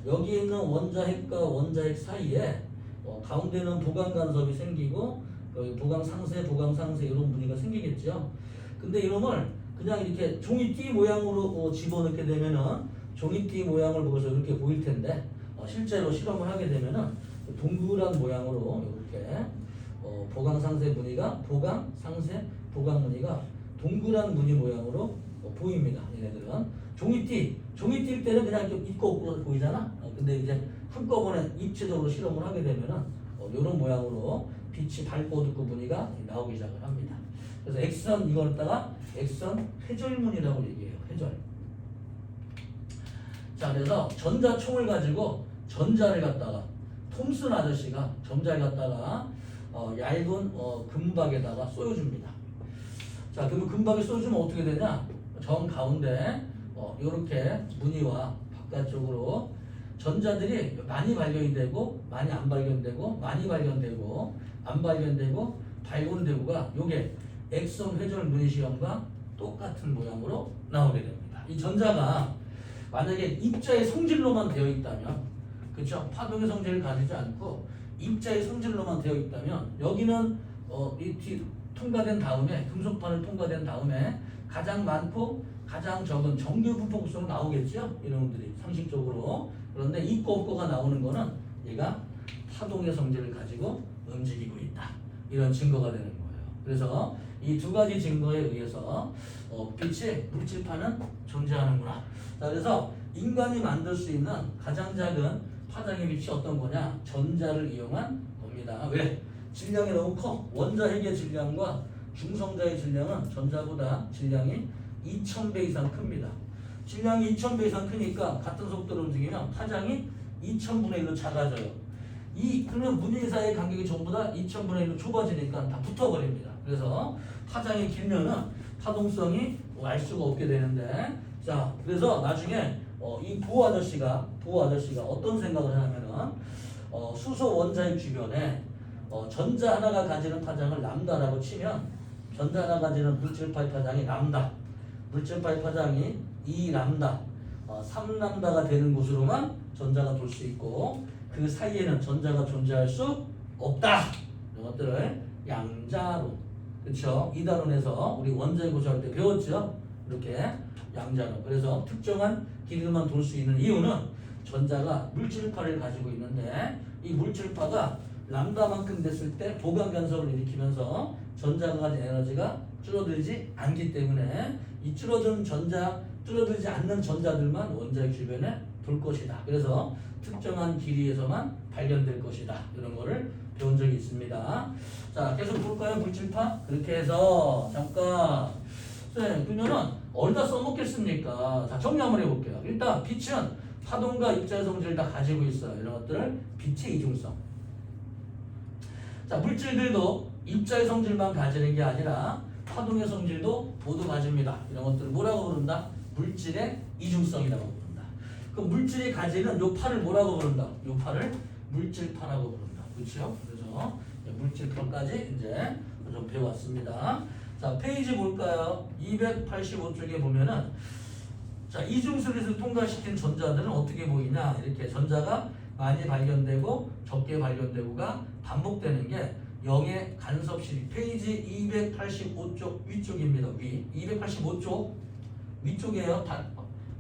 여기 있는 원자핵과 원자핵 사이에 가운데는 보강 간섭이 생기고 보강 상세 이런 무늬가 생기겠죠. 근데 이놈을 그냥 이렇게 종이띠 모양으로 집어넣게 되면은 종이띠 모양을 보고서 이렇게 보일 텐데 실제로 실험을 하게 되면은 동그란 모양으로 이렇게 보강 상세 무늬가 보강 무늬가 동그란 무늬 모양으로 보입니다. 얘네들은 종이띠일 때는 그냥 좀 있고 없고 보이잖아. 근데 이제 한꺼번에 입체적으로 실험을 하게 되면은 이런 모양으로 빛이 밝고 어둡고 무늬가 나오기 시작을 합니다. 그래서 X선 이걸 갖다가 X선 회절무늬라고 얘기해요. 회절. 자, 그래서 전자총을 가지고 전자를 갖다가 톰슨 아저씨가 전자를 갖다가 얇은 금박에다가 쏘여줍니다. 자, 그러면 금박에 쏘여주면 어떻게 되냐? 정 가운데 이렇게 무늬와 바깥쪽으로 전자들이 많이 발견이 되고 많이 안 발견되고 많이 발견되고 안 발견되고 발견되고가 요게 X선 회절 무늬 시험과 똑같은 모양으로 나오게 됩니다. 이 전자가 만약에 입자의 성질로만 되어 있다면, 그렇죠? 파동의 성질을 가지지 않고 입자의 성질로만 되어 있다면 여기는 통과된 다음에 금속판을 통과된 다음에 가장 많고 가장 적은 정규 분포구성으로 나오겠죠? 이놈들이 상식적으로. 그런데 있고 없고가 나오는 거는 얘가 파동의 성질을 가지고 움직이고 있다. 이런 증거가 되는 거예요. 그래서 이 두 가지 증거에 의해서 빛의 물질파는 존재하는구나. 자, 그래서 인간이 만들 수 있는 가장 작은 파장의 빛이 어떤 거냐? 전자를 이용한 겁니다. 왜? 질량이 너무 커. 원자핵의 질량과 중성자의 질량은 전자보다 질량이 2000배 이상 큽니다. 질량이 2000배 이상 크니까 같은 속도로 움직이면 파장이 2000분의 1로 작아져요. 그러면 무늬 사이의 간격이 전부 다 2000분의 1로 좁아지니까 다 붙어버립니다. 그래서 파장이 길면은 파동성이 알 수가 없게 되는데, 자, 그래서 나중에 이 보호 아저씨가 어떤 생각을 하냐면은 수소 원자핵 주변에 전자 하나가 가지는 파장을 람다라고 치면 전자 하나 가지는 물질파의 파장이 람다, 물질파의 파장이 2람다, 3람다가 되는 곳으로만 전자가 돌 수 있고 그 사이에는 전자가 존재할 수 없다. 이런 것들을 양자론, 그렇죠? 이단원에서 우리 원자핵 고시할 때 배웠죠? 이렇게 양자론. 그래서 특정한 길이만 돌 수 있는 이유는 전자가 물질파를 가지고 있는데 이 물질파가 람다만큼 됐을 때 보강 간섭을 일으키면서 전자가 가진 에너지가 줄어들지 않기 때문에 이 줄어들지 않는 전자들만 원자핵 주변에 돌 것이다. 그래서 특정한 길이에서만 발견될 것이다. 이런 거를 배운 적이 있습니다. 자, 계속 볼까요? 물질파? 그렇게 해서 잠깐. 네, 그러면은 어디다 써먹겠습니까? 자, 정리 한번 해볼게요. 일단 빛은 파동과 입자의 성질을 다 가지고 있어요. 이런 것들을 빛의 이중성. 자, 물질들도 입자의 성질만 가지는 게 아니라 파동의 성질도 모두 가집니다. 이런 것들을 뭐라고 부른다? 물질의 이중성이라고 부른다. 그럼 물질이 가지는 요 파를 뭐라고 부른다? 요 파를 물질파라고 부른다. 그렇죠? 그래서 물질파까지 이제 좀 배웠습니다. 자, 페이지 볼까요? 285쪽에 보면은 자, 이중수리를 통과시킨 전자들은 어떻게 보이냐? 이렇게 전자가 많이 발견되고 적게 발견되고가 반복되는 게 0의 간섭실이 페이지 285쪽 위쪽입니다. 285쪽 위쪽이에요.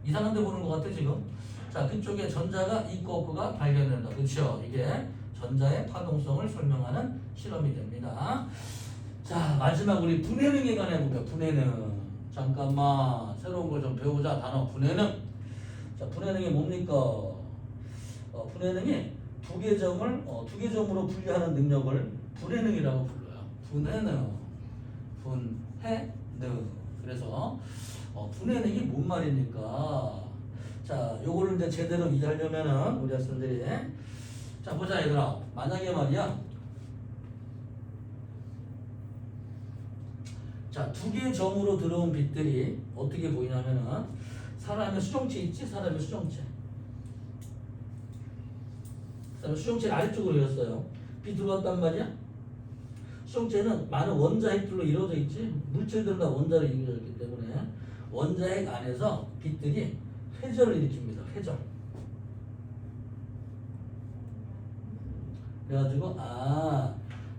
이상한 데 보는 것 같아 지금. 자, 그쪽에 전자가 있고 없고가 발견된다. 그렇죠? 이게 전자의 파동성을 설명하는 실험이 됩니다. 자, 마지막 우리 분해능에 관해 볼게요. 분해능. 잠깐만 새로운 걸 좀 배우자. 단어 분해능. 자, 분해능이 뭡니까? 분해능이 두 개 점으로 분리하는 능력을 분해능이라고 불러요. 분해능. 분해능. 그래서 분해능이 뭔 말입니까? 자, 요거를 이제 제대로 이해하려면은 우리 학생들이 자, 보자 얘들아. 만약에 말이야. 자, 두 개의 점으로 들어온 빛들이 어떻게 보이냐면은 사람의 수정체 있지? 사람의 수정체. 수정체를 아래쪽으로 그렸어요. 빛 들어왔단 말이야? 수정체는 많은 원자핵들로 이루어져 있지. 물질들은 다 원자로 이루어져 있기 때문에 원자핵 안에서 빛들이 회절을 일으킵니다. 회절. 그래가지고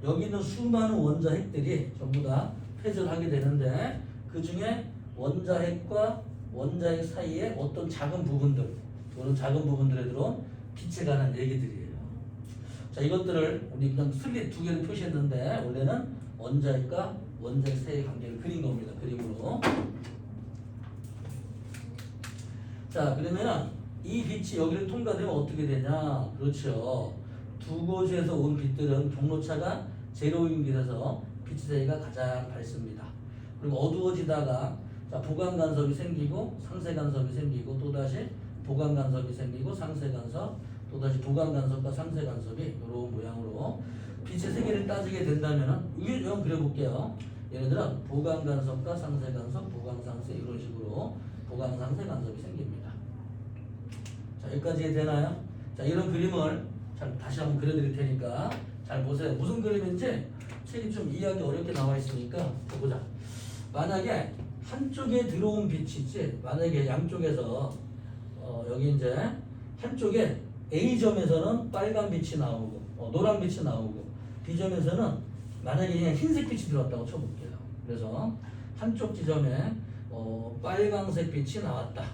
여기 있는 수많은 원자핵들이 전부 다 회절하게 되는데 그 중에 원자핵과 원자핵 사이에 어떤 작은 부분들, 그런 작은 부분들에 들어온 빛에 관한 얘기들이에요. 자, 이것들을 우리 그냥 슬릿 두 개를 표시했는데 원래는 원자핵과 원자핵 사이의 관계를 그린 겁니다. 그림으로. 자, 그러면 이 빛이 여기를 통과되면 어떻게 되냐? 그렇죠. 두 곳에서 온 빛들은 경로차가 제로인 길에서 빛 사이가 가장 밝습니다. 그리고 어두워지다가 자, 보강 간섭이 생기고 상세 간섭이 생기고 또다시 보강 간섭이 생기고 상세 간섭 또다시 보강 간섭과 상세 간섭이 이런 모양으로 빛의 세계를 따지게 된다면은 이게 좀 그려볼게요. 얘네들은 보강 간섭과 상세 간섭, 보강 상세 이런 식으로 보강 상세 간섭이 생깁니다. 자, 여기까지 되나요? 자, 이런 그림을 다시 한번 그려드릴 테니까 잘 보세요. 무슨 그림인지 책이 좀 이해하기 어렵게 나와 있으니까 보자. 만약에 한쪽에 들어온 빛이 있지. 만약에 양쪽에서 여기 이제 한쪽에 A점에서는 빨간 빛이 나오고 노란 빛이 나오고 B점에서는 만약에 그냥 흰색 빛이 들어왔다고 쳐볼게요. 그래서 한쪽 지점에 빨간색 빛이 나왔다.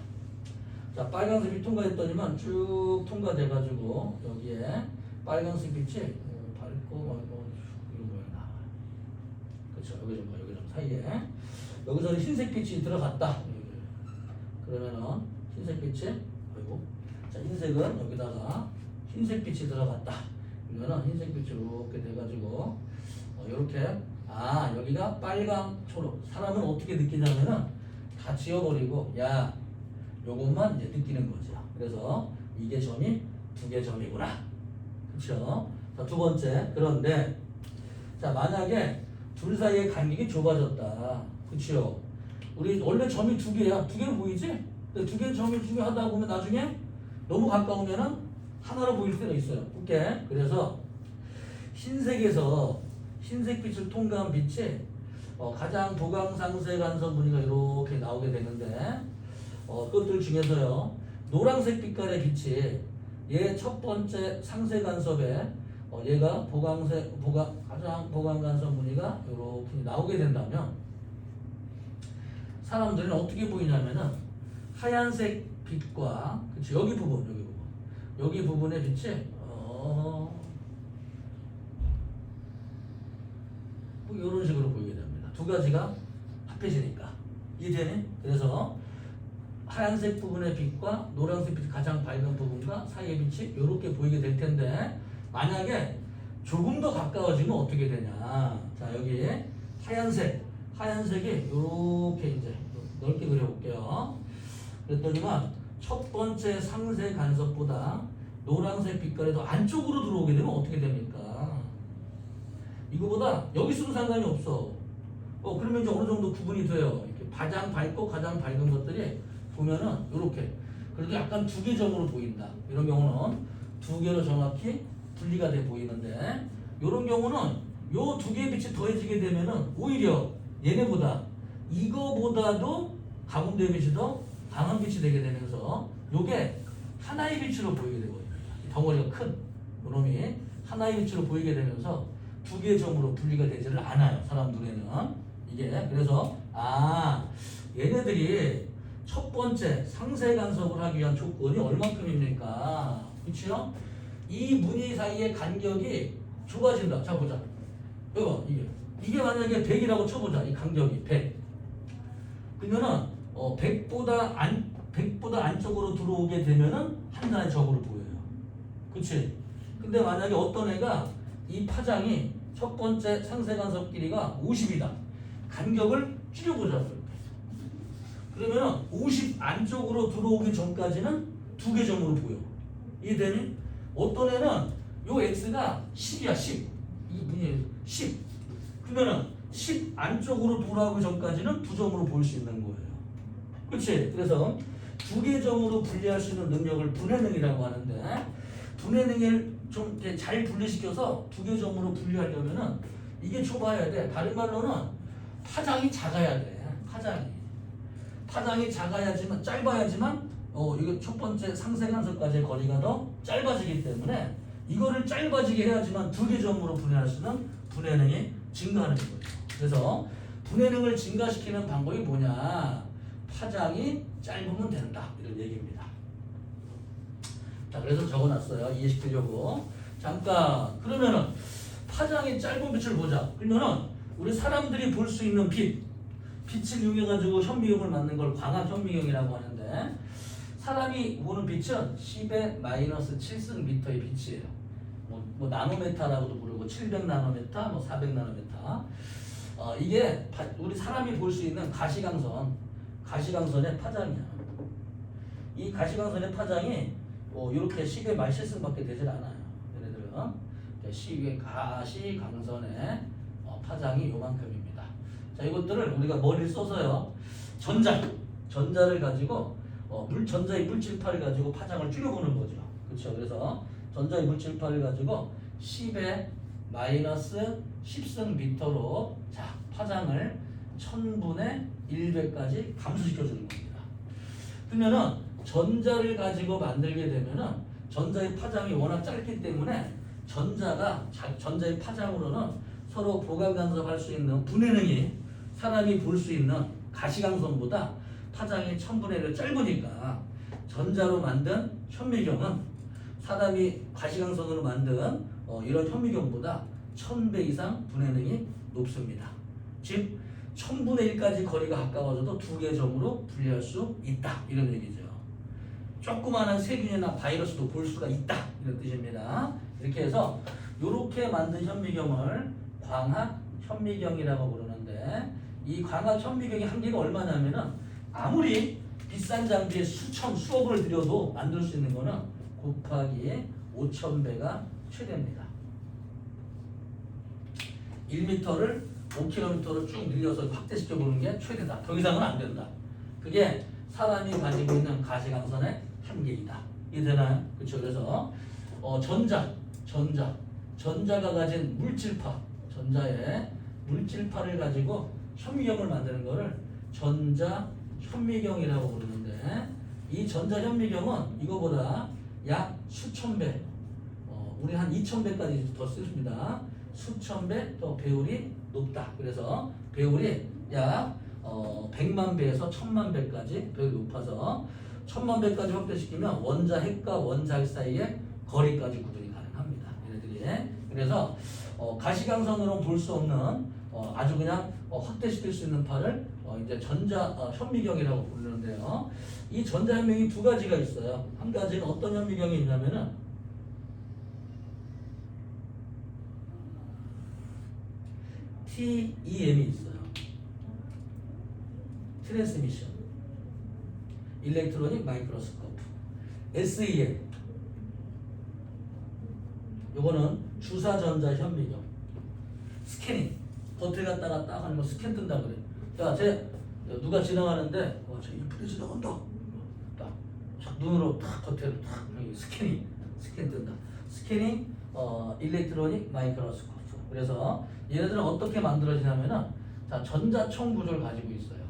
자, 빨간색 빛이 통과했더니만 쭉 통과돼가지고 여기에 빨간색 빛이 밝고 말고 이런 거에 나와요. 그렇죠. 여기 좀 사이에 여기서 흰색 빛이 들어갔다. 그러면은 흰색 빛이 아이고 자, 흰색은 여기다가 흰색 빛이 들어갔다. 그러면은 흰색 빛이 이렇게 돼가지고 이렇게 여기가 빨강 초록. 사람은 어떻게 느끼냐면은 다 지워버리고 야 요것만 이제 느끼는 거죠. 그래서 이게 점이 두 개 점이구나. 그렇죠? 자, 두 번째. 그런데 자, 만약에 둘 사이의 간격이 좁아졌다. 그렇죠? 우리 원래 점이 두 개야. 두 개로 보이지? 근데 두 개 점이 두 개 하다 보면 나중에 너무 가까우면은 하나로 보일 때가 있어요. 오케이? 그래서 흰색에서 흰색 빛을 통과한 빛이 가장 보강상세 간섭 무늬가 이렇게 나오게 되는데 그것들 중에서요 노란색 빛깔의 빛이 얘 첫 번째 상세 간섭에 얘가 가장 보강 간섭 무늬가 이렇게 나오게 된다면 사람들은 어떻게 보이냐면은 하얀색 빛과 그치 여기 부분의 빛이 이런 식으로 보이게 됩니다. 두 가지가 합해지니까 이해되니? 그래서 하얀색 부분의 빛과 노란색 빛이 가장 밝은 부분과 사이의 빛이 이렇게 보이게 될 텐데 만약에 조금 더 가까워지면 어떻게 되냐? 자, 여기 하얀색이 이렇게 이제 넓게 그려볼게요. 그랬더니만 첫 번째 상세 간섭보다 노란색 빛깔이 더 안쪽으로 들어오게 되면 어떻게 됩니까? 이거보다 여기 있어도 상관이 없어. 그러면 이제 어느 정도 구분이 돼요. 이렇게 가장 밝고 가장 밝은 것들이 보면은 이렇게 그래도 약간 두 개 점으로 보인다. 이런 경우는 두 개로 정확히 분리가 돼 보이는데 이런 경우는 요 두 개의 빛이 더해지게 되면은 오히려 얘네보다 이거보다도 가운데 빛이 더 강한 빛이 되게 되면서 요게 하나의 빛으로 보이게 되거든요. 이 덩어리가 큰 요놈이 하나의 빛으로 보이게 되면서 두 개의 점으로 분리가 되지를 않아요. 사람 눈에는. 이게 그래서 얘네들이 첫 번째 상세 간섭을 하기 위한 조건이 얼만큼입니까? 그렇죠? 이 무늬 사이의 간격이 좁아진다. 자 보자. 이거 이게 만약에 100이라고 쳐보자. 이 간격이 100. 그러면은 100보다 안쪽으로 들어오게 되면은 하나의 적으로 보여요. 그치? 근데 만약에 어떤 애가 이 파장이 첫 번째 상세 간섭 길이가 50이다. 간격을 줄여보자고요. 그러면 50 안쪽으로 들어오기 전까지는 두 개 점으로 보여. 이해되니? 어떤 애는 요 x가 10이야 10. 이 분이 10. 그러면은 10 안쪽으로 돌아오기 전까지는 두 점으로 볼 수 있는 거예요. 그렇지? 그래서 두 개 점으로 분리할 수 있는 능력을 분해능이라고 하는데 분해능을 좀 잘 분리시켜서 두 개 점으로 분리하려면은 이게 좁아야 돼. 다른 말로는 파장이 작아야 돼. 파장이 작아야지만 짧아야지만 이거 첫 번째 상세 간섭까지의 거리가 더 짧아지기 때문에 이거를 짧아지게 해야지만 두 개 점으로 분해할 수 있는 분해능이 증가하는 거예요. 그래서 분해능을 증가시키는 방법이 뭐냐? 파장이 짧으면 된다. 이런 얘기입니다. 자, 그래서 적어놨어요. 이해시키려고. 잠깐. 그러면은 파장이 짧은 빛을 보자. 그러면은 우리 사람들이 볼 수 있는 빛을 이용해가지고 현미경을 만든 걸 광학 현미경이라고 하는데 사람이 보는 빛은 10의 마이너스 7승 미터의 빛이에요. 뭐 나노메타라고도 부르고 700나노메타, 뭐 400나노메타. 이게 우리 사람이 볼 수 있는 가시광선의 파장이야. 이 가시광선의 파장이 이렇게 10의 말 7승밖에 되질 않아요. 얘네들은 10의 가시광선의 파장이 요만큼입니다. 자, 이것들을 우리가 머리를 써서요. 전자를 가지고 전자의 물질파를 가지고 파장을 줄여보는 거죠. 그렇죠? 그래서 전자의 물질파를 가지고 10의 마이너스 10승 미터로 자, 파장을 1000분의 1배까지 감소시켜주는 겁니다. 그러면은 전자를 가지고 만들게 되면은 전자의 파장이 워낙 짧기 때문에 전자의 파장으로는 서로 보강 간섭할 수 있는 분해능이 사람이 볼 수 있는 가시광선보다 파장이 1000분의 1을 짧으니까 전자로 만든 현미경은 사람이 가시광선으로 만든 이런 현미경보다 1000배 이상 분해능이 높습니다. 즉 1000분의 1까지 거리가 가까워져도 두 개 점으로 분리할 수 있다. 이런 얘기죠. 조그마한 세균이나 바이러스도 볼 수가 있다. 이런 뜻입니다. 이렇게 해서 이렇게 만든 현미경을 광학 현미경이라고 부르는데 이 광학 현미경의 한계가 얼마냐면은 아무리 비싼 장비에 수억을 들여도 만들 수 있는 거는 곱하기 5000배가 최대입니다. 1m를 5km로 쭉 늘려서 확대시켜 보는 게 최대다. 더 이상은 안 된다. 그게 사람이 가지고 있는 가시광선의 한계이다. 이해되나요? 그렇죠. 그래서 전자가 가진 전자의 물질파를 가지고 현미경을 만드는 거를 전자 현미경이라고 부르는데 이 전자 현미경은 이거보다 약 수천 배, 우리 한 2000배까지 더 씁니다. 수천 배 더 배율이 높다. 그래서 배율이 약 100만 배에서 1000만 배까지 배율이 높아서 1000만 배까지 확대시키면 원자 핵과 원자 핵 사이의 거리까지 구분이 가능합니다. 얘네들이. 그래서 가시광선으로 볼 수 없는 아주 그냥 확대시킬 수 있는 파를 이제 전자 현미경이라고 부르는데요. 이 전자 현미경이 두 가지가 있어요. 한 가지는 어떤 현미경이 있냐면은 TEM이 있어요. 트랜스미션, 일렉트로닉 마이크로스코프. SEM 요거는 주사 전자 현미경. 스캐닝 겉에 갔다가 딱 하는 거 스캔 뜬다 그래. 자, 누가 지나가는데 저 이쁘게 지나간다. 딱 눈으로 딱 겉에를 딱 스캐닝 뜬다. 스캐닝 일렉트로닉 마이크로스코프. 그래서 얘네들은 어떻게 만들어지냐면은 자, 전자총 구조를 가지고 있어요.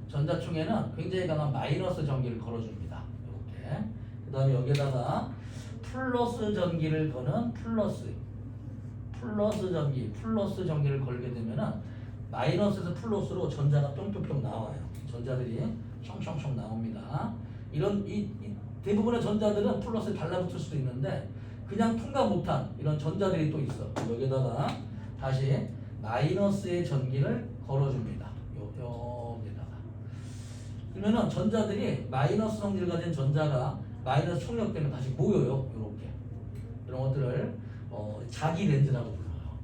전자총에는 굉장히 강한 마이너스 전기를 걸어줍니다. 이렇게. 그다음에 여기에다가 플러스 전기를 거는 플러스 전기를 걸게 되면은 마이너스에서 플러스로 전자가 뿅뿅뿅 나와요. 전자들이 숑숑숑 나옵니다. 이런 대부분의 전자들은 플러스에 달라붙을 수도 있는데 그냥 통과 못한 이런 전자들이 또 있어. 여기다가 다시 마이너스의 전기를 걸어줍니다. 여기다가. 그러면은 전자들이 마이너스 성질을 가진 전자가 마이너스 총력 때문에 다시 모여요. 이렇게. 이런 것들을 자기 렌즈라고 불러요.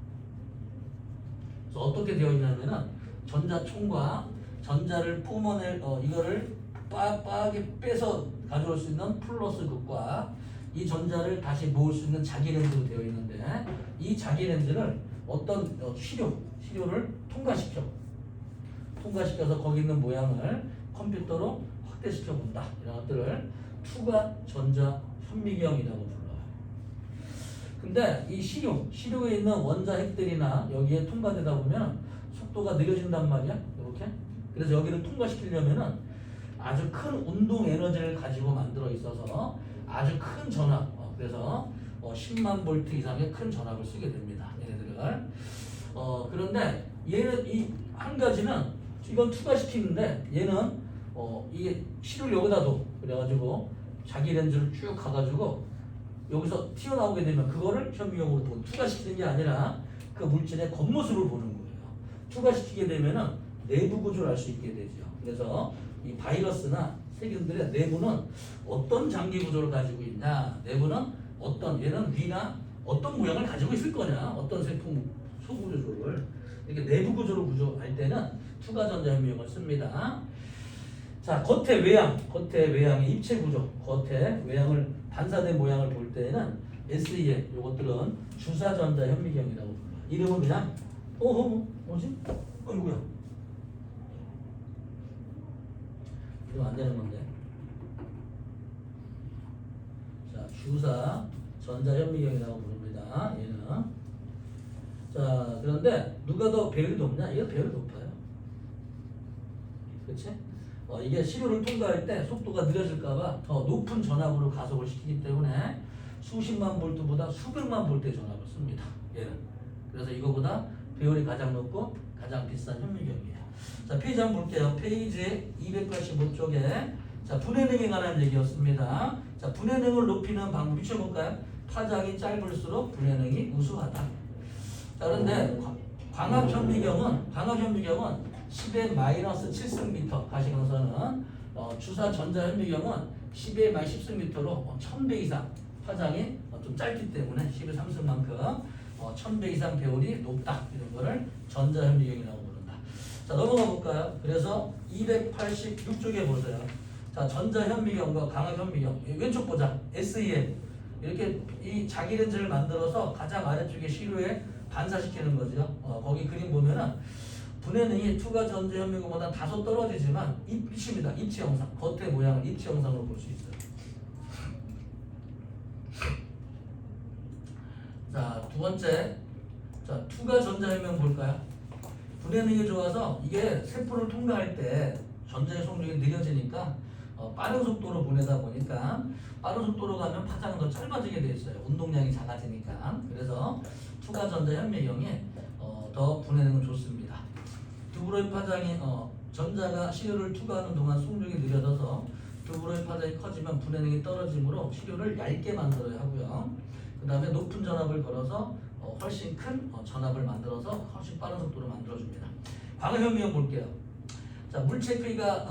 그래서 어떻게 되어 있냐면은 전자총과 전자를 뿜어낼 이거를 빠게 빼서 가져올 수 있는 플러스 극과 이 전자를 다시 모을 수 있는 자기 렌즈로 되어 있는데 이 자기 렌즈를 어떤 시료를 통과시켜서 거기 있는 모양을 컴퓨터로 확대시켜 본다. 이런 것들을 투과 전자 현미경이라고 불러요. 근데 이 시료에 있는 원자 핵들이나 여기에 통과되다 보면 속도가 느려진단 말이야. 이렇게. 그래서 여기를 통과시키려면은 아주 큰 운동 에너지를 가지고 만들어 있어서 아주 큰 전압, 그래서 10만 볼트 이상의 큰 전압을 쓰게 됩니다. 얘네들을. 그런데 얘는 이 한 가지는 이건 투과시키는데 얘는 이게 시료를 여기다 둬. 그래가지고 자기 렌즈를 쭉 가가지고 여기서 튀어나오게 되면 그거를 현미경으로 보는, 투과시키는 게 아니라 그 물질의 겉모습을 보는 거예요. 투과시키게 되면은 내부 구조를 알 수 있게 되죠. 그래서 이 바이러스나 세균들의 내부는 어떤 장기 구조를 가지고 있냐, 내부는 얘는 위나 어떤 모양을 가지고 있을 거냐, 어떤 세포 소구조를 이렇게 내부 구조를 구조할 때는 투과전자 현미경을 씁니다. 자, 겉의 외양의 입체 구조, 겉의 외양을 반사된 모양을 볼 때는 SEM, 요것들은 주사전자 현미경이라고 불러요. 이름은 그냥 뭐지? 어이구야. 이거 안 되는 건데. 자, 주사 전자 현미경이라고 부릅니다. 얘는. 자, 그런데 누가 더 배율이 높냐? 얘가 배율이 높아요. 그렇지? 이게 시료를 통과할 때 속도가 느려질까봐 더 높은 전압으로 가속을 시키기 때문에 수십만 볼트보다 수백만 볼트의 전압을 씁니다. 얘는. 그래서 이거보다 배율이 가장 높고 가장 비싼 현미경이에요. 자, 페이지 한번 볼게요. 페이지 285쪽에 자, 분해능에 관한 얘기였습니다. 자, 분해능을 높이는 방법 미쳐볼까요? 파장이 짧을수록 분해능이 우수하다. 자, 그런데 광학현미경은 10의 마이너스 7승미터 가시광선은 주사 전자현미경은 10의 마이너스 10승미터로 1000배 이상 파장이 좀 짧기 때문에 10의 3승만큼 1000배 이상 배율이 높다. 이런 거를 전자현미경이라고 부른다. 자, 넘어가 볼까요? 그래서 286쪽에 보세요. 자, 전자현미경과 광학현미경 왼쪽 보자. SEM 이렇게 이 자기 렌즈를 만들어서 가장 아래쪽에 시료에 반사시키는 거죠. 거기 그림 보면은 분해능이 투과 전자 현미경보다 다소 떨어지지만 입입니다. 입체 영상, 겉의 모양을 입체 영상으로 볼 수 있어요. 자, 두 번째, 자, 투과 전자 현미경 볼까요? 분해능이 좋아서 이게 세포를 통과할 때 전자의 속력이 느려지니까 빠른 속도로 보내다 보니까 빠른 속도로 가면 파장은 더 짧아지게 돼 있어요. 운동량이 작아지니까. 그래서 투과 전자 현미경이 더 분해능은 좋습니다. 두브로의 파장이 전자가 시료를 투과하는 동안 속력이 느려져서 두브로의 파장이 커지면 분해능이 떨어지므로 시료를 얇게 만들어야 하고요. 그 다음에 높은 전압을 걸어서 훨씬 큰 전압을 만들어서 훨씬 빠른 속도로 만들어줍니다. 광학현미경 볼게요. 자, 물체 크기가